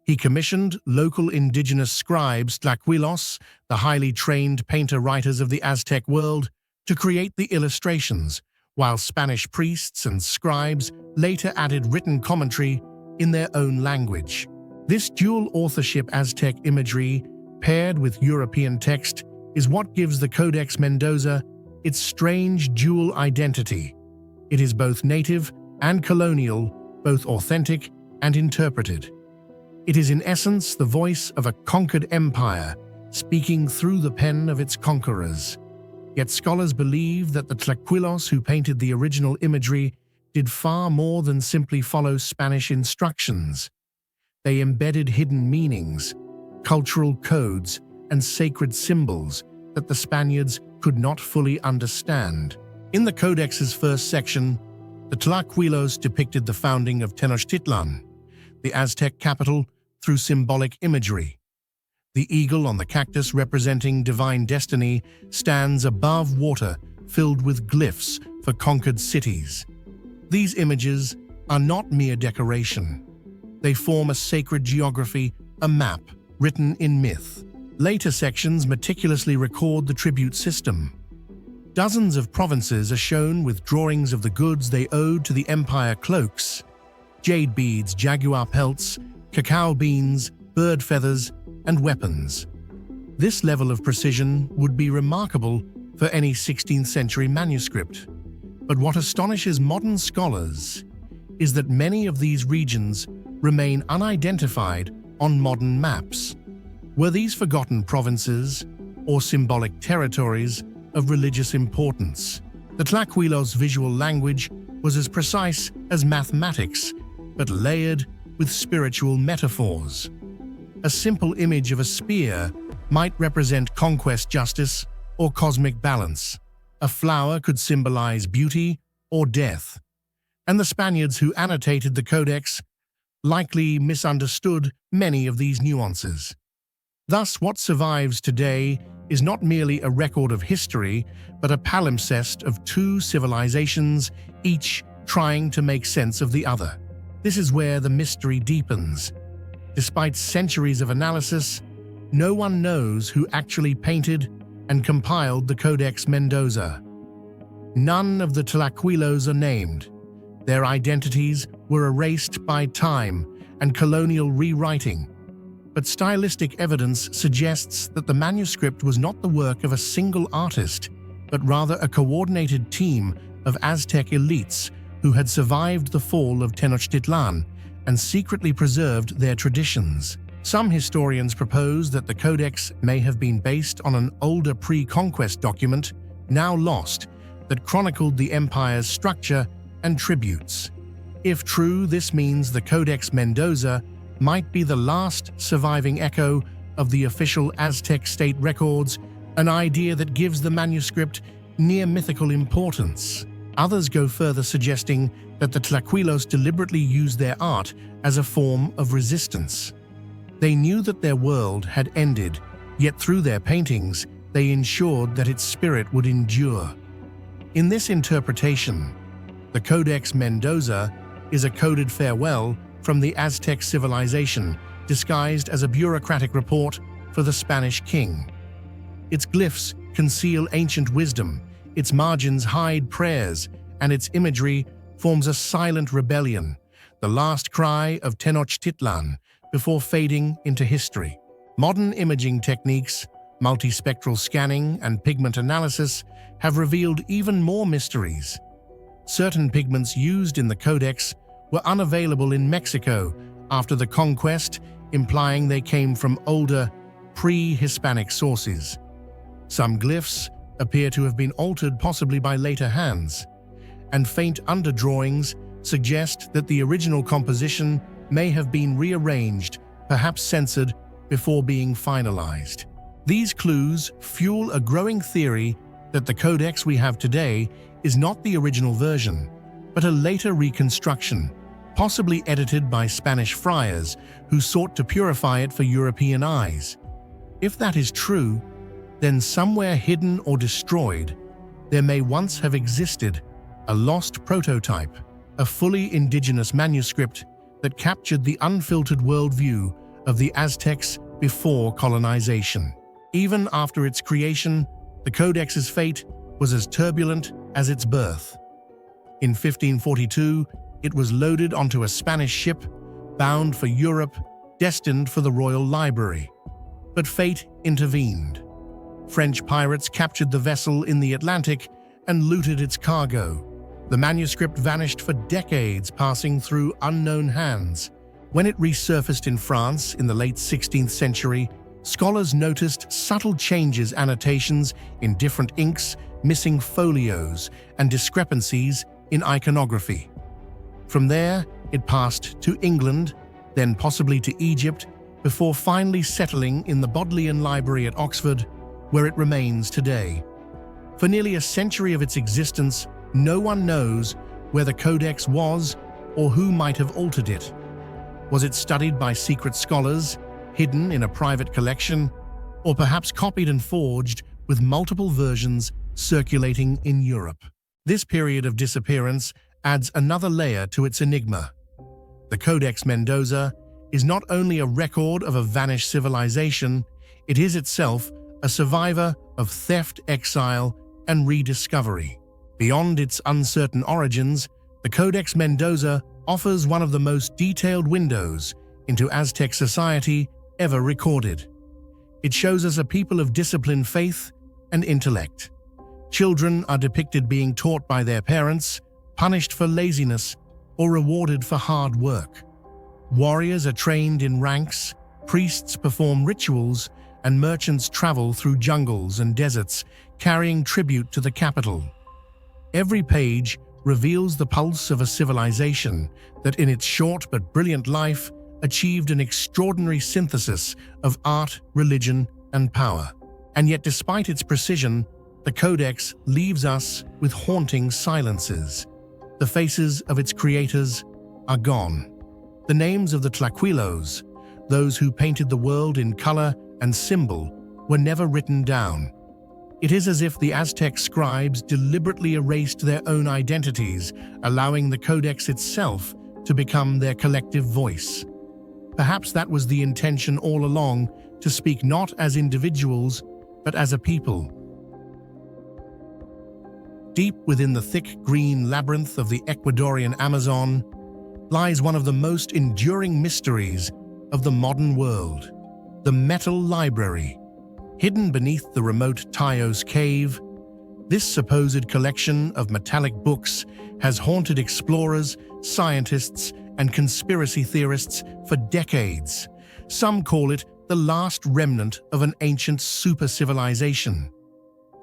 S1: He commissioned local indigenous scribes, Tlacuilos, the highly trained painter-writers of the Aztec world, to create the illustrations, while Spanish priests and scribes later added written commentary in their own language. This dual authorship Aztec imagery, paired with European text, is what gives the Codex Mendoza its strange dual identity. It is both native and colonial, both authentic and interpreted. It is in essence the voice of a conquered empire, speaking through the pen of its conquerors. Yet scholars believe that the Tlacuilos who painted the original imagery did far more than simply follow Spanish instructions. They embedded hidden meanings, cultural codes, and sacred symbols that the Spaniards could not fully understand. In the Codex's first section, the Tlacuilos depicted the founding of Tenochtitlan, the Aztec capital, through symbolic imagery. The eagle on the cactus representing divine destiny stands above water filled with glyphs for conquered cities. These images are not mere decoration. They form a sacred geography, a map written in myth. Later sections meticulously record the tribute system. Dozens of provinces are shown with drawings of the goods they owed to the empire: cloaks, jade beads, jaguar pelts, cacao beans, bird feathers, and weapons. This level of precision would be remarkable for any 16th century manuscript. But what astonishes modern scholars is that many of these regions remain unidentified on modern maps. Were these forgotten provinces or symbolic territories of religious importance? The Tlacuilos' visual language was as precise as mathematics, but layered with spiritual metaphors. A simple image of a spear might represent conquest, justice, or cosmic balance. A flower could symbolize beauty or death. And the Spaniards who annotated the Codex likely misunderstood many of these nuances. Thus, what survives today is not merely a record of history, but a palimpsest of two civilizations, each trying to make sense of the other. This is where the mystery deepens. Despite centuries of analysis, no one knows who actually painted and compiled the Codex Mendoza. None of the Tlacuilos are named. Their identities were erased by time and colonial rewriting. But stylistic evidence suggests that the manuscript was not the work of a single artist, but rather a coordinated team of Aztec elites who had survived the fall of Tenochtitlan and secretly preserved their traditions. Some historians propose that the codex may have been based on an older pre-conquest document, now lost, that chronicled the empire's structure and tributes. If true, this means the Codex Mendoza might be the last surviving echo of the official Aztec state records, an idea that gives the manuscript near mythical importance. Others go further, suggesting that the Tlacuilos deliberately used their art as a form of resistance. They knew that their world had ended, yet through their paintings, they ensured that its spirit would endure. In this interpretation, the Codex Mendoza is a coded farewell from the Aztec civilization, disguised as a bureaucratic report for the Spanish king. Its glyphs conceal ancient wisdom, its margins hide prayers, and its imagery forms a silent rebellion, the last cry of Tenochtitlan before fading into history. Modern imaging techniques, multispectral scanning, and pigment analysis have revealed even more mysteries. Certain pigments used in the codex were unavailable in Mexico after the conquest, implying they came from older, pre-Hispanic sources. Some glyphs appear to have been altered possibly by later hands, and faint underdrawings suggest that the original composition may have been rearranged, perhaps censored, before being finalized. These clues fuel a growing theory that the codex we have today is not the original version, but a later reconstruction, possibly edited by Spanish friars who sought to purify it for European eyes. If that is true, then somewhere hidden or destroyed, there may once have existed a lost prototype, a fully indigenous manuscript that captured the unfiltered worldview of the Aztecs before colonization. Even after its creation, the codex's fate was as turbulent as its birth. In 1542, it was loaded onto a Spanish ship bound for Europe, destined for the Royal Library. But fate intervened. French pirates captured the vessel in the Atlantic and looted its cargo. The manuscript vanished for decades, passing through unknown hands. When it resurfaced in France in the late 16th century, scholars noticed subtle changes, annotations in different inks, missing folios, and discrepancies in iconography. From there, it passed to England, then possibly to Egypt, before finally settling in the Bodleian Library at Oxford, where it remains today. For nearly a century of its existence, no one knows where the codex was or who might have altered it. Was it studied by secret scholars, hidden in a private collection, or perhaps copied and forged with multiple versions circulating in Europe? This period of disappearance adds another layer to its enigma. The Codex Mendoza is not only a record of a vanished civilization, it is itself a survivor of theft, exile, and rediscovery. Beyond its uncertain origins, the Codex Mendoza offers one of the most detailed windows into Aztec society ever recorded. It shows us a people of disciplined faith and intellect. Children are depicted being taught by their parents, punished for laziness, or rewarded for hard work. Warriors are trained in ranks, priests perform rituals, and merchants travel through jungles and deserts, carrying tribute to the capital. Every page reveals the pulse of a civilization that, in its short but brilliant life, achieved an extraordinary synthesis of art, religion, and power. And yet, despite its precision, the Codex leaves us with haunting silences. The faces of its creators are gone. The names of the Tlacuilos, those who painted the world in color and symbol were never written down. It is as if the Aztec scribes deliberately erased their own identities, allowing the codex itself to become their collective voice. Perhaps that was the intention all along, to speak not as individuals, but as a people. Deep within the thick green labyrinth of the Ecuadorian Amazon lies one of the most enduring mysteries of the modern world, the Metal Library. Hidden beneath the remote Tayos Cave, this supposed collection of metallic books has haunted explorers, scientists, and conspiracy theorists for decades. Some call it the last remnant of an ancient super-civilization.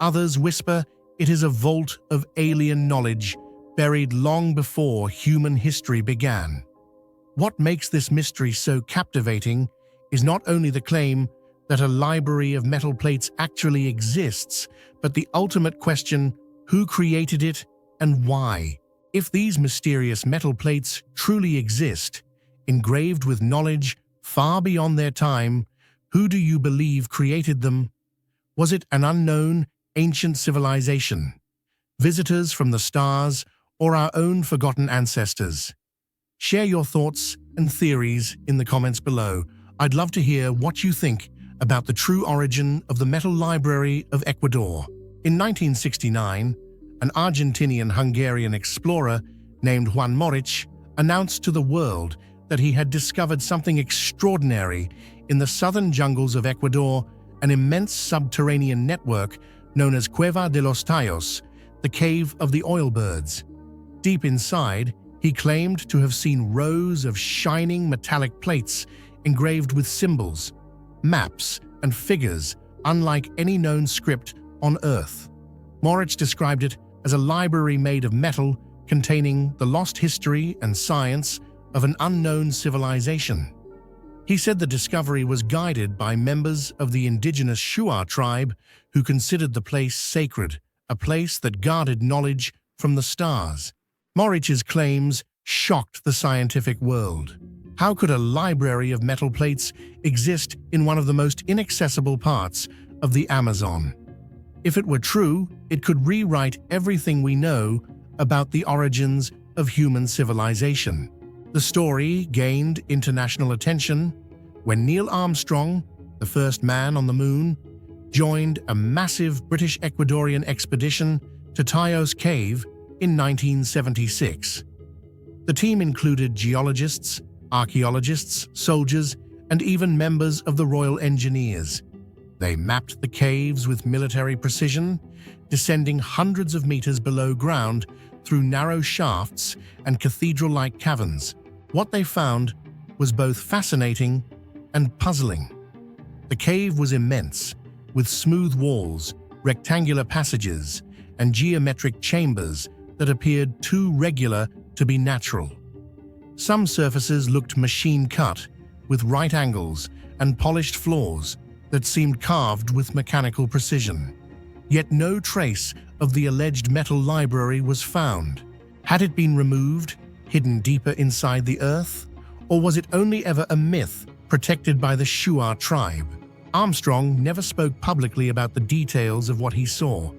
S1: Others whisper it is a vault of alien knowledge buried long before human history began. What makes this mystery so captivating is not only the claim that a library of metal plates actually exists, but the ultimate question: who created it and why? If these mysterious metal plates truly exist, engraved with knowledge far beyond their time, who do you believe created them? Was it an unknown, ancient civilization, visitors from the stars, or our own forgotten ancestors? Share your thoughts and theories in the comments below. I'd love to hear what you think about the true origin of the Metal Library of Ecuador. In 1969, an Argentinian-Hungarian explorer named Juan Morich announced to the world that he had discovered something extraordinary in the southern jungles of Ecuador, an immense subterranean network known as Cueva de los Tallos, the Cave of the Oilbirds. Deep inside, he claimed to have seen rows of shining metallic plates engraved with symbols, maps, and figures unlike any known script on Earth. Morich described it as a library made of metal containing the lost history and science of an unknown civilization. He said the discovery was guided by members of the indigenous Shuar tribe who considered the place sacred, a place that guarded knowledge from the stars. Morich's claims shocked the scientific world. How could a library of metal plates exist in one of the most inaccessible parts of the Amazon? If it were true, it could rewrite everything we know about the origins of human civilization. The story gained international attention when Neil Armstrong, the first man on the moon, joined a massive British-Ecuadorian expedition to Tayos Cave in 1976. The team included geologists, archaeologists, soldiers, and even members of the Royal Engineers. They mapped the caves with military precision, descending hundreds of meters below ground through narrow shafts and cathedral-like caverns. What they found was both fascinating and puzzling. The cave was immense, with smooth walls, rectangular passages, and geometric chambers that appeared too regular to be natural. Some surfaces looked machine-cut, with right angles and polished floors that seemed carved with mechanical precision. Yet no trace of the alleged metal library was found. Had it been removed, hidden deeper inside the earth? Or was it only ever a myth protected by the Shuar tribe? Armstrong never spoke publicly about the details of what he saw.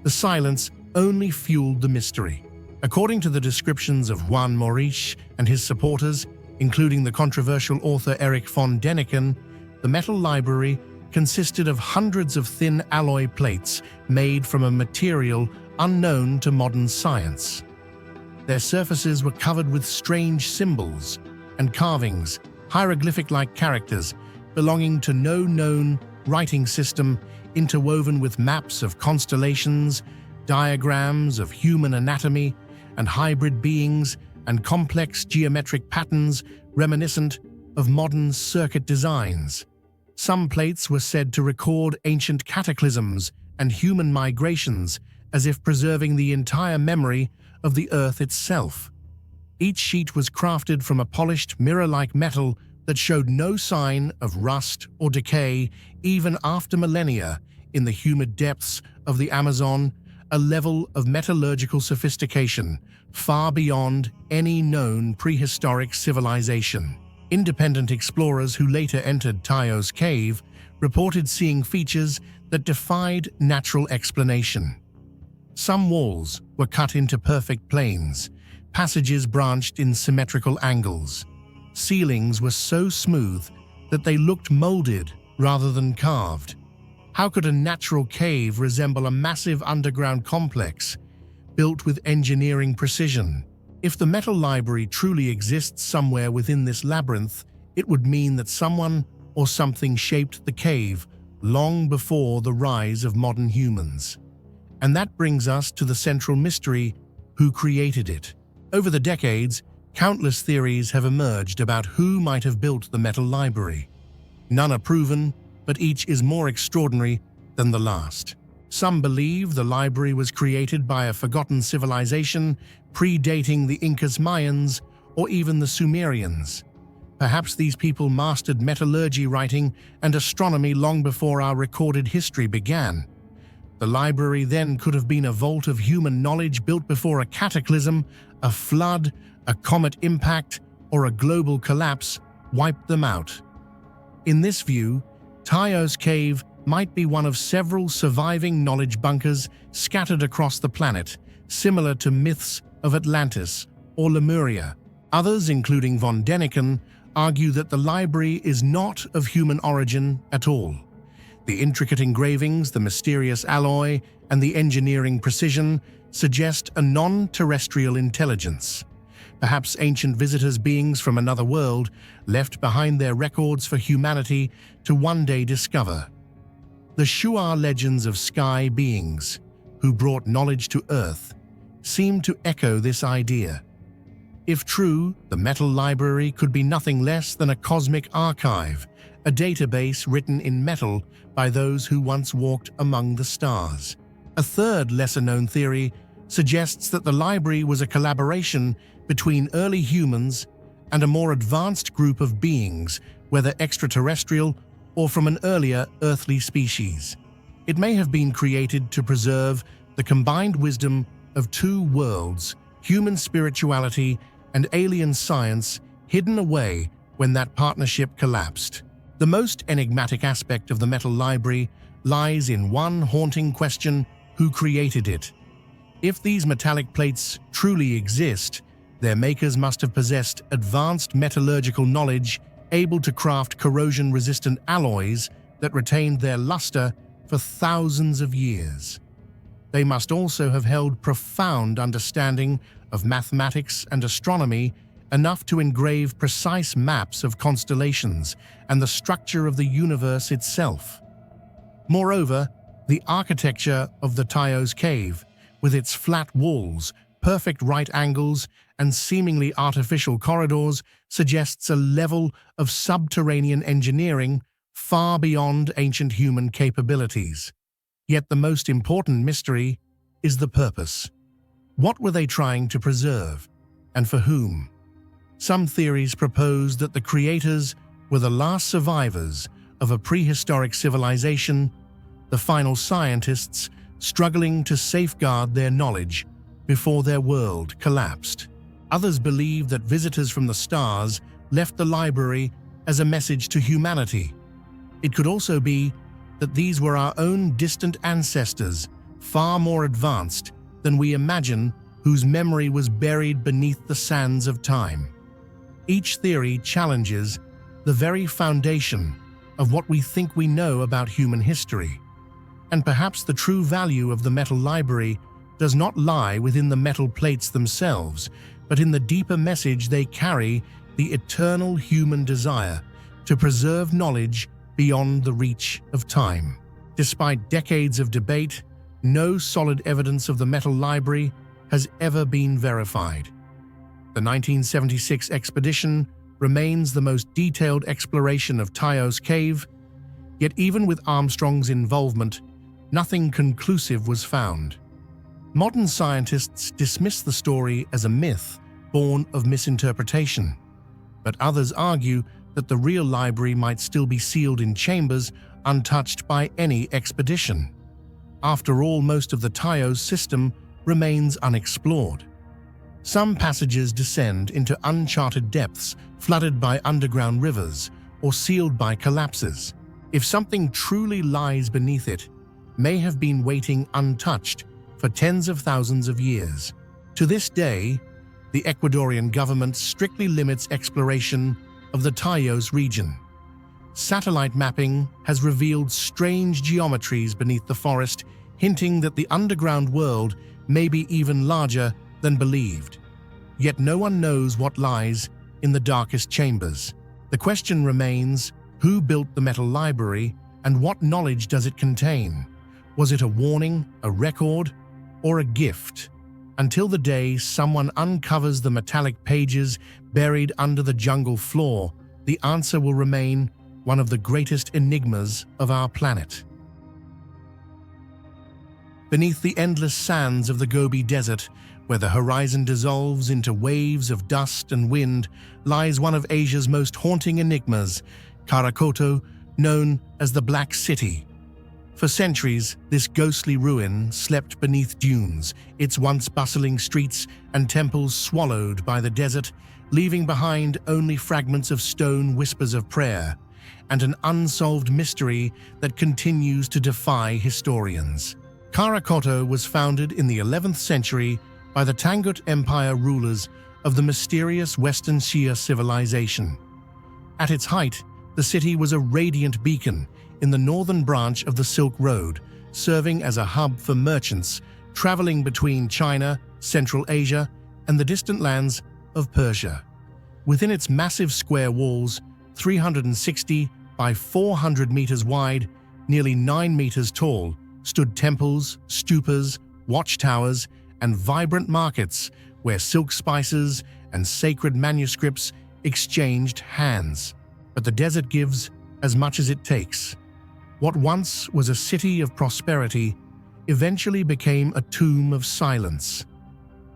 S1: The silence only fueled the mystery. According to the descriptions of Juan Morich and his supporters, including the controversial author Erich von Däniken, the metal library consisted of hundreds of thin alloy plates made from a material unknown to modern science. Their surfaces were covered with strange symbols and carvings, hieroglyphic-like characters belonging to no known writing system, interwoven with maps of constellations, diagrams of human anatomy and hybrid beings, and complex geometric patterns reminiscent of modern circuit designs. Some plates were said to record ancient cataclysms and human migrations, as if preserving the entire memory of the Earth itself. Each sheet was crafted from a polished mirror-like metal that showed no sign of rust or decay even after millennia. In the humid depths of the Amazon, a level of metallurgical sophistication far beyond any known prehistoric civilization. Independent explorers who later entered Tayos Cave reported seeing features that defied natural explanation. Some walls were cut into perfect planes, passages branched in symmetrical angles. Ceilings were so smooth that they looked molded rather than carved. How could a natural cave resemble a massive underground complex built with engineering precision? If the metal library truly exists somewhere within this labyrinth, it would mean that someone or something shaped the cave long before the rise of modern humans. And that brings us to the central mystery: who created it? Over the decades, countless theories have emerged about who might have built the metal library. None are proven, but each is more extraordinary than the last. Some believe the library was created by a forgotten civilization predating the Incas, Mayans, or even the Sumerians. Perhaps these people mastered metallurgy, writing, and astronomy long before our recorded history began. The library then could have been a vault of human knowledge built before a cataclysm, a flood, a comet impact, or a global collapse wiped them out. In this view, Tayo's cave might be one of several surviving knowledge bunkers scattered across the planet, similar to myths of Atlantis or Lemuria. Others, including von Däniken, argue that the library is not of human origin at all. The intricate engravings, the mysterious alloy, and the engineering precision suggest a non-terrestrial intelligence. Perhaps ancient visitors, beings from another world, left behind their records for humanity to one day discover. The Shuar legends of sky beings who brought knowledge to Earth seem to echo this idea. If true, the metal library could be nothing less than a cosmic archive, a database written in metal by those who once walked among the stars. A third, lesser-known theory suggests that the library was a collaboration between early humans and a more advanced group of beings, whether extraterrestrial or from an earlier earthly species. It may have been created to preserve the combined wisdom of two worlds, human spirituality and alien science, hidden away when that partnership collapsed. The most enigmatic aspect of the metal library lies in one haunting question: who created it? If these metallic plates truly exist, their makers must have possessed advanced metallurgical knowledge, able to craft corrosion-resistant alloys that retained their luster for thousands of years. They must also have held profound understanding of mathematics and astronomy, enough to engrave precise maps of constellations and the structure of the universe itself. Moreover, the architecture of the Tayo's cave, with its flat walls, perfect right angles, and seemingly artificial corridors, suggests a level of subterranean engineering far beyond ancient human capabilities. Yet the most important mystery is the purpose. What were they trying to preserve, and for whom? Some theories propose that the creators were the last survivors of a prehistoric civilization, the final scientists struggling to safeguard their knowledge before their world collapsed. Others believe that visitors from the stars left the library as a message to humanity. It could also be that these were our own distant ancestors, far more advanced than we imagine, whose memory was buried beneath the sands of time. Each theory challenges the very foundation of what we think we know about human history. And perhaps the true value of the metal library does not lie within the metal plates themselves, but in the deeper message they carry: the eternal human desire to preserve knowledge beyond the reach of time. Despite decades of debate, no solid evidence of the metal library has ever been verified. The 1976 expedition remains the most detailed exploration of Tayo's cave, yet even with Armstrong's involvement, nothing conclusive was found. Modern scientists dismiss the story as a myth born of misinterpretation, but others argue that the real library might still be sealed in chambers untouched by any expedition. After all, most of the Tayo's system remains unexplored. Some passages descend into uncharted depths, flooded by underground rivers or sealed by collapses. If something truly lies beneath it, may have been waiting untouched for tens of thousands of years. To this day, the Ecuadorian government strictly limits exploration of the Tayos region. Satellite mapping has revealed strange geometries beneath the forest, hinting that the underground world may be even larger than believed. Yet no one knows what lies in the darkest chambers. The question remains, who built the metal library and what knowledge does it contain? Was it a warning, a record, or a gift? Until the day someone uncovers the metallic pages buried under the jungle floor, the answer will remain one of the greatest enigmas of our planet. Beneath the endless sands of the Gobi Desert, where the horizon dissolves into waves of dust and wind, lies one of Asia's most haunting enigmas, Karakoto, known as the Black City. For centuries, this ghostly ruin slept beneath dunes, its once bustling streets and temples swallowed by the desert, leaving behind only fragments of stone whispers of prayer, and an unsolved mystery that continues to defy historians. Karakoto was founded in the 11th century by the Tangut Empire rulers of the mysterious Western Shia civilization. At its height, the city was a radiant beacon in the northern branch of the Silk Road, serving as a hub for merchants traveling between China, Central Asia, and the distant lands of Persia. Within its massive square walls, 360 by 400 meters wide, nearly 9 meters tall, stood temples, stupas, watchtowers, and vibrant markets where silk spices and sacred manuscripts exchanged hands. But the desert gives as much as it takes. What once was a city of prosperity eventually became a tomb of silence.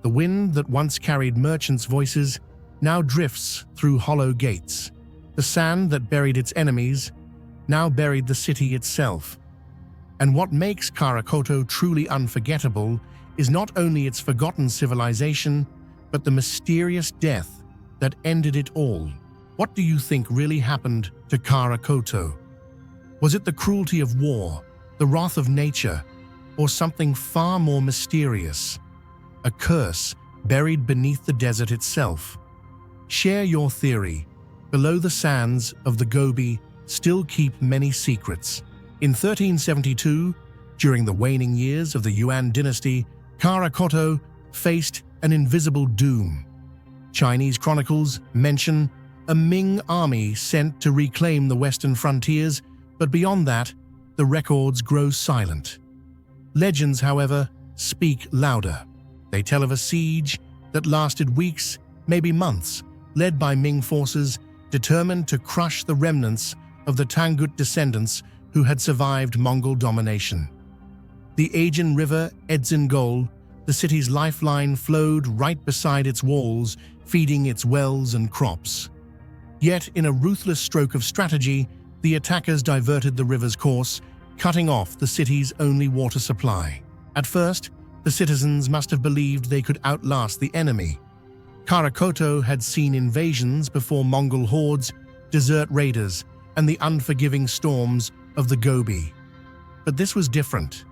S1: The wind that once carried merchants' voices now drifts through hollow gates. The sand that buried its enemies now buried the city itself. And what makes Karakoto truly unforgettable is not only its forgotten civilization, but the mysterious death that ended it all. What do you think really happened to Karakoto? Was it the cruelty of war, the wrath of nature, or something far more mysterious? A curse buried beneath the desert itself? Share your theory. Below the sands of the Gobi still keep many secrets. In 1372, during the waning years of the Yuan dynasty, Karakoto faced an invisible doom. Chinese chronicles mention a Ming army sent to reclaim the western frontiers, but beyond that, the records grow silent. Legends, however, speak louder. They tell of a siege that lasted weeks, maybe months, led by Ming forces determined to crush the remnants of the Tangut descendants who had survived Mongol domination. The Aegean River Edzingol, the city's lifeline, flowed right beside its walls, feeding its wells and crops. Yet, in a ruthless stroke of strategy, the attackers diverted the river's course, cutting off the city's only water supply. At first, the citizens must have believed they could outlast the enemy. Karakoto had seen invasions before Mongol hordes, desert raiders, and the unforgiving storms of the Gobi. But this was different.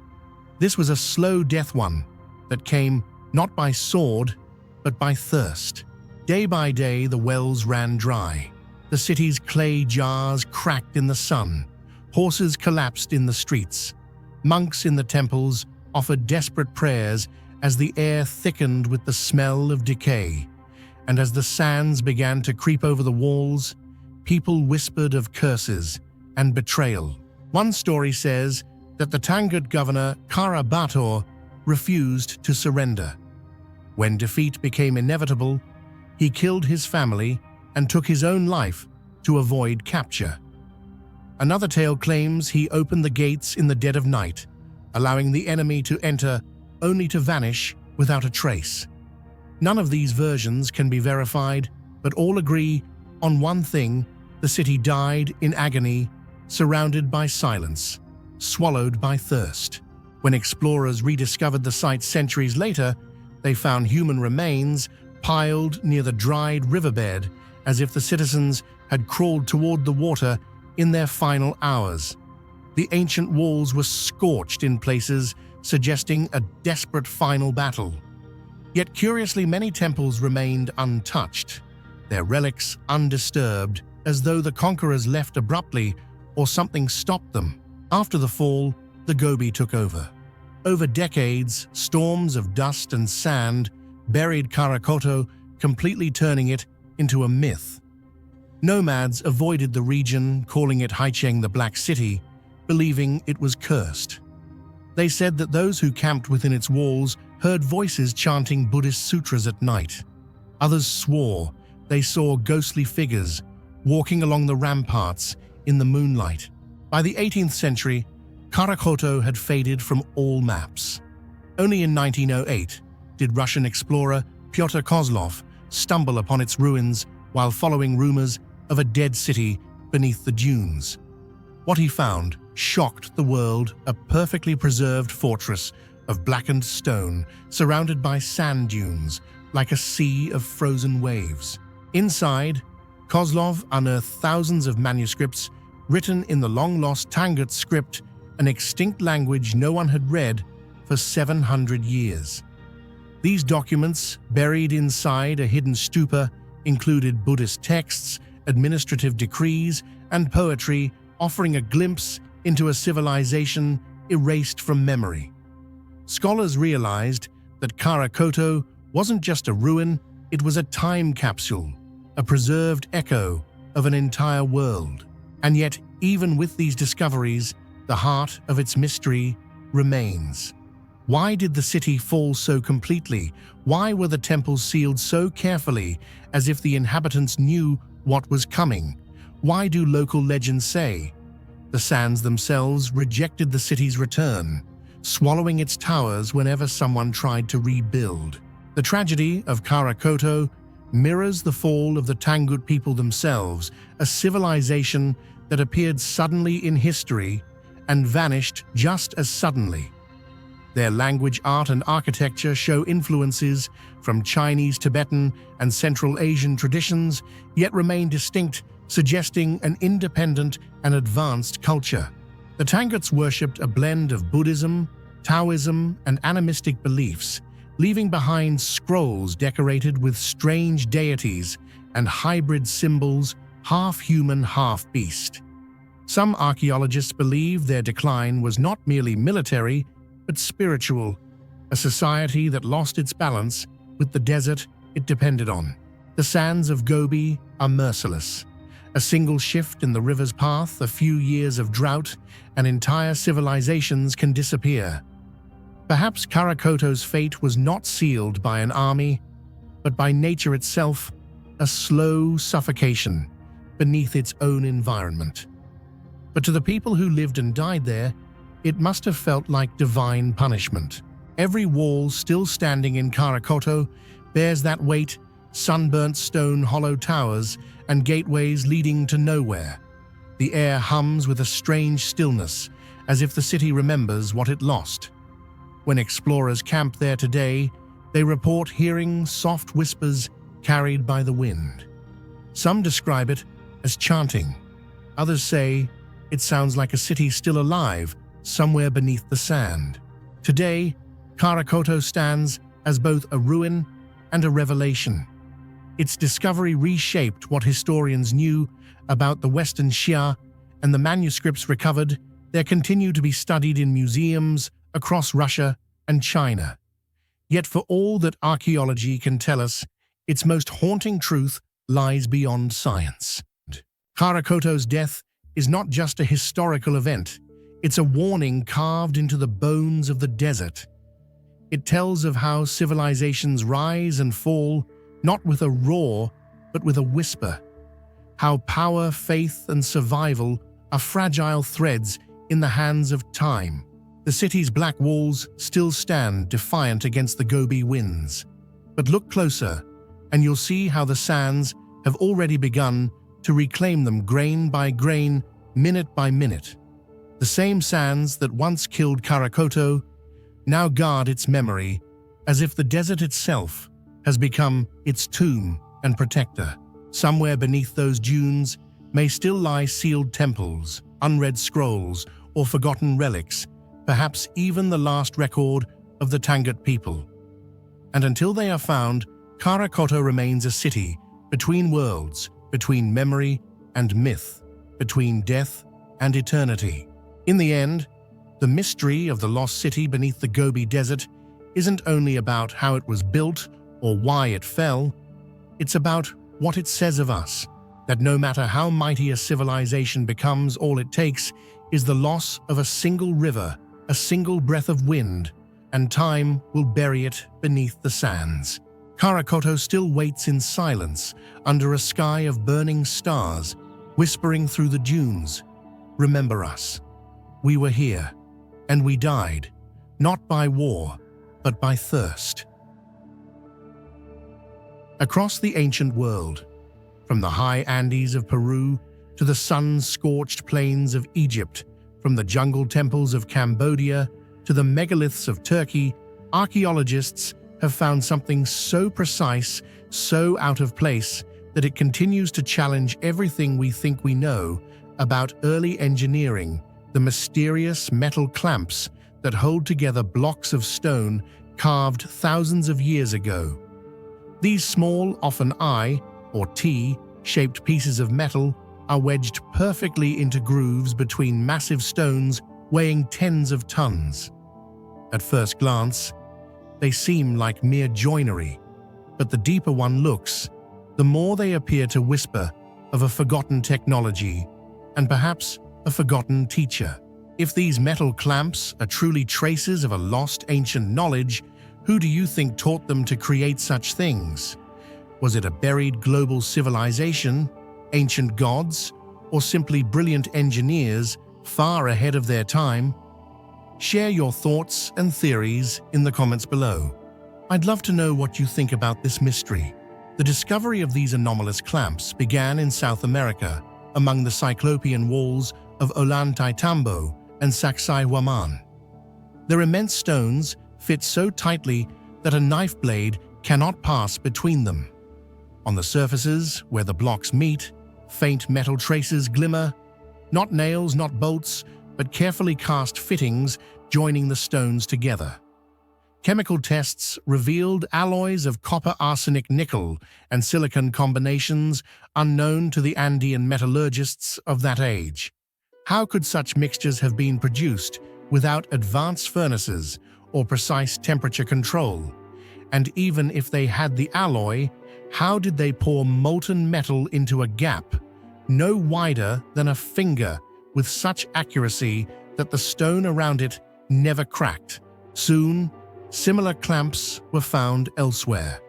S1: This was a slow death one that came not by sword, but by thirst. Day by day, the wells ran dry. The city's clay jars cracked in the sun. Horses collapsed in the streets. Monks in the temples offered desperate prayers as the air thickened with the smell of decay. And as the sands began to creep over the walls, people whispered of curses and betrayal. One story says that the Tangut governor Karabator refused to surrender. When defeat became inevitable, he killed his family and took his own life to avoid capture. Another tale claims he opened the gates in the dead of night, allowing the enemy to enter only to vanish without a trace. None of these versions can be verified, but all agree on one thing: the city died in agony, surrounded by silence, swallowed by thirst. When explorers rediscovered the site centuries later, they found human remains piled near the dried riverbed, as if the citizens had crawled toward the water in their final hours. The ancient walls were scorched in places, suggesting a desperate final battle. Yet curiously, many temples remained untouched, their relics undisturbed, as though the conquerors left abruptly or something stopped them. After the fall, the Gobi took over. Over decades, storms of dust and sand buried Karakoto, completely turning it into a myth. Nomads avoided the region, calling it Haicheng the Black City, believing it was cursed. They said that those who camped within its walls heard voices chanting Buddhist sutras at night. Others swore they saw ghostly figures walking along the ramparts in the moonlight. By the 18th century, Karakoto had faded from all maps. Only in 1908 did Russian explorer Pyotr Kozlov stumble upon its ruins while following rumors of a dead city beneath the dunes. What he found shocked the world: a perfectly preserved fortress of blackened stone surrounded by sand dunes like a sea of frozen waves. Inside, Kozlov unearthed thousands of manuscripts written in the long-lost Tangut script, an extinct language no one had read for 700 years. These documents, buried inside a hidden stupa, included Buddhist texts, administrative decrees, and poetry, offering a glimpse into a civilization erased from memory. Scholars realized that Karakoto wasn't just a ruin, it was a time capsule, a preserved echo of an entire world. And yet, even with these discoveries, the heart of its mystery remains. Why did the city fall so completely? Why were the temples sealed so carefully, as if the inhabitants knew what was coming? Why do local legends say the sands themselves rejected the city's return, swallowing its towers whenever someone tried to rebuild? The tragedy of Karakoto mirrors the fall of the Tangut people themselves, a civilization that appeared suddenly in history and vanished just as suddenly. Their language, art, and architecture show influences from Chinese, Tibetan, and Central Asian traditions, yet remain distinct, suggesting an independent and advanced culture. The Tanguts worshipped a blend of Buddhism, Taoism, and animistic beliefs, leaving behind scrolls decorated with strange deities and hybrid symbols, half human, half beast. Some archaeologists believe their decline was not merely military, but spiritual, a society that lost its balance with the desert it depended on. The sands of Gobi are merciless. A single shift in the river's path, a few years of drought, and entire civilizations can disappear. Perhaps Karakoto's fate was not sealed by an army, but by nature itself, a slow suffocation beneath its own environment. But to the people who lived and died there, it must have felt like divine punishment. Every wall still standing in Karakoto bears that weight: sunburnt stone hollow towers and gateways leading to nowhere. The air hums with a strange stillness, as if the city remembers what it lost. When explorers camp there today, they report hearing soft whispers carried by the wind. Some describe it as chanting. Others say it sounds like a city still alive, somewhere beneath the sand. Today, Karakoto stands as both a ruin and a revelation. Its discovery reshaped what historians knew about the Western Xia, and the manuscripts recovered there continue to be studied in museums across Russia and China. Yet for all that archaeology can tell us, its most haunting truth lies beyond science. Karakoto's death is not just a historical event, it's a warning carved into the bones of the desert. It tells of how civilizations rise and fall, not with a roar, but with a whisper. How power, faith, and survival are fragile threads in the hands of time. The city's black walls still stand defiant against the Gobi winds. But look closer, and you'll see how the sands have already begun to reclaim them grain by grain, minute by minute. The same sands that once killed Karakoto now guard its memory, as if the desert itself has become its tomb and protector. Somewhere beneath those dunes, may still lie sealed temples, unread scrolls, or forgotten relics, perhaps even the last record of the Tangut people. And until they are found, Karakoto remains a city between worlds, between memory and myth, between death and eternity. In the end, the mystery of the lost city beneath the Gobi Desert isn't only about how it was built or why it fell, it's about what it says of us, that no matter how mighty a civilization becomes, all it takes is the loss of a single river, a single breath of wind, and time will bury it beneath the sands. Karakoto still waits in silence under a sky of burning stars, whispering through the dunes, "Remember us. We were here, and we died, not by war, but by thirst." Across the ancient world, from the high Andes of Peru to the sun-scorched plains of Egypt, from the jungle temples of Cambodia to the megaliths of Turkey, archaeologists have found something so precise, so out of place, that it continues to challenge everything we think we know about early engineering, the mysterious metal clamps that hold together blocks of stone carved thousands of years ago. These small, often I or T-shaped pieces of metal are wedged perfectly into grooves between massive stones weighing tens of tons. At first glance, they seem like mere joinery, but the deeper one looks, the more they appear to whisper of a forgotten technology and perhaps a forgotten teacher. If these metal clamps are truly traces of a lost ancient knowledge, who do you think taught them to create such things? Was it a buried global civilization, ancient gods, or simply brilliant engineers far ahead of their time? Share your thoughts and theories in the comments below. I'd love to know what you think about this mystery. The discovery of these anomalous clamps began in South America, among the Cyclopean walls of Ollantaytambo and Sacsayhuaman. Their immense stones fit so tightly that a knife blade cannot pass between them. On the surfaces where the blocks meet, faint metal traces glimmer, not nails, not bolts, but carefully cast fittings joining the stones together. Chemical tests revealed alloys of copper, arsenic, nickel, and silicon combinations unknown to the Andean metallurgists of that age. How could such mixtures have been produced without advanced furnaces or precise temperature control? And even if they had the alloy, how did they pour molten metal into a gap no wider than a finger with such accuracy that the stone around it never cracked? Soon, similar clamps were found elsewhere.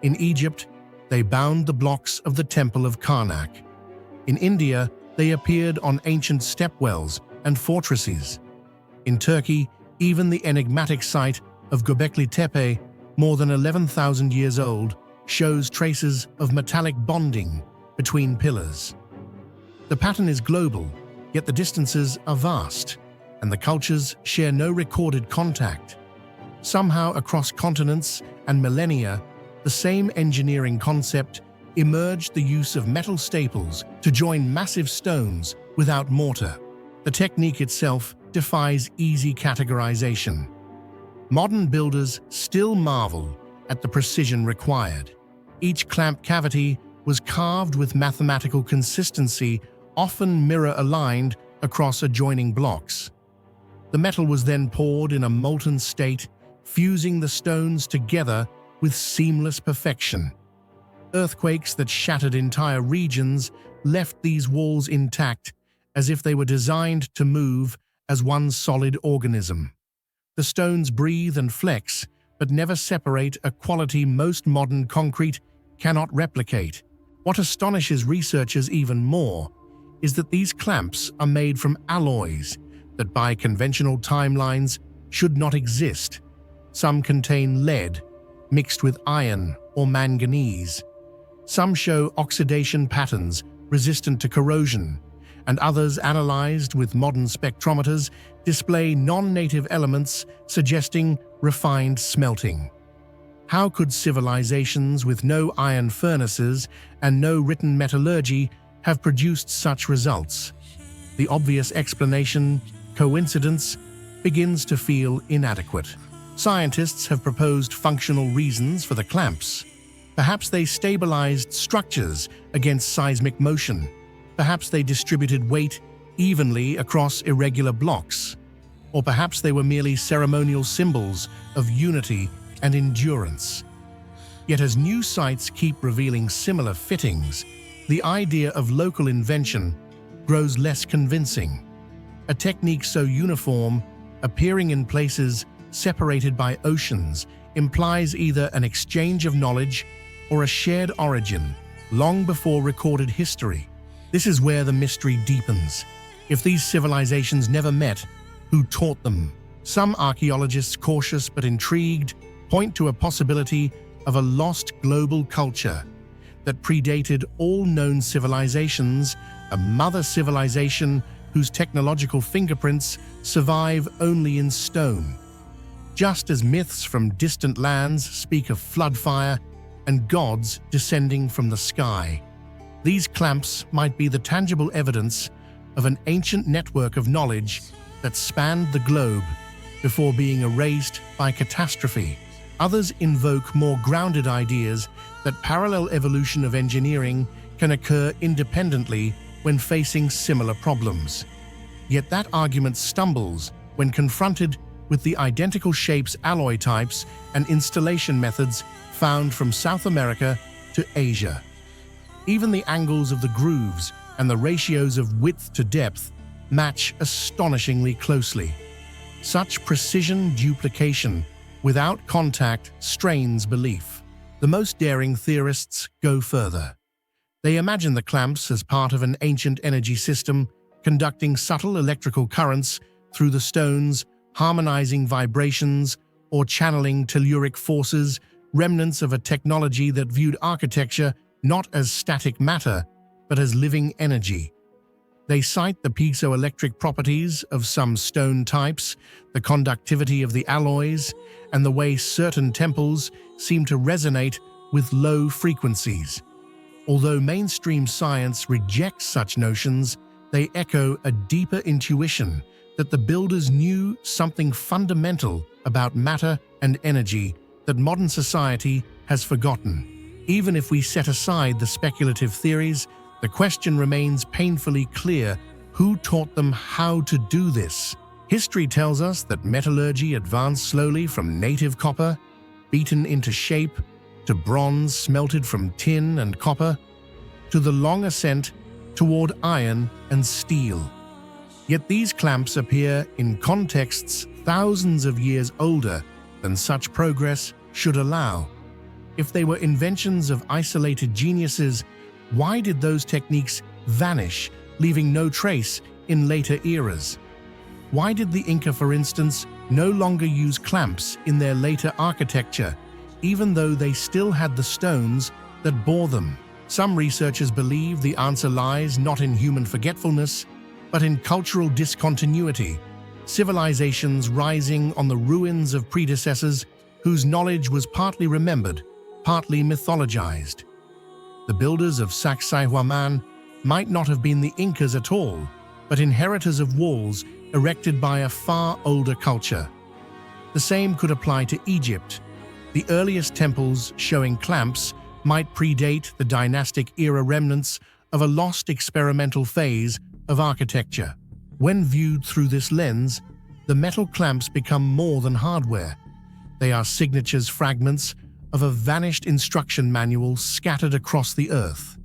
S1: In Egypt, they bound the blocks of the Temple of Karnak. In India, they appeared on ancient stepwells and fortresses. In Turkey, even the enigmatic site of Göbekli Tepe, more than 11,000 years old, shows traces of metallic bonding between pillars. The pattern is global, yet the distances are vast, and the cultures share no recorded contact. Somehow, across continents and millennia, the same engineering concept emerged: the use of metal staples to join massive stones without mortar. The technique itself defies easy categorization. Modern builders still marvel at the precision required. Each clamp cavity was carved with mathematical consistency, often mirror-aligned across adjoining blocks. The metal was then poured in a molten state, fusing the stones together with seamless perfection. Earthquakes that shattered entire regions left these walls intact, as if they were designed to move as one solid organism. The stones breathe and flex, but never separate, a quality most modern concrete cannot replicate. What astonishes researchers even more is that these clamps are made from alloys that by conventional timelines should not exist. Some contain lead mixed with iron or manganese. Some show oxidation patterns resistant to corrosion, and others, analyzed with modern spectrometers, display non-native elements suggesting refined smelting. How could civilizations with no iron furnaces and no written metallurgy have produced such results. The obvious explanation, coincidence, begins to feel inadequate. Scientists have proposed functional reasons for the clamps. Perhaps they stabilized structures against seismic motion. Perhaps they distributed weight evenly across irregular blocks. Or perhaps they were merely ceremonial symbols of unity and endurance. Yet as new sites keep revealing similar fittings, the idea of local invention grows less convincing. A technique so uniform, appearing in places separated by oceans, implies either an exchange of knowledge or a shared origin, long before recorded history. This is where the mystery deepens. If these civilizations never met, who taught them? Some archaeologists, cautious but intrigued, point to a possibility of a lost global culture that predated all known civilizations, a mother civilization whose technological fingerprints survive only in stone. Just as myths from distant lands speak of flood fire and gods descending from the sky, these clamps might be the tangible evidence of an ancient network of knowledge that spanned the globe before being erased by catastrophe. Others invoke more grounded ideas that parallel evolution of engineering can occur independently when facing similar problems. Yet that argument stumbles when confronted with the identical shapes, alloy types, and installation methods found from South America to Asia. Even the angles of the grooves and the ratios of width to depth match astonishingly closely. Such precision duplication without contact strains belief. The most daring theorists go further. They imagine the clamps as part of an ancient energy system, conducting subtle electrical currents through the stones, harmonizing vibrations, or channeling telluric forces, remnants of a technology that viewed architecture not as static matter, but as living energy. They cite the piezoelectric properties of some stone types, the conductivity of the alloys, and the way certain temples seem to resonate with low frequencies. Although mainstream science rejects such notions, they echo a deeper intuition that the builders knew something fundamental about matter and energy that modern society has forgotten. Even if we set aside the speculative theories, the question remains painfully clear: who taught them how to do this? History tells us that metallurgy advanced slowly from native copper, beaten into shape, to bronze smelted from tin and copper, to the long ascent toward iron and steel. Yet these clamps appear in contexts thousands of years older than such progress should allow. If they were inventions of isolated geniuses, why did those techniques vanish, leaving no trace in later eras? Why did the Inca, for instance, no longer use clamps in their later architecture, even though they still had the stones that bore them? Some researchers believe the answer lies not in human forgetfulness, but in cultural discontinuity, civilizations rising on the ruins of predecessors whose knowledge was partly remembered, partly mythologized. The builders of Sacsayhuaman might not have been the Incas at all, but inheritors of walls erected by a far older culture. The same could apply to Egypt. The earliest temples showing clamps might predate the dynastic era remnants of a lost experimental phase of architecture. When viewed through this lens, the metal clamps become more than hardware. They are signatures, fragments of a vanished instruction manual scattered across the earth.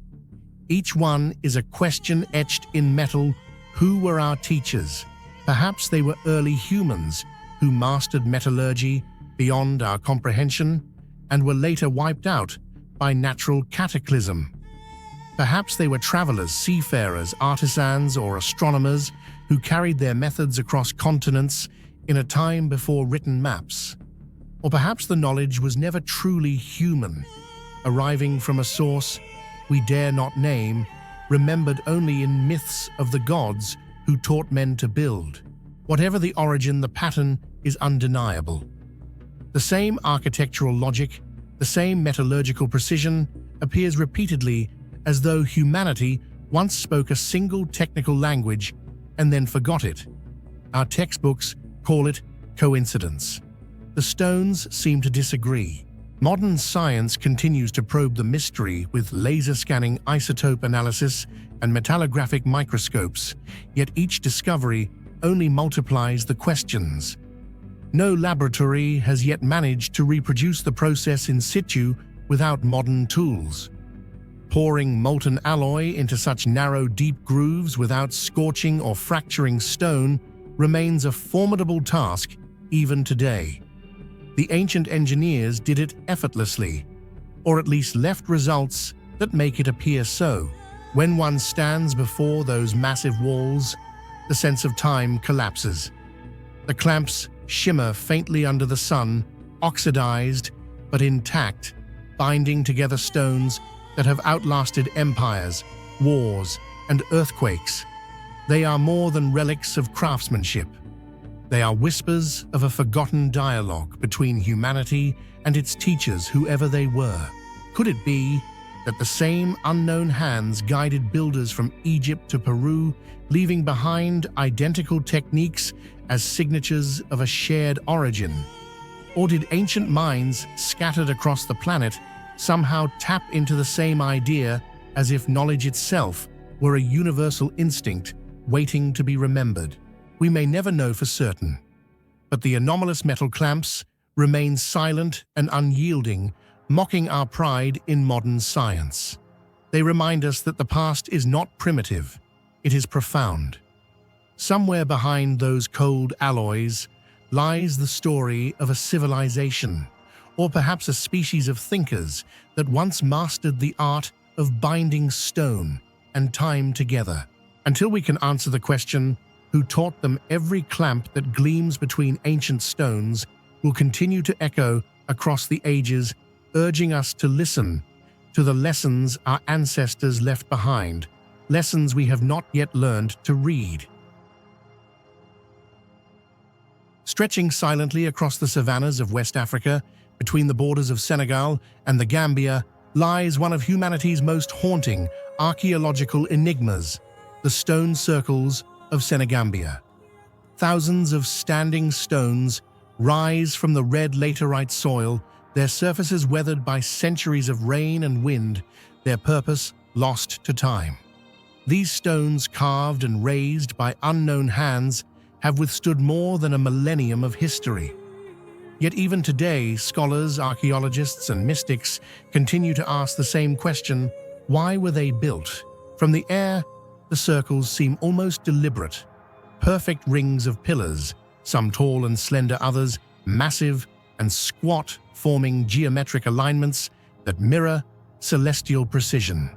S1: Each one is a question etched in metal: who were our teachers? Perhaps they were early humans who mastered metallurgy beyond our comprehension and were later wiped out by natural cataclysm. Perhaps they were travelers, seafarers, artisans, or astronomers who carried their methods across continents in a time before written maps. Or perhaps the knowledge was never truly human, arriving from a source we dare not name, remembered only in myths of the gods who taught men to build. Whatever the origin, the pattern is undeniable. The same architectural logic, the same metallurgical precision appears repeatedly, as though humanity once spoke a single technical language and then forgot it. Our textbooks call it coincidence. The stones seem to disagree. Modern science continues to probe the mystery with laser scanning, isotope analysis, and metallographic microscopes, yet each discovery only multiplies the questions. No laboratory has yet managed to reproduce the process in situ without modern tools. Pouring molten alloy into such narrow, deep grooves without scorching or fracturing stone remains a formidable task even today. The ancient engineers did it effortlessly, or at least left results that make it appear so. When one stands before those massive walls, the sense of time collapses. The clamps shimmer faintly under the sun, oxidized but intact, binding together stones that have outlasted empires, wars, and earthquakes. They are more than relics of craftsmanship. They are whispers of a forgotten dialogue between humanity and its teachers, whoever they were. Could it be that the same unknown hands guided builders from Egypt to Peru, leaving behind identical techniques as signatures of a shared origin? Or did ancient minds scattered across the planet somehow tap into the same idea, as if knowledge itself were a universal instinct waiting to be remembered? We may never know for certain, but the anomalous metal clamps remain silent and unyielding, mocking our pride in modern science. They remind us that the past is not primitive, it is profound. Somewhere behind those cold alloys lies the story of a civilization, or perhaps a species of thinkers that once mastered the art of binding stone and time together. Until we can answer the question, who taught them, every clamp that gleams between ancient stones will continue to echo across the ages, urging us to listen to the lessons our ancestors left behind, lessons we have not yet learned to read. Stretching silently across the savannas of West Africa, between the borders of Senegal and the Gambia, lies one of humanity's most haunting archaeological enigmas, the stone circles of Senagambia. Thousands of standing stones rise from the red laterite soil, their surfaces weathered by centuries of rain and wind, their purpose lost to time. These stones, carved and raised by unknown hands, have withstood more than a millennium of history. Yet even today, scholars, archaeologists, and mystics continue to ask the same question: why were they built? From the air, the circles seem almost deliberate, perfect rings of pillars, some tall and slender, others massive and squat, forming geometric alignments that mirror celestial precision.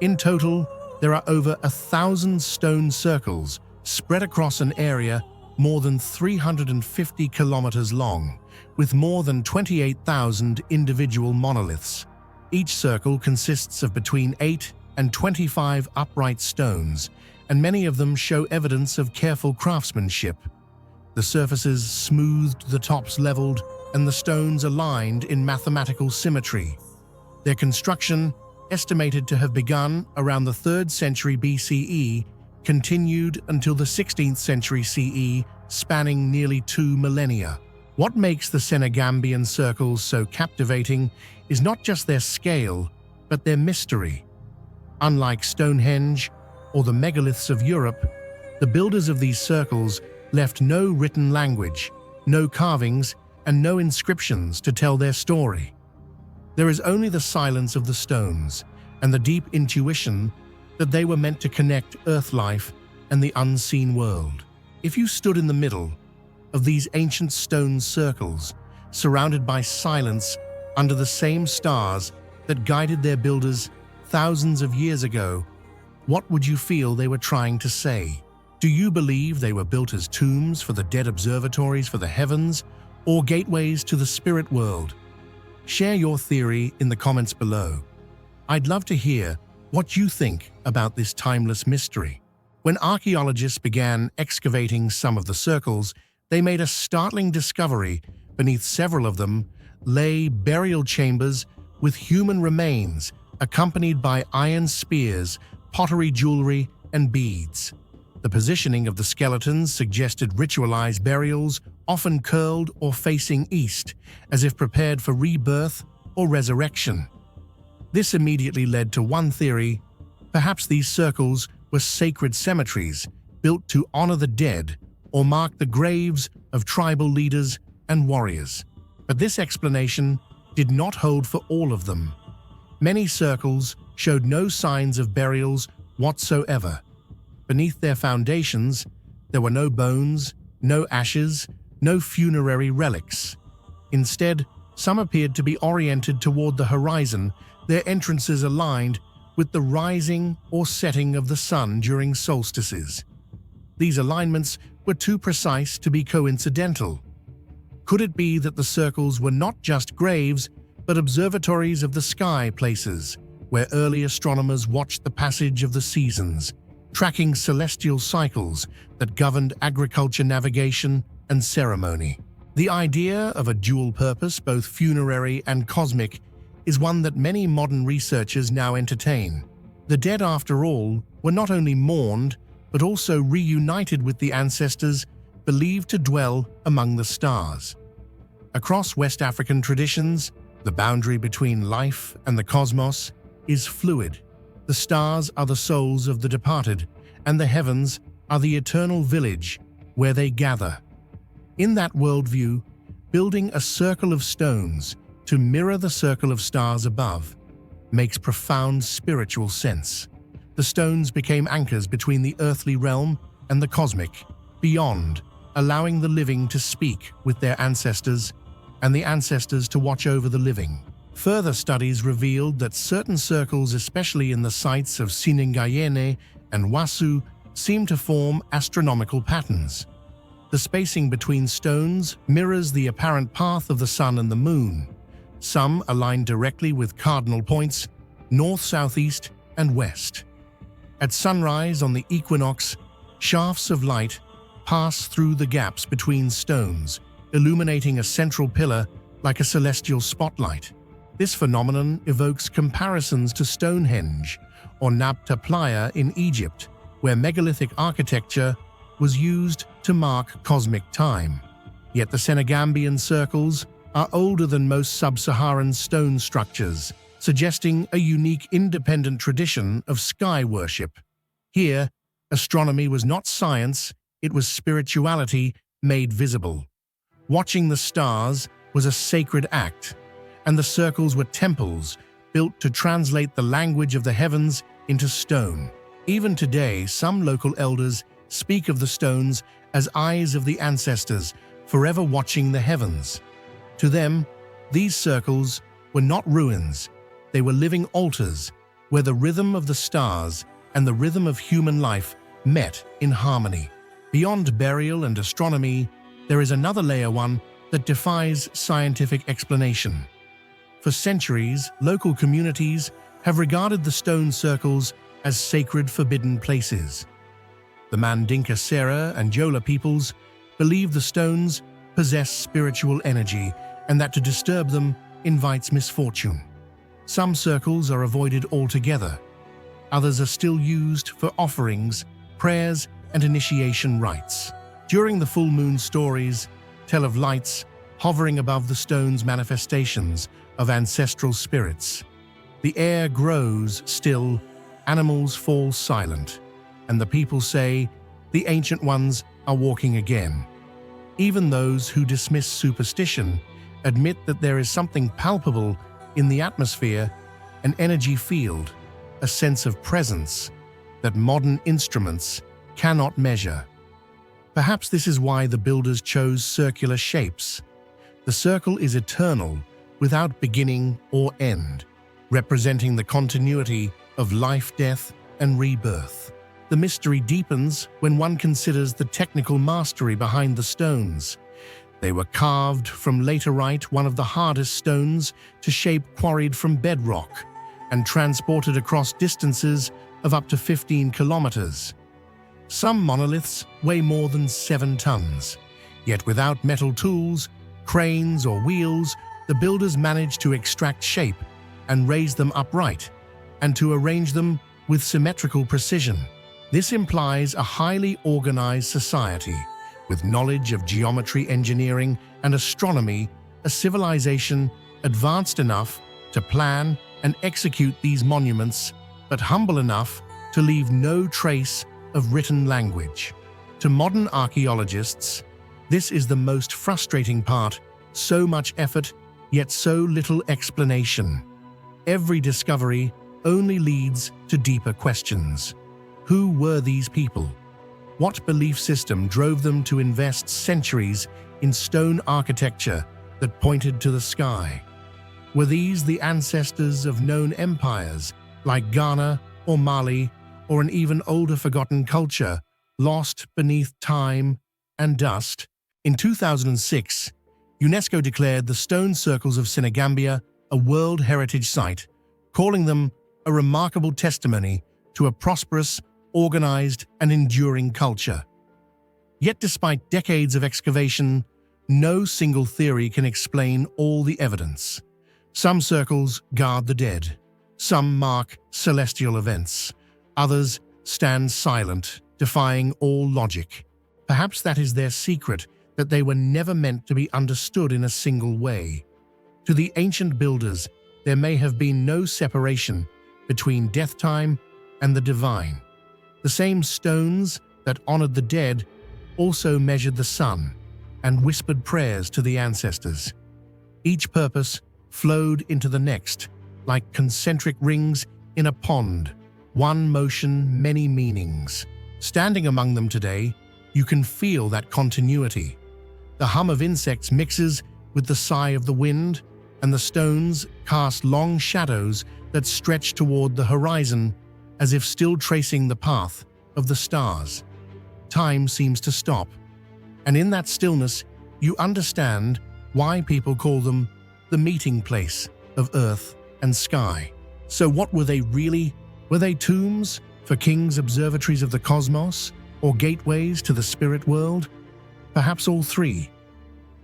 S1: In total, there are over 1,000 stone circles spread across an area more than 350 kilometers long, with more than 28,000 individual monoliths. Each circle consists of between 8 and 25 upright stones, and many of them show evidence of careful craftsmanship. The surfaces smoothed, the tops leveled, and the stones aligned in mathematical symmetry. Their construction, estimated to have begun around the 3rd century BCE, continued until the 16th century CE, spanning nearly 2 millennia. What makes the Senegambian circles so captivating is not just their scale, but their mystery. Unlike Stonehenge or the megaliths of Europe, the builders of these circles left no written language, no carvings, and no inscriptions to tell their story. There is only the silence of the stones and the deep intuition that they were meant to connect earth life and the unseen world. If you stood in the middle of these ancient stone circles, surrounded by silence under the same stars that guided their builders thousands of years ago, what would you feel they were trying to say? Do you believe they were built as tombs for the dead, observatories for the heavens, or gateways to the spirit world? Share your theory in the comments below. I'd love to hear what you think about this timeless mystery. When archaeologists began excavating some of the circles, they made a startling discovery. Beneath several of them lay burial chambers with human remains, accompanied by iron spears pottery, jewelry, and beads. The positioning of the skeletons suggested ritualized burials, often curled or facing east, as if prepared for rebirth or resurrection. This immediately led to one theory: perhaps these circles were sacred cemeteries built to honor the dead or mark the graves of tribal leaders and warriors. But this explanation did not hold for all of them. Many circles showed no signs of burials whatsoever. Beneath their foundations, there were no bones, no ashes, no funerary relics. Instead, some appeared to be oriented toward the horizon, their entrances aligned with the rising or setting of the sun during solstices. These alignments were too precise to be coincidental. Could it be that the circles were not just graves, but observatories of the sky places, where early astronomers watched the passage of the seasons, tracking celestial cycles that governed agriculture, navigation, and ceremony? The idea of a dual purpose, both funerary and cosmic, is one that many modern researchers now entertain. The dead, after all, were not only mourned, but also reunited with the ancestors believed to dwell among the stars. Across West African traditions, the boundary between life and the cosmos is fluid. The stars are the souls of the departed, and the heavens are the eternal village where they gather. In that worldview, building a circle of stones to mirror the circle of stars above makes profound spiritual sense. The stones became anchors between the earthly realm and the cosmic, beyond, allowing the living to speak with their ancestors and the ancestors to watch over the living. Further studies revealed that certain circles, especially in the sites of Senagambia and Wasu, seem to form astronomical patterns. The spacing between stones mirrors the apparent path of the sun and the moon. Some align directly with cardinal points, north, southeast, and west. At sunrise on the equinox, shafts of light pass through the gaps between stones, illuminating a central pillar like a celestial spotlight. This phenomenon evokes comparisons to Stonehenge or Nabta Playa in Egypt, where megalithic architecture was used to mark cosmic time. Yet the Senagambian circles are older than most sub-Saharan stone structures, suggesting a unique independent tradition of sky worship. Here, astronomy was not science, it was spirituality made visible. Watching the stars was a sacred act, and the circles were temples built to translate the language of the heavens into stone. Even today, some local elders speak of the stones as eyes of the ancestors, forever watching the heavens. To them, these circles were not ruins, they were living altars where the rhythm of the stars and the rhythm of human life met in harmony. Beyond burial and astronomy, there is another layer, one that defies scientific explanation. For centuries, local communities have regarded the stone circles as sacred, forbidden places. The Mandinka Sera and Jola peoples believe the stones possess spiritual energy and that to disturb them invites misfortune. Some circles are avoided altogether. Others are still used for offerings, prayers, and initiation rites. During the full moon, stories tell of lights hovering above the stones, manifestations of ancestral spirits. The air grows still, animals fall silent, and the people say, "The ancient ones are walking again." Even those who dismiss superstition admit that there is something palpable in the atmosphere, an energy field, a sense of presence that modern instruments cannot measure. Perhaps this is why the builders chose circular shapes. The circle is eternal, without beginning or end, representing the continuity of life, death, and rebirth. The mystery deepens when one considers the technical mastery behind the stones. They were carved from laterite, one of the hardest stones to shape, quarried from bedrock, and transported across distances of up to 15 kilometers. Some monoliths weigh more than 7 tons, yet without metal tools, cranes, or wheels, the builders managed to extract shape and raise them upright, and to arrange them with symmetrical precision. This implies a highly organized society, with knowledge of geometry, engineering, and astronomy, a civilization advanced enough to plan and execute these monuments, but humble enough to leave no trace of written language. To modern archaeologists, this is the most frustrating part: so much effort, yet so little explanation. Every discovery only leads to deeper questions. Who were these people? What belief system drove them to invest centuries in stone architecture that pointed to the sky? Were these the ancestors of known empires like Ghana or Mali, or an even older forgotten culture lost beneath time and dust? In 2006, UNESCO declared the stone circles of Senagambia a World Heritage Site, calling them a remarkable testimony to a prosperous, organized, and enduring culture. Yet despite decades of excavation, no single theory can explain all the evidence. Some circles guard the dead, some mark celestial events, others stand silent, defying all logic. Perhaps that is their secret, that they were never meant to be understood in a single way. To the ancient builders, there may have been no separation between death time and the divine. The same stones that honored the dead also measured the sun and whispered prayers to the ancestors. Each purpose flowed into the next, like concentric rings in a pond, one motion, many meanings. Standing among them today, you can feel that continuity. The hum of insects mixes with the sigh of the wind, and the stones cast long shadows that stretch toward the horizon, as if still tracing the path of the stars. Time seems to stop, and in that stillness, you understand why people call them the meeting place of earth and sky. So what were they really? Were they tombs for kings, observatories of the cosmos, or gateways to the spirit world? Perhaps all three.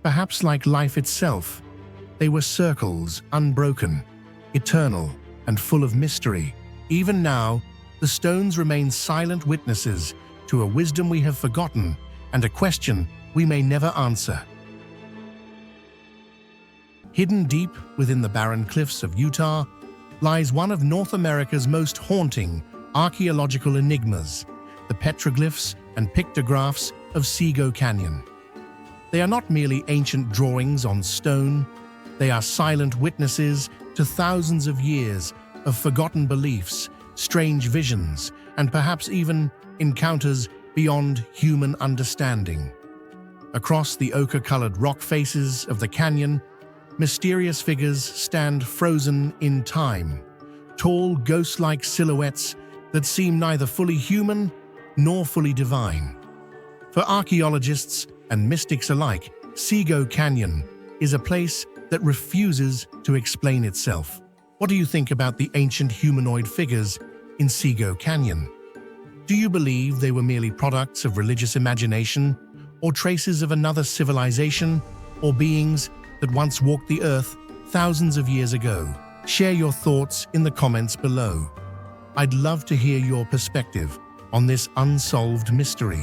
S1: Perhaps like life itself, they were circles, unbroken, eternal, and full of mystery. Even now, the stones remain silent witnesses to a wisdom we have forgotten and a question we may never answer. Hidden deep within the barren cliffs of Utah lies one of North America's most haunting archaeological enigmas, the petroglyphs and pictographs of Sego Canyon. They are not merely ancient drawings on stone, they are silent witnesses to thousands of years of forgotten beliefs, strange visions, and perhaps even encounters beyond human understanding. Across the ochre-colored rock faces of the canyon, mysterious figures stand frozen in time, tall, ghost-like silhouettes that seem neither fully human nor fully divine. For archaeologists and mystics alike, Sego Canyon is a place that refuses to explain itself. What do you think about the ancient humanoid figures in Sego Canyon? Do you believe they were merely products of religious imagination, or traces of another civilization, or beings that once walked the earth thousands of years ago? Share your thoughts in the comments below. I'd love to hear your perspective on this unsolved mystery.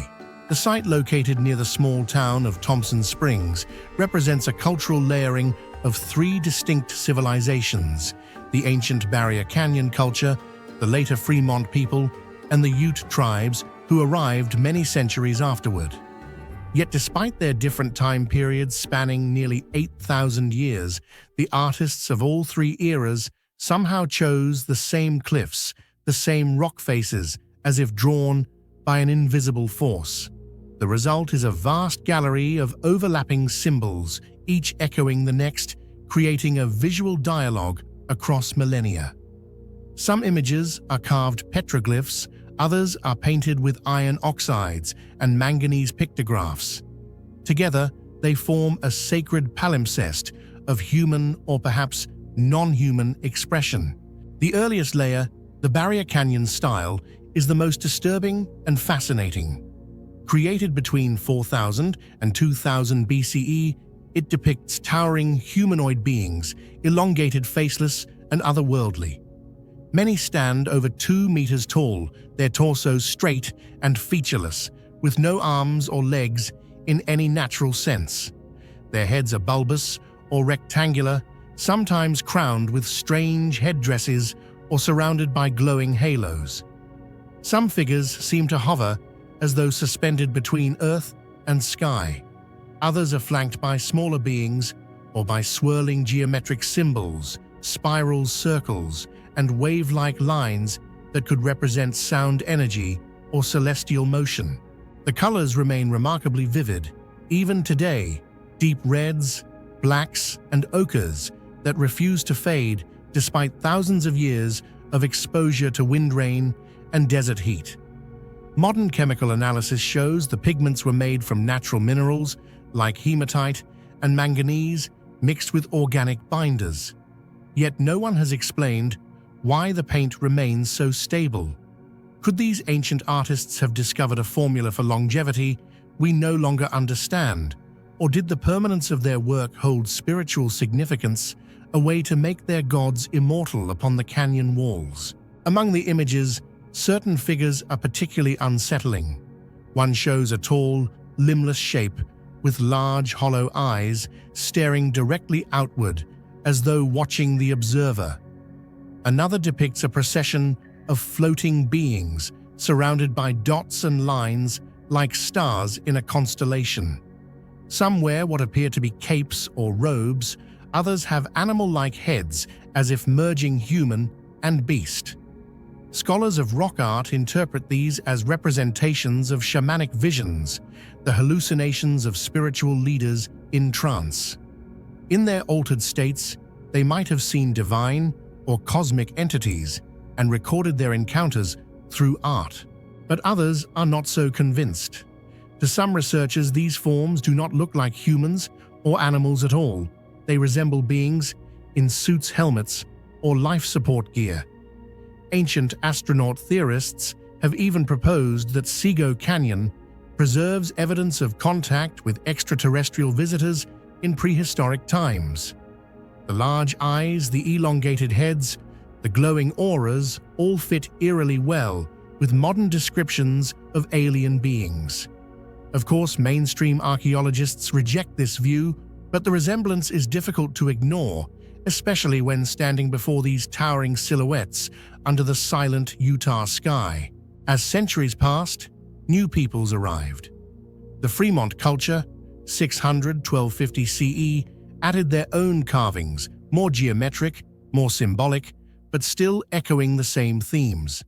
S1: The site, located near the small town of Thompson Springs, represents a cultural layering of three distinct civilizations: the ancient Barrier Canyon culture, the later Fremont people, and the Ute tribes who arrived many centuries afterward. Yet despite their different time periods spanning nearly 8,000 years, the artists of all three eras somehow chose the same cliffs, the same rock faces, as if drawn by an invisible force. The result is a vast gallery of overlapping symbols, each echoing the next, creating a visual dialogue across millennia. Some images are carved petroglyphs, others are painted with iron oxides and manganese pictographs. Together, they form a sacred palimpsest of human or perhaps non-human expression. The earliest layer, the Barrier Canyon style, is the most disturbing and fascinating. Created between 4000 and 2000 BCE, it depicts towering humanoid beings, elongated, faceless, and otherworldly. Many stand over 2 meters tall, their torsos straight and featureless, with no arms or legs in any natural sense. Their heads are bulbous or rectangular, sometimes crowned with strange headdresses or surrounded by glowing halos. Some figures seem to hover as though suspended between earth and sky. Others are flanked by smaller beings or by swirling geometric symbols, spirals, circles, and wave-like lines that could represent sound energy or celestial motion. The colors remain remarkably vivid, even today, deep reds, blacks, and ochres that refuse to fade despite thousands of years of exposure to wind rain and desert heat. Modern chemical analysis shows the pigments were made from natural minerals like hematite and manganese mixed with organic binders. Yet no one has explained why the paint remains so stable. Could these ancient artists have discovered a formula for longevity we no longer understand? Or did the permanence of their work hold spiritual significance, a way to make their gods immortal upon the canyon walls? Among the images, certain figures are particularly unsettling. One shows a tall, limbless shape with large, hollow eyes staring directly outward as though watching the observer. Another depicts a procession of floating beings surrounded by dots and lines like stars in a constellation. Some wear what appear to be capes or robes, others have animal-like heads as if merging human and beast. Scholars of rock art interpret these as representations of shamanic visions, the hallucinations of spiritual leaders in trance. In their altered states, they might have seen divine or cosmic entities and recorded their encounters through art. But others are not so convinced. To some researchers, these forms do not look like humans or animals at all. They resemble beings in suits, helmets, or life support gear. Ancient astronaut theorists have even proposed that Sego Canyon preserves evidence of contact with extraterrestrial visitors in prehistoric times. The large eyes, the elongated heads, the glowing auras all fit eerily well with modern descriptions of alien beings. Of course, mainstream archaeologists reject this view, but the resemblance is difficult to ignore, especially when standing before these towering silhouettes under the silent Utah sky. As centuries passed, new peoples arrived. The Fremont culture, 600–1250 CE, added their own carvings, more geometric, more symbolic, but still echoing the same themes.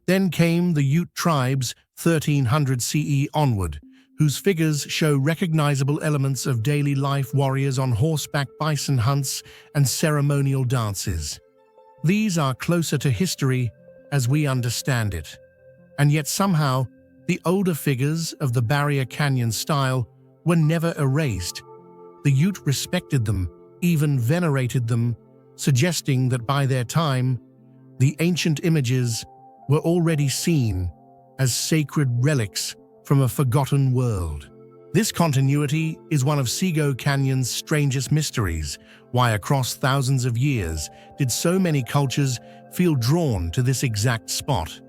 S1: Then came the Ute tribes, 1300 CE onward, whose figures show recognizable elements of daily life: warriors on horseback, bison hunts, and ceremonial dances. These are closer to history as we understand it. And yet somehow, the older figures of the Barrier Canyon style were never erased. The Ute respected them, even venerated them, suggesting that by their time, the ancient images were already seen as sacred relics from a forgotten world. This continuity is one of Sego Canyon's strangest mysteries. Why, across thousands of years, did so many cultures feel drawn to this exact spot?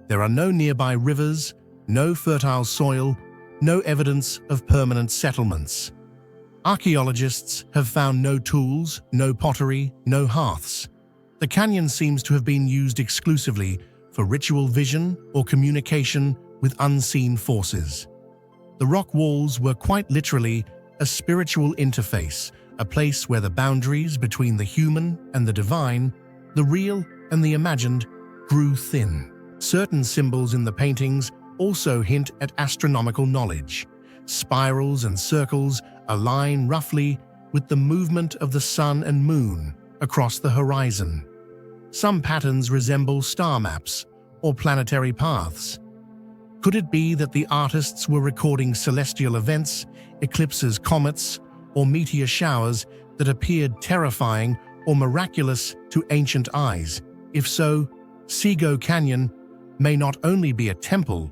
S1: There are no nearby rivers, no fertile soil, no evidence of permanent settlements. Archaeologists have found no tools, no pottery, no hearths. The canyon seems to have been used exclusively for ritual vision or communication with unseen forces. The rock walls were quite literally a spiritual interface, a place where the boundaries between the human and the divine, the real and the imagined, grew thin. Certain symbols in the paintings also hint at astronomical knowledge. Spirals and circles align roughly with the movement of the sun and moon across the horizon. Some patterns resemble star maps or planetary paths. Could it be that the artists were recording celestial events, eclipses, comets, or meteor showers that appeared terrifying or miraculous to ancient eyes? If so, Sego Canyon may not only be a temple,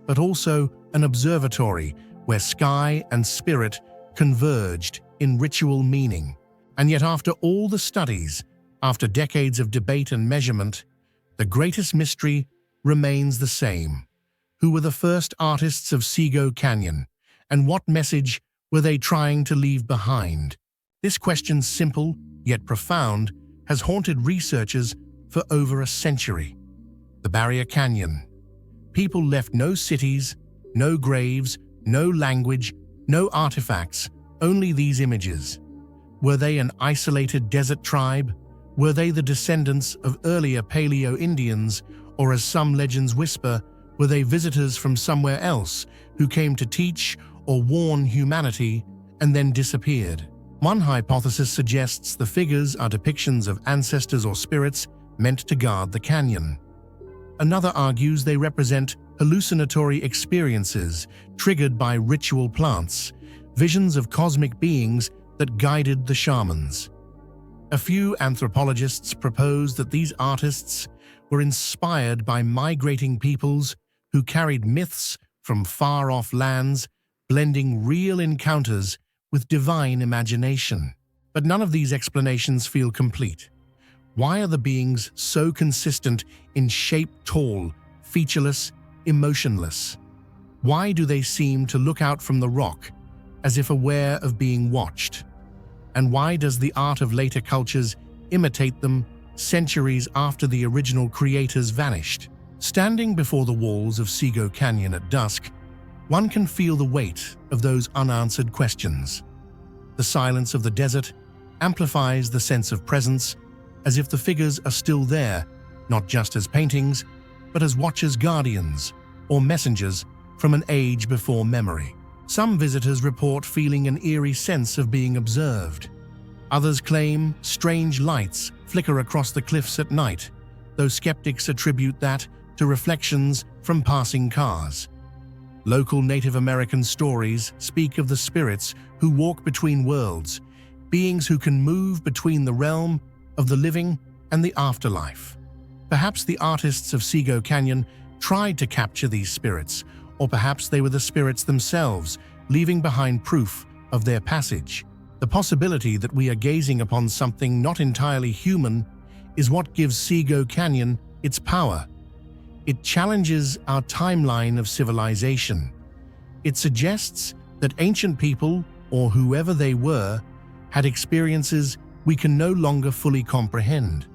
S1: but also an observatory where sky and spirit converged in ritual meaning. And yet after all the studies, after decades of debate and measurement, the greatest mystery remains the same. Who were the first artists of Sego Canyon, and what message were they trying to leave behind? This question, simple yet profound, has haunted researchers for over a century. The Barrier Canyon. People left no cities, no graves, no language, no artifacts, only these images. Were they an isolated desert tribe? Were they the descendants of earlier Paleo-Indians, or as some legends whisper, were they visitors from somewhere else who came to teach or warn humanity and then disappeared? One hypothesis suggests the figures are depictions of ancestors or spirits meant to guard the canyon. Another argues they represent hallucinatory experiences triggered by ritual plants, visions of cosmic beings that guided the shamans. A few anthropologists propose that these artists were inspired by migrating peoples who carried myths from far-off lands, blending real encounters with divine imagination. But none of these explanations feel complete. Why are the beings so consistent in shape, tall, featureless, emotionless? Why do they seem to look out from the rock as if aware of being watched? And why does the art of later cultures imitate them centuries after the original creators vanished? Standing before the walls of Sego Canyon at dusk, one can feel the weight of those unanswered questions. The silence of the desert amplifies the sense of presence, as if the figures are still there, not just as paintings, but as watchers, guardians, or messengers from an age before memory. Some visitors report feeling an eerie sense of being observed. Others claim strange lights flicker across the cliffs at night, though skeptics attribute that to reflections from passing cars. Local Native American stories speak of the spirits who walk between worlds, beings who can move between the realm of the living and the afterlife. Perhaps the artists of Sego Canyon tried to capture these spirits, or perhaps they were the spirits themselves, leaving behind proof of their passage. The possibility that we are gazing upon something not entirely human is what gives Sego Canyon its power. It challenges our timeline of civilization. It suggests that ancient people, or whoever they were, had experiences we can no longer fully comprehend.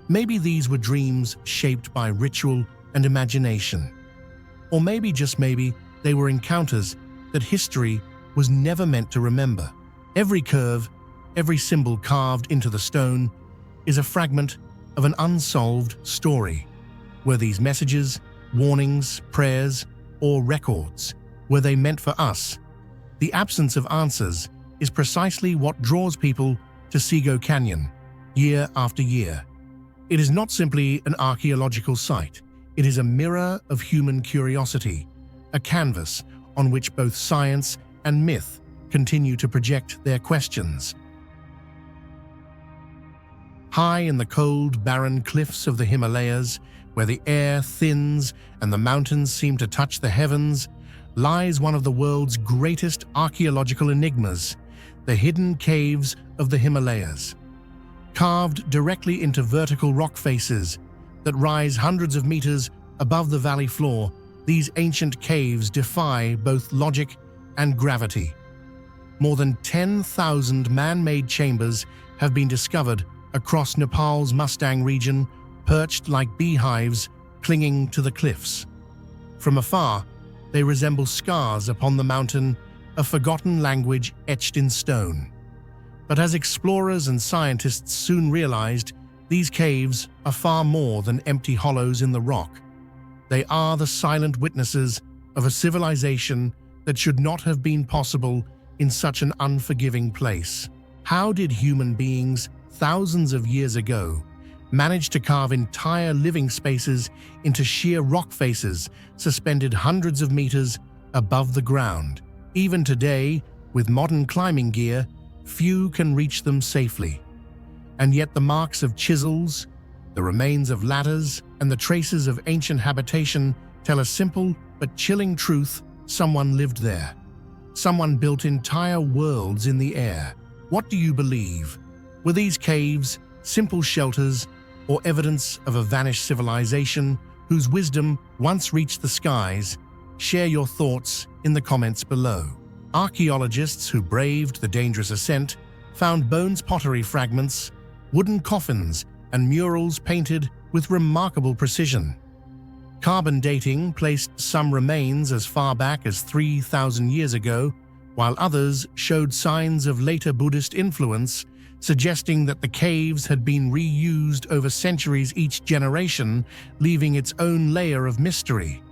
S1: Maybe these were dreams shaped by ritual and imagination. Or maybe, just maybe, they were encounters that history was never meant to remember. Every curve, every symbol carved into the stone is a fragment of an unsolved story. Were these messages, warnings, prayers, or records? Were they meant for us? The absence of answers is precisely what draws people to Sego Canyon, year after year. It is not simply an archaeological site. It is a mirror of human curiosity, a canvas on which both science and myth continue to project their questions. High in the cold, barren cliffs of the Himalayas, where the air thins and the mountains seem to touch the heavens, lies one of the world's greatest archaeological enigmas, the hidden caves of the Himalayas. Carved directly into vertical rock faces that rise hundreds of meters above the valley floor, these ancient caves defy both logic and gravity. More than 10,000 man-made chambers have been discovered across Nepal's Mustang region, perched like beehives clinging to the cliffs. From afar, they resemble scars upon the mountain, a forgotten language etched in stone. But as explorers and scientists soon realized, these caves are far more than empty hollows in the rock. They are the silent witnesses of a civilization that should not have been possible in such an unforgiving place. How did human beings, thousands of years ago, manage to carve entire living spaces into sheer rock faces suspended hundreds of meters above the ground? Even today, with modern climbing gear, few can reach them safely. And yet the marks of chisels, the remains of ladders, and the traces of ancient habitation tell a simple but chilling truth: someone lived there. Someone built entire worlds in the air. What do you believe? Were these caves simple shelters, or evidence of a vanished civilization whose wisdom once reached the skies? Share your thoughts in the comments below. Archaeologists who braved the dangerous ascent found bones, pottery fragments, wooden coffins, and murals painted with remarkable precision. Carbon dating placed some remains as far back as 3,000 years ago, while others showed signs of later Buddhist influence, suggesting that the caves had been reused over centuries each generation, leaving its own layer of mystery.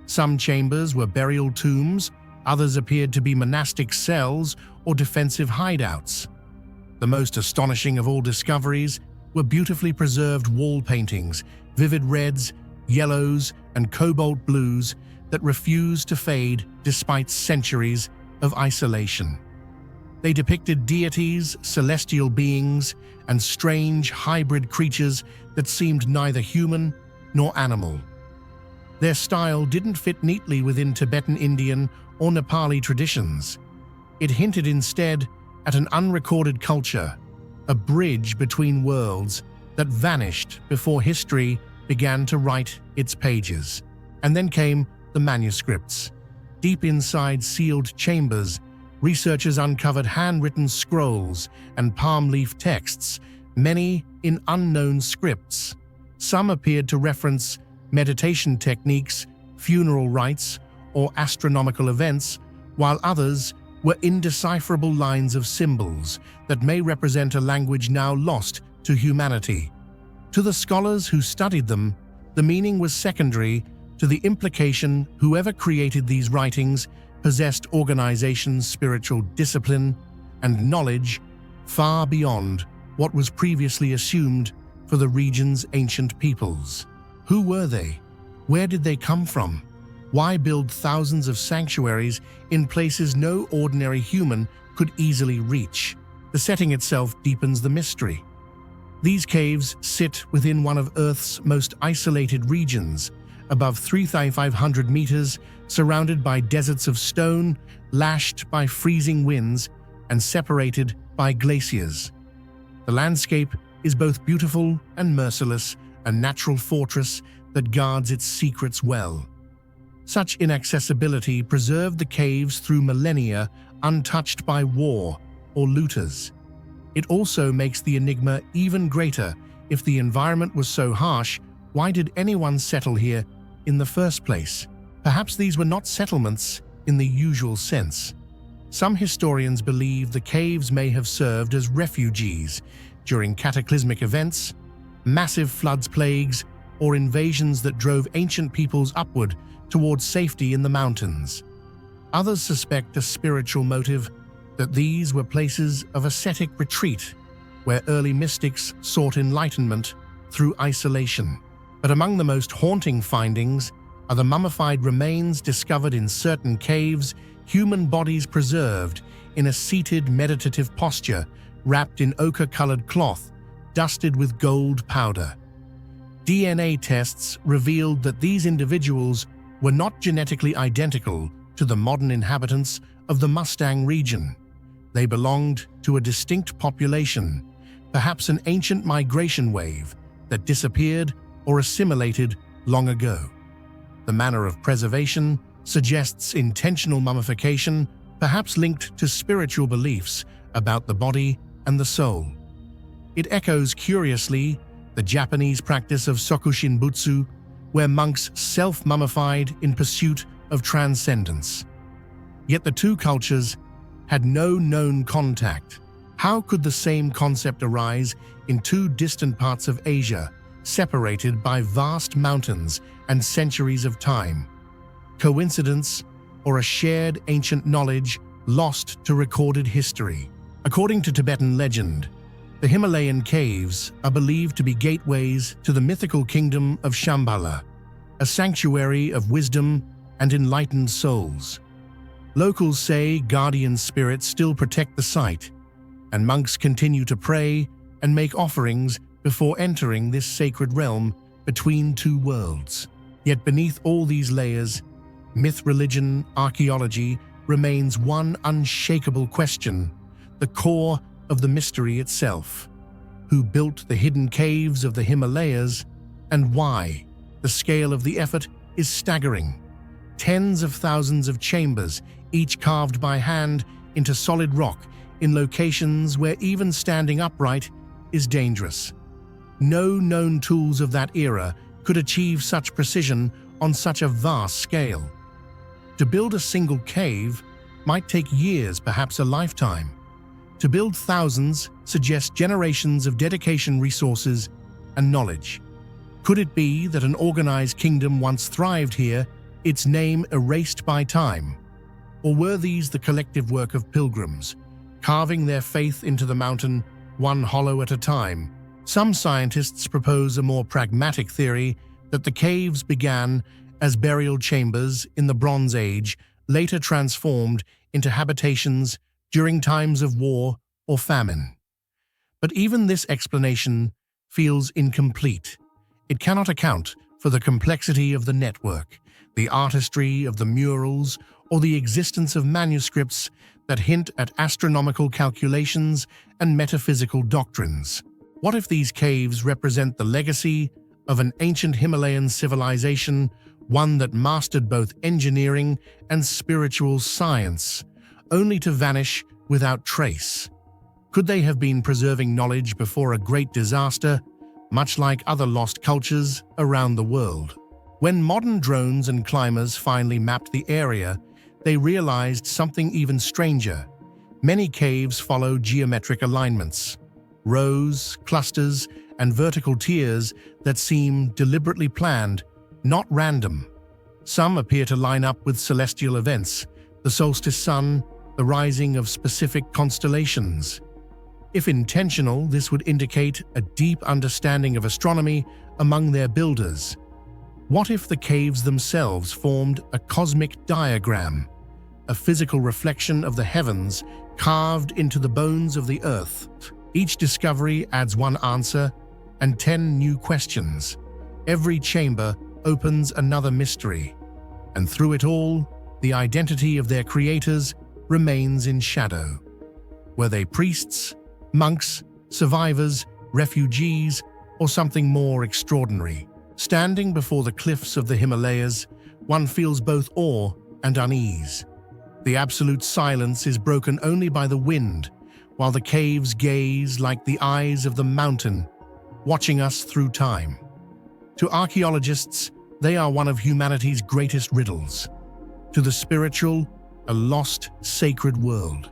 S1: Some chambers were burial tombs, others appeared to be monastic cells or defensive hideouts. The most astonishing of all discoveries were beautifully preserved wall paintings, vivid reds, yellows, and cobalt blues that refused to fade despite centuries of isolation. They depicted deities, celestial beings, and strange hybrid creatures that seemed neither human nor animal. Their style didn't fit neatly within Tibetan, Indian, or Nepali traditions. It hinted instead at an unrecorded culture, a bridge between worlds that vanished before history began to write its pages. And then came the manuscripts. Deep inside sealed chambers, researchers uncovered handwritten scrolls and palm leaf texts, many in unknown scripts. Some appeared to reference meditation techniques, funeral rites, or astronomical events, while others were indecipherable lines of symbols that may represent a language now lost to humanity. To the scholars who studied them, the meaning was secondary to the implication whoever created these writings possessed organization's spiritual discipline and knowledge far beyond what was previously assumed for the region's ancient peoples. Who were they? Where did they come from? Why build thousands of sanctuaries in places no ordinary human could easily reach? The setting itself deepens the mystery. These caves sit within one of Earth's most isolated regions, above 3,500 meters, surrounded by deserts of stone, lashed by freezing winds, and separated by glaciers. The landscape is both beautiful and merciless, a natural fortress that guards its secrets well. Such inaccessibility preserved the caves through millennia, untouched by war or looters. It also makes the enigma even greater. If the environment was so harsh, why did anyone settle here in the first place? Perhaps these were not settlements in the usual sense. Some historians believe the caves may have served as refugees during cataclysmic events, massive floods, plagues, or invasions that drove ancient peoples upward towards safety in the mountains. Others suspect a spiritual motive, that these were places of ascetic retreat, where early mystics sought enlightenment through isolation. But among the most haunting findings are the mummified remains discovered in certain caves, human bodies preserved in a seated meditative posture, wrapped in ochre-colored cloth, dusted with gold powder. DNA tests revealed that these individuals were not genetically identical to the modern inhabitants of the Mustang region. They belonged to a distinct population, perhaps an ancient migration wave that disappeared or assimilated long ago. The manner of preservation suggests intentional mummification, perhaps linked to spiritual beliefs about the body and the soul. It echoes curiously the Japanese practice of sokushinbutsu, where monks self-mummified in pursuit of transcendence. Yet the two cultures had no known contact. How could the same concept arise in two distant parts of Asia, separated by vast mountains and centuries of time? Coincidence or a shared ancient knowledge lost to recorded history? According to Tibetan legend, the Himalayan caves are believed to be gateways to the mythical kingdom of Shambhala, a sanctuary of wisdom and enlightened souls. Locals say guardian spirits still protect the site, and monks continue to pray and make offerings before entering this sacred realm between two worlds. Yet beneath all these layers, myth, religion, archaeology remains one unshakable question, the core of the mystery itself. who built the hidden caves of the Himalayas, and why. The scale of the effort is staggering. Tens of thousands of chambers, each carved by hand into solid rock in locations where even standing upright is dangerous. No known tools of that era could achieve such precision on such a vast scale. To build a single cave might take years, perhaps a lifetime. To build thousands suggests generations of dedication, resources, and knowledge. Could it be that an organized kingdom once thrived here, its name erased by time? Or were these the collective work of pilgrims, carving their faith into the mountain one hollow at a time? Some scientists propose a more pragmatic theory that the caves began as burial chambers in the Bronze Age, later transformed into habitations during times of war or famine. But even this explanation feels incomplete. It cannot account for the complexity of the network, the artistry of the murals, or the existence of manuscripts that hint at astronomical calculations and metaphysical doctrines. What if these caves represent the legacy of an ancient Himalayan civilization, one that mastered both engineering and spiritual science, only to vanish without trace? Could they have been preserving knowledge before a great disaster, much like other lost cultures around the world? When modern drones and climbers finally mapped the area, they realized something even stranger. Many caves follow geometric alignments, rows, clusters, and vertical tiers that seem deliberately planned, not random. Some appear to line up with celestial events, the solstice sun, the rising of specific constellations. If intentional, this would indicate a deep understanding of astronomy among their builders. What if the caves themselves formed a cosmic diagram, a physical reflection of the heavens carved into the bones of the earth? Each discovery adds one answer and 10 new questions. Every chamber opens another mystery, and through it all, the identity of their creators remains in shadow. Were they priests, monks, survivors, refugees, or something more extraordinary? Standing before the cliffs of the Himalayas, one feels both awe and unease. The absolute silence is broken only by the wind, while the caves gaze like the eyes of the mountain, watching us through time. To archaeologists, they are one of humanity's greatest riddles. To the spiritual, a lost, sacred world.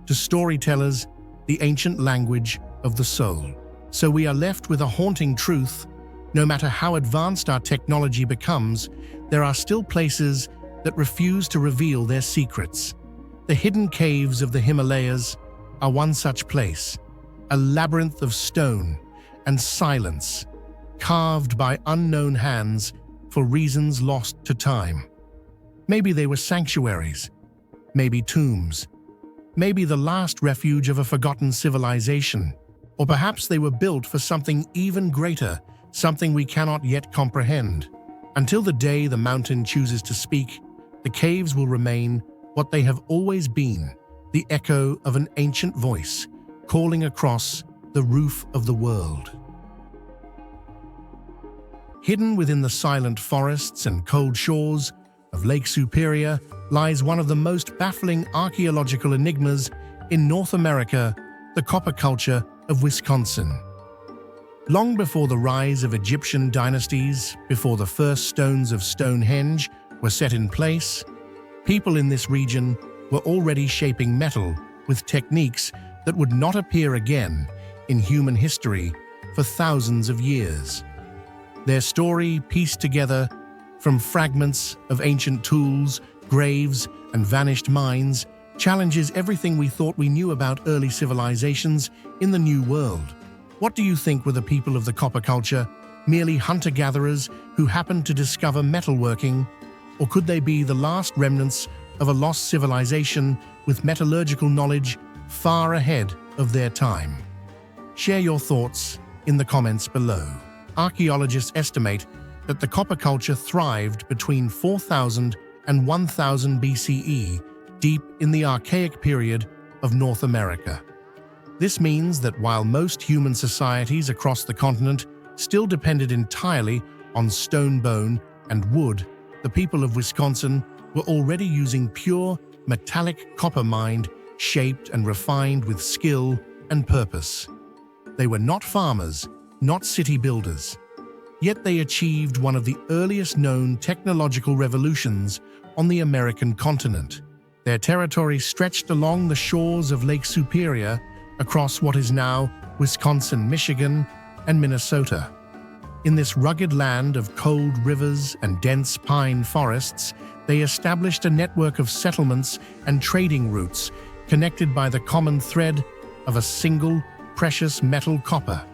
S1: To storytellers, the ancient language of the soul. So we are left with a haunting truth. No matter how advanced our technology becomes, there are still places that refuse to reveal their secrets. The hidden caves of the Himalayas are one such place, a labyrinth of stone and silence, carved by unknown hands for reasons lost to time. Maybe they were sanctuaries, maybe tombs, maybe the last refuge of a forgotten civilization, or perhaps they were built for something even greater, something we cannot yet comprehend. Until the day the mountain chooses to speak, the caves will remain what they have always been, the echo of an ancient voice calling across the roof of the world. Hidden within the silent forests and cold shores of Lake Superior lies one of the most baffling archaeological enigmas in North America, the copper culture of Wisconsin. Long before the rise of Egyptian dynasties, before the first stones of Stonehenge were set in place, people in this region were already shaping metal with techniques that would not appear again in human history for thousands of years. Their story, pieced together from fragments of ancient tools, graves, and vanished mines, challenges everything we thought we knew about early civilizations in the New World. What do you think were the people of the copper culture? Merely hunter-gatherers who happened to discover metalworking? Or could they be the last remnants of a lost civilization with metallurgical knowledge far ahead of their time? Share your thoughts in the comments below. Archaeologists estimate that the copper culture thrived between 4000 and 1000 BCE, deep in the archaic period of North America. This means that while most human societies across the continent still depended entirely on stone bone and wood, the people of Wisconsin were already using pure, metallic copper mined, shaped and refined with skill and purpose. They were not farmers, not city builders. Yet they achieved one of the earliest known technological revolutions on the American continent. Their territory stretched along the shores of Lake Superior across what is now Wisconsin, Michigan, and Minnesota. In this rugged land of cold rivers and dense pine forests, they established a network of settlements and trading routes connected by the common thread of a single, precious metal copper.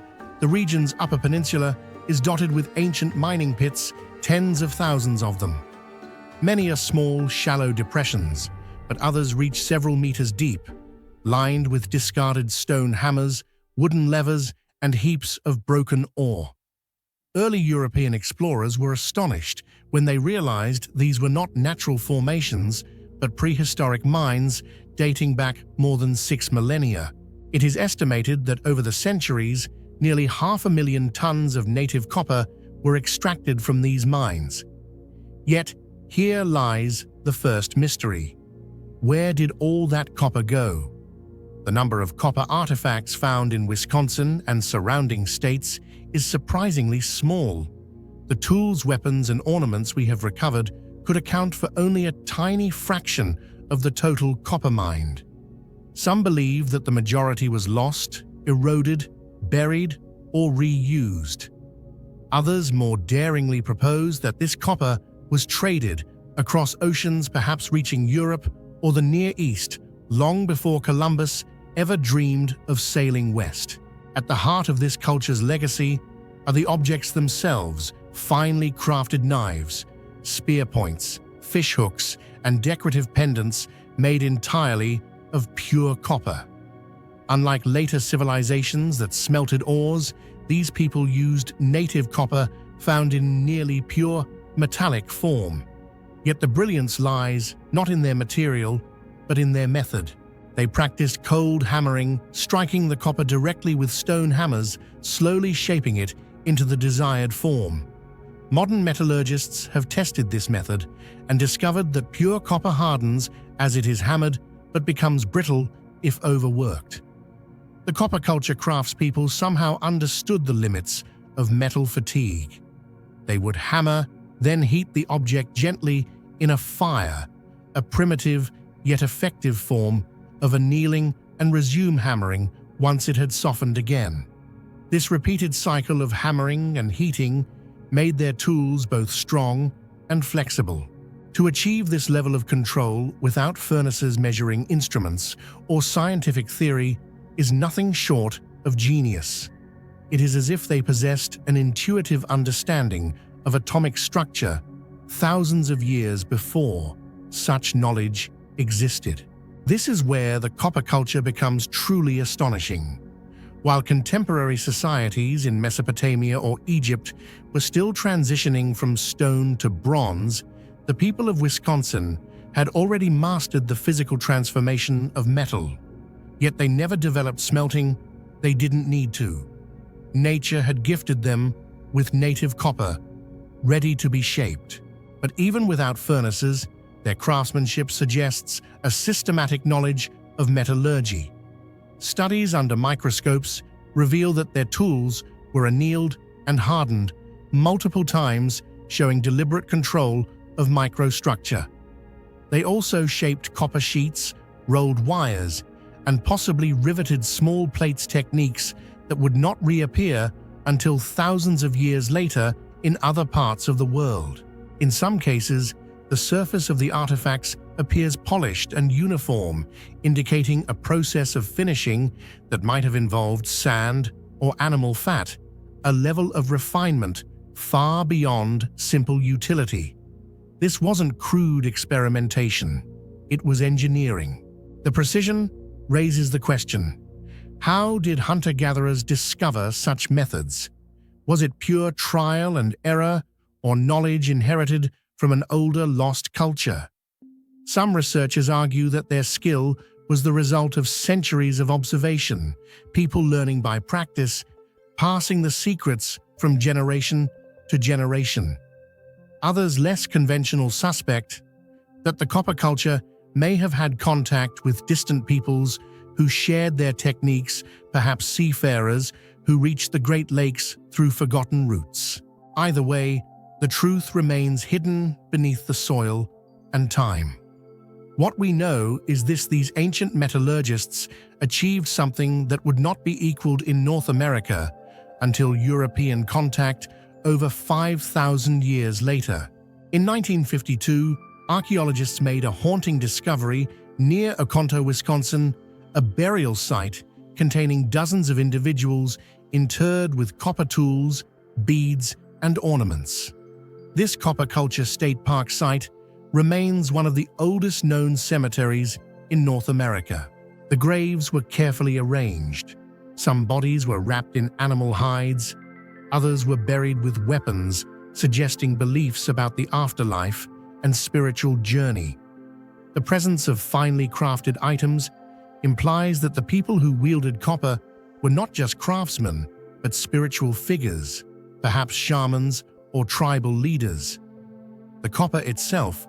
S1: The region's upper peninsula is dotted with ancient mining pits, tens of thousands of them. Many are small, shallow depressions, but others reach several meters deep, lined with discarded stone hammers, wooden levers, and heaps of broken ore. Early European explorers were astonished when they realized these were not natural formations, but prehistoric mines dating back more than 6 millennia. It is estimated that over the centuries, nearly 500,000 tons of native copper were extracted from these mines. Yet, here lies the first mystery. Where did all that copper go? The number of copper artifacts found in Wisconsin and surrounding states is surprisingly small. The tools, weapons, and ornaments we have recovered could account for only a tiny fraction of the total copper mined. Some believe that the majority was lost, eroded, buried, or reused. Others more daringly propose that this copper was traded across oceans, perhaps reaching Europe or the Near East long before Columbus ever dreamed of sailing west. At the heart of this culture's legacy are the objects themselves: finely crafted knives, spear points, fish hooks, and decorative pendants made entirely of pure copper. Unlike later civilizations that smelted ores, these people used native copper found in nearly pure metallic form. Yet the brilliance lies not in their material, but in their method. They practiced cold hammering, striking the copper directly with stone hammers, slowly shaping it into the desired form. Modern metallurgists have tested this method and discovered that pure copper hardens as it is hammered, but becomes brittle if overworked. The copper culture craftspeople somehow understood the limits of metal fatigue. They would hammer, then heat the object gently in a fire, a primitive yet effective form of annealing, and resume hammering once it had softened again. This repeated cycle of hammering and heating made their tools both strong and flexible. To achieve this level of control without furnaces, measuring instruments, or scientific theory is nothing short of genius. It is as if they possessed an intuitive understanding of atomic structure thousands of years before such knowledge existed. This is where the copper culture becomes truly astonishing. While contemporary societies in Mesopotamia or Egypt were still transitioning from stone to bronze, the people of Wisconsin had already mastered the physical transformation of metal. Yet they never developed smelting; they didn't need to. Nature had gifted them with native copper, ready to be shaped. But even without furnaces, their craftsmanship suggests a systematic knowledge of metallurgy. Studies under microscopes reveal that their tools were annealed and hardened multiple times, showing deliberate control of microstructure. They also shaped copper sheets, rolled wires, and possibly riveted small plates, techniques that would not reappear until thousands of years later in other parts of the world. In some cases, the surface of the artifacts appears polished and uniform, indicating a process of finishing that might have involved sand or animal fat, a level of refinement far beyond simple utility. This wasn't crude experimentation, it was engineering. The precision raises the question: how did hunter-gatherers discover such methods? Was it pure trial and error, or knowledge inherited from an older, lost culture? Some researchers argue that their skill was the result of centuries of observation, people learning by practice, passing the secrets from generation to generation. Others less conventional suspect that the copper culture may have had contact with distant peoples who shared their techniques, perhaps seafarers who reached the Great Lakes through forgotten routes. Either way, the truth remains hidden beneath the soil and time. What we know is these ancient metallurgists achieved something that would not be equaled in North America until European contact over 5,000 years later. In 1952, archaeologists made a haunting discovery near Oconto, Wisconsin, a burial site containing dozens of individuals interred with copper tools, beads, and ornaments. This copper culture state park site remains one of the oldest known cemeteries in North America. The graves were carefully arranged. Some bodies were wrapped in animal hides, others were buried with weapons, suggesting beliefs about the afterlife and spiritual journey. The presence of finely crafted items implies that the people who wielded copper were not just craftsmen, but spiritual figures, perhaps shamans or tribal leaders. The copper itself,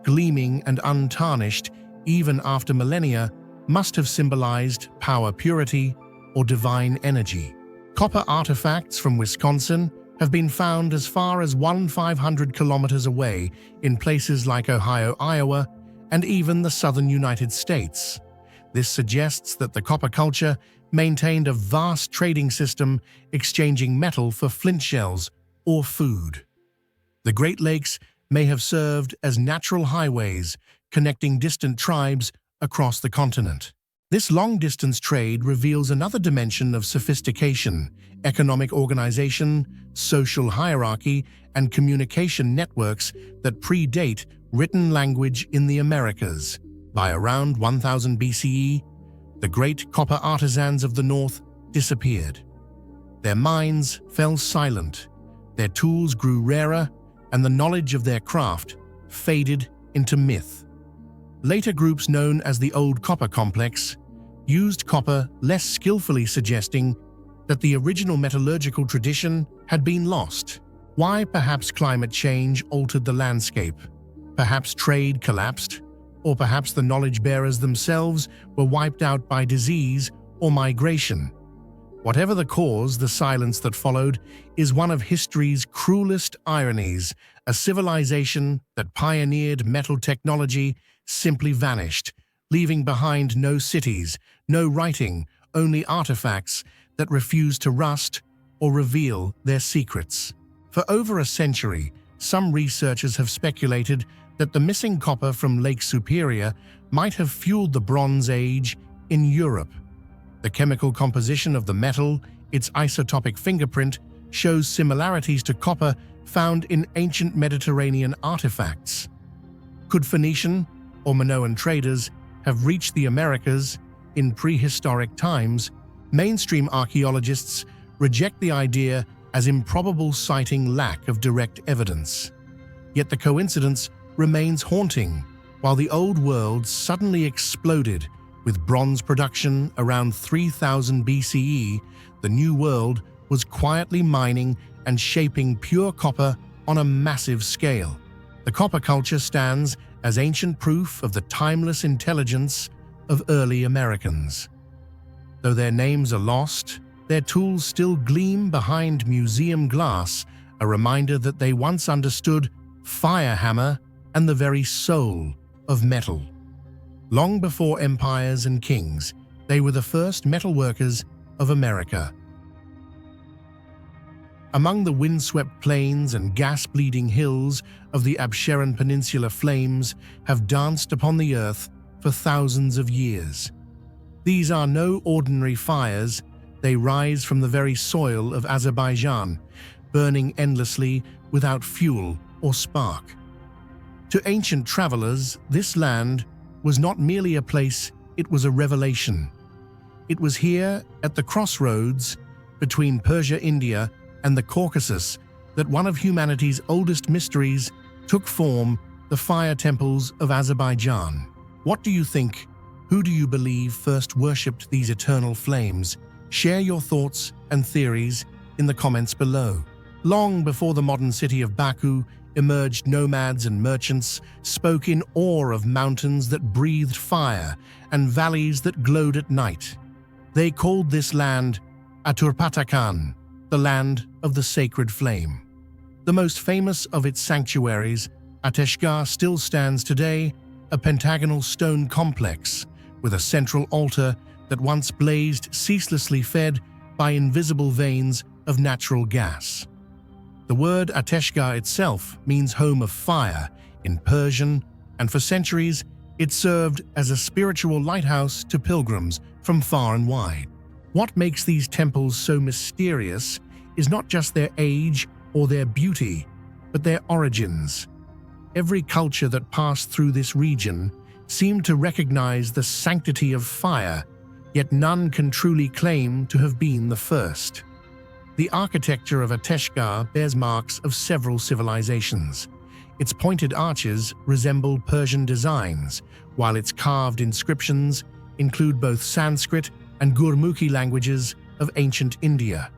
S1: gleaming and untarnished even after millennia, must have symbolized power, purity, or divine energy. Copper artifacts from Wisconsin have been found as far as 1,500 kilometers away in places like Ohio, Iowa, and even the southern United States. This suggests that the copper culture maintained a vast trading system, exchanging metal for flint shells or food. The Great Lakes may have served as natural highways connecting distant tribes across the continent. This long-distance trade reveals another dimension of sophistication, economic organization, social hierarchy, and communication networks that predate written language in the Americas. By around 1000 BCE, the great copper artisans of the North disappeared. Their mines fell silent, their tools grew rarer, and the knowledge of their craft faded into myth. Later groups known as the Old Copper Complex used copper less skillfully, suggesting that the original metallurgical tradition had been lost. Why? Perhaps climate change altered the landscape, perhaps trade collapsed, or perhaps the knowledge bearers themselves were wiped out by disease or migration. Whatever the cause, the silence that followed is one of history's cruelest ironies. A civilization that pioneered metal technology simply vanished, leaving behind no cities, no writing, only artifacts that refused to rust or reveal their secrets. For over a century, some researchers have speculated that the missing copper from Lake Superior might have fueled the Bronze Age in Europe. The chemical composition of the metal, its isotopic fingerprint, shows similarities to copper found in ancient Mediterranean artifacts. Could Phoenician or Minoan traders have reached the Americas in prehistoric times? Mainstream archaeologists reject the idea as improbable, citing lack of direct evidence. Yet the coincidence remains haunting. While the Old World suddenly exploded with bronze production around 3000 BCE, the New World was quietly mining and shaping pure copper on a massive scale. The copper culture stands as ancient proof of the timeless intelligence of early Americans. Though their names are lost, their tools still gleam behind museum glass, a reminder that they once understood fire hammer and the very soul of metal. Long before empires and kings, they were the first metalworkers of America. Among the windswept plains and gas-bleeding hills of the Absheron Peninsula, flames have danced upon the earth for thousands of years. These are no ordinary fires, they rise from the very soil of Azerbaijan, burning endlessly without fuel or spark. To ancient travelers, this land was not merely a place, it was a revelation. It was here, at the crossroads between Persia, India, and the Caucasus, that one of humanity's oldest mysteries took form: the fire temples of Azerbaijan. What do you think Who do you believe first worshipped these eternal flames? Share your thoughts and theories in the comments below. Long before the modern city of Baku emerged, nomads and merchants spoke in awe of mountains that breathed fire and valleys that glowed at night. They called this land Aturpatakan, the land of the sacred flame. The most famous of its sanctuaries, Ateşgah, still stands today, a pentagonal stone complex with a central altar that once blazed ceaselessly, fed by invisible veins of natural gas. The word Ateşgah itself means home of fire in Persian, and for centuries it served as a spiritual lighthouse to pilgrims from far and wide. What makes these temples so mysterious is not just their age or their beauty, but their origins. Every culture that passed through this region seemed to recognize the sanctity of fire, yet none can truly claim to have been the first. The architecture of Ateşgah bears marks of several civilizations. Its pointed arches resemble Persian designs, while its carved inscriptions include both Sanskrit and Gurmukhi languages of ancient India.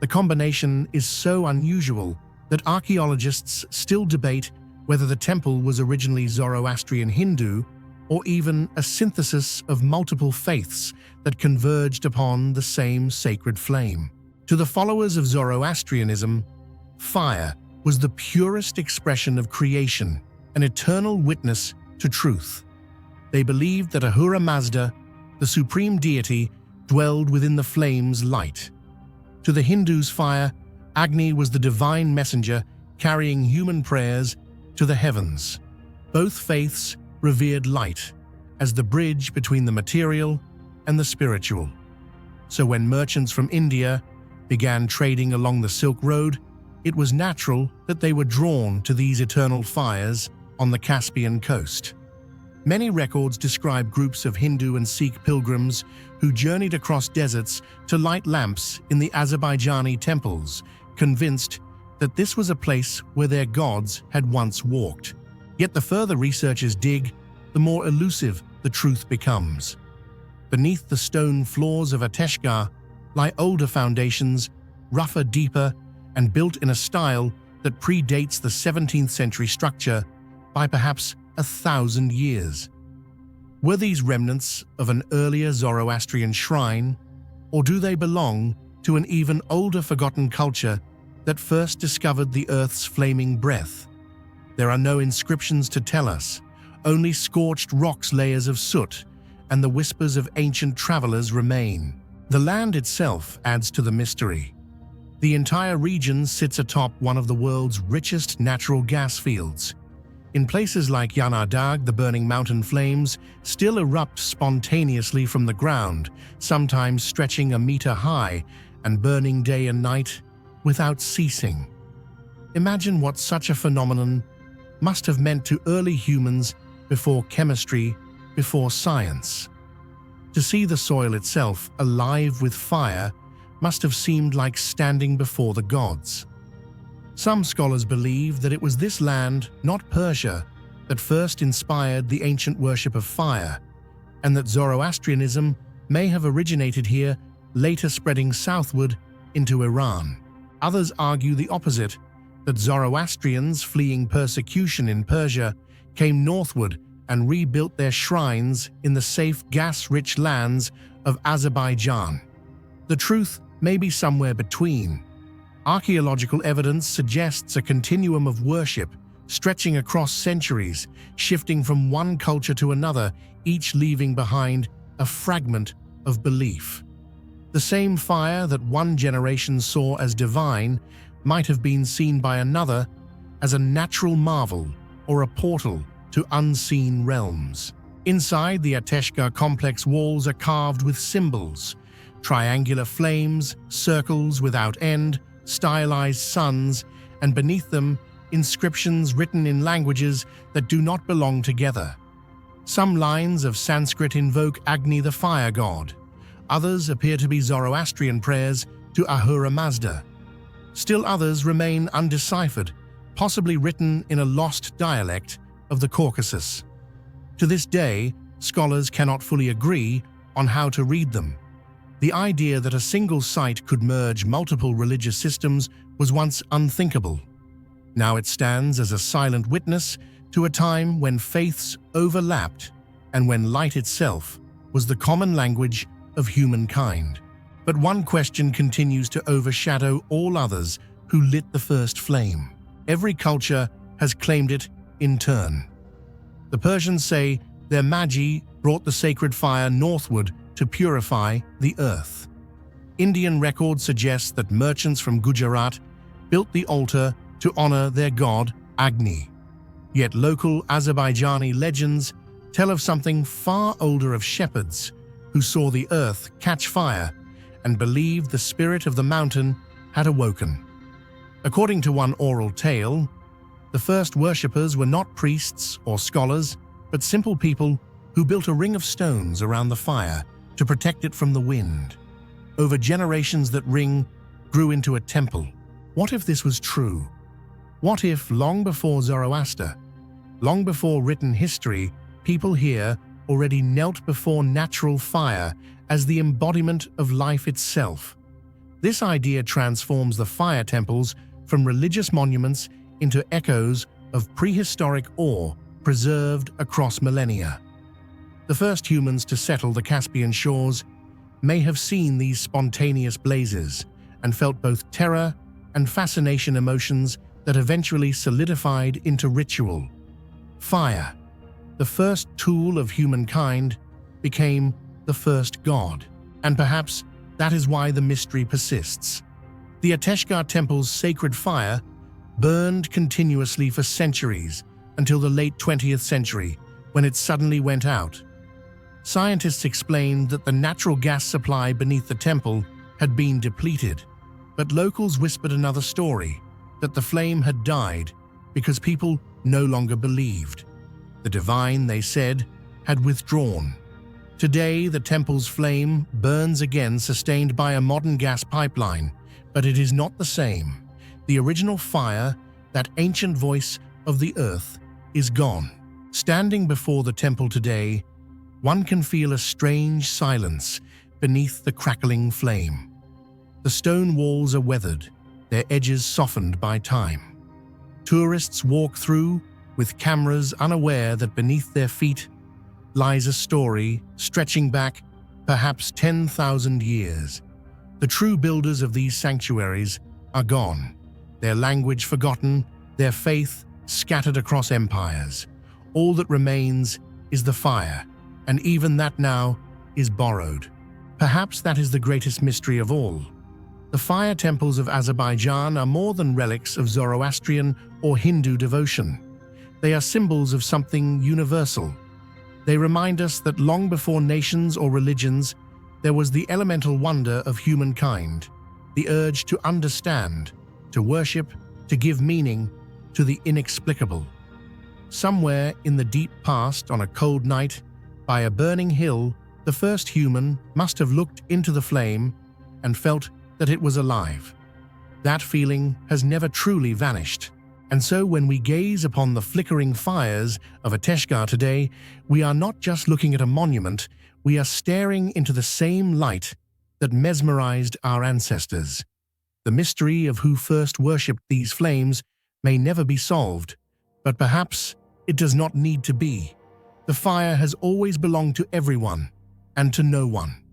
S1: The combination is so unusual that archaeologists still debate whether the temple was originally Zoroastrian Hindu or even a synthesis of multiple faiths that converged upon the same sacred flame. To the followers of Zoroastrianism, fire was the purest expression of creation, an eternal witness to truth. They believed that Ahura Mazda, the supreme deity, dwelled within the flame's light. To the Hindus, fire, Agni, was the divine messenger carrying human prayers to the heavens. Both faiths revered light as the bridge between the material and the spiritual. So when merchants from India began trading along the Silk Road, it was natural that they were drawn to these eternal fires on the Caspian coast. Many records describe groups of Hindu and Sikh pilgrims who journeyed across deserts to light lamps in the Azerbaijani temples, convinced that this was a place where their gods had once walked. Yet the further researchers dig, the more elusive the truth becomes. Beneath the stone floors of Ateşgah lie older foundations, rougher, deeper, and built in a style that predates the 17th century structure by perhaps 1,000 years. Were these remnants of an earlier Zoroastrian shrine, or do they belong to an even older forgotten culture that first discovered the Earth's flaming breath? There are no inscriptions to tell us, only scorched rocks, layers of soot, and the whispers of ancient travelers remain. The land itself adds to the mystery. The entire region sits atop one of the world's richest natural gas fields. In places like Yanardağ, the burning mountain flames still erupt spontaneously from the ground, sometimes stretching a meter high and burning day and night without ceasing. Imagine what such a phenomenon must have meant to early humans before chemistry, before science. To see the soil itself alive with fire must have seemed like standing before the gods. Some scholars believe that it was this land, not Persia, that first inspired the ancient worship of fire, and that Zoroastrianism may have originated here, later spreading southward into Iran. Others argue the opposite, that Zoroastrians fleeing persecution in Persia came northward and rebuilt their shrines in the safe, gas-rich lands of Azerbaijan. The truth may be somewhere between. Archaeological evidence suggests a continuum of worship stretching across centuries, shifting from one culture to another, each leaving behind a fragment of belief. The same fire that one generation saw as divine might have been seen by another as a natural marvel or a portal to unseen realms. Inside the Ateşgah complex, walls are carved with symbols, triangular flames, circles without end, stylized suns, and beneath them, inscriptions written in languages that do not belong together. Some lines of Sanskrit invoke Agni, the fire god. Others appear to be Zoroastrian prayers to Ahura Mazda. Still others remain undeciphered, possibly written in a lost dialect of the Caucasus. To this day, scholars cannot fully agree on how to read them. The idea that a single site could merge multiple religious systems was once unthinkable. Now it stands as a silent witness to a time when faiths overlapped and when light itself was the common language of humankind. But one question continues to overshadow all others who lit the first flame. Every culture has claimed it in turn. The Persians say their magi brought the sacred fire northward to purify the earth. Indian records suggest that merchants from Gujarat built the altar to honor their god Agni. Yet local Azerbaijani legends tell of something far older, of shepherds who saw the earth catch fire and believed the spirit of the mountain had awoken. According to one oral tale, the first worshippers were not priests or scholars, but simple people who built a ring of stones around the fire to protect it from the wind. Over generations, that ring grew into a temple. What if this was true? What if, long before Zoroaster, long before written history, people here already knelt before natural fire as the embodiment of life itself? This idea transforms the fire temples from religious monuments into echoes of prehistoric awe preserved across millennia. The first humans to settle the Caspian shores may have seen these spontaneous blazes and felt both terror and fascination, emotions that eventually solidified into ritual. Fire, the first tool of humankind, became the first god, and perhaps that is why the mystery persists. The Ateshgah Temple's sacred fire burned continuously for centuries until the late 20th century, when it suddenly went out. Scientists explained that the natural gas supply beneath the temple had been depleted, but locals whispered another story, that the flame had died because people no longer believed. The divine, they said, had withdrawn. Today, the temple's flame burns again, sustained by a modern gas pipeline, but it is not the same. The original fire, that ancient voice of the earth, is gone. Standing before the temple today, one can feel a strange silence beneath the crackling flame. The stone walls are weathered, their edges softened by time. Tourists walk through with cameras, unaware that beneath their feet lies a story stretching back perhaps 10,000 years. The true builders of these sanctuaries are gone, their language forgotten, their faith scattered across empires. All that remains is the fire, and even that now is borrowed. Perhaps that is the greatest mystery of all. The fire temples of Azerbaijan are more than relics of Zoroastrian or Hindu devotion. They are symbols of something universal. They remind us that long before nations or religions, there was the elemental wonder of humankind, the urge to understand, to worship, to give meaning to the inexplicable. Somewhere in the deep past, on a cold night, by a burning hill, the first human must have looked into the flame and felt that it was alive. That feeling has never truly vanished. And so when we gaze upon the flickering fires of Ateshgah today, we are not just looking at a monument, we are staring into the same light that mesmerized our ancestors. The mystery of who first worshipped these flames may never be solved, but perhaps it does not need to be. The fire has always belonged to everyone and to no one.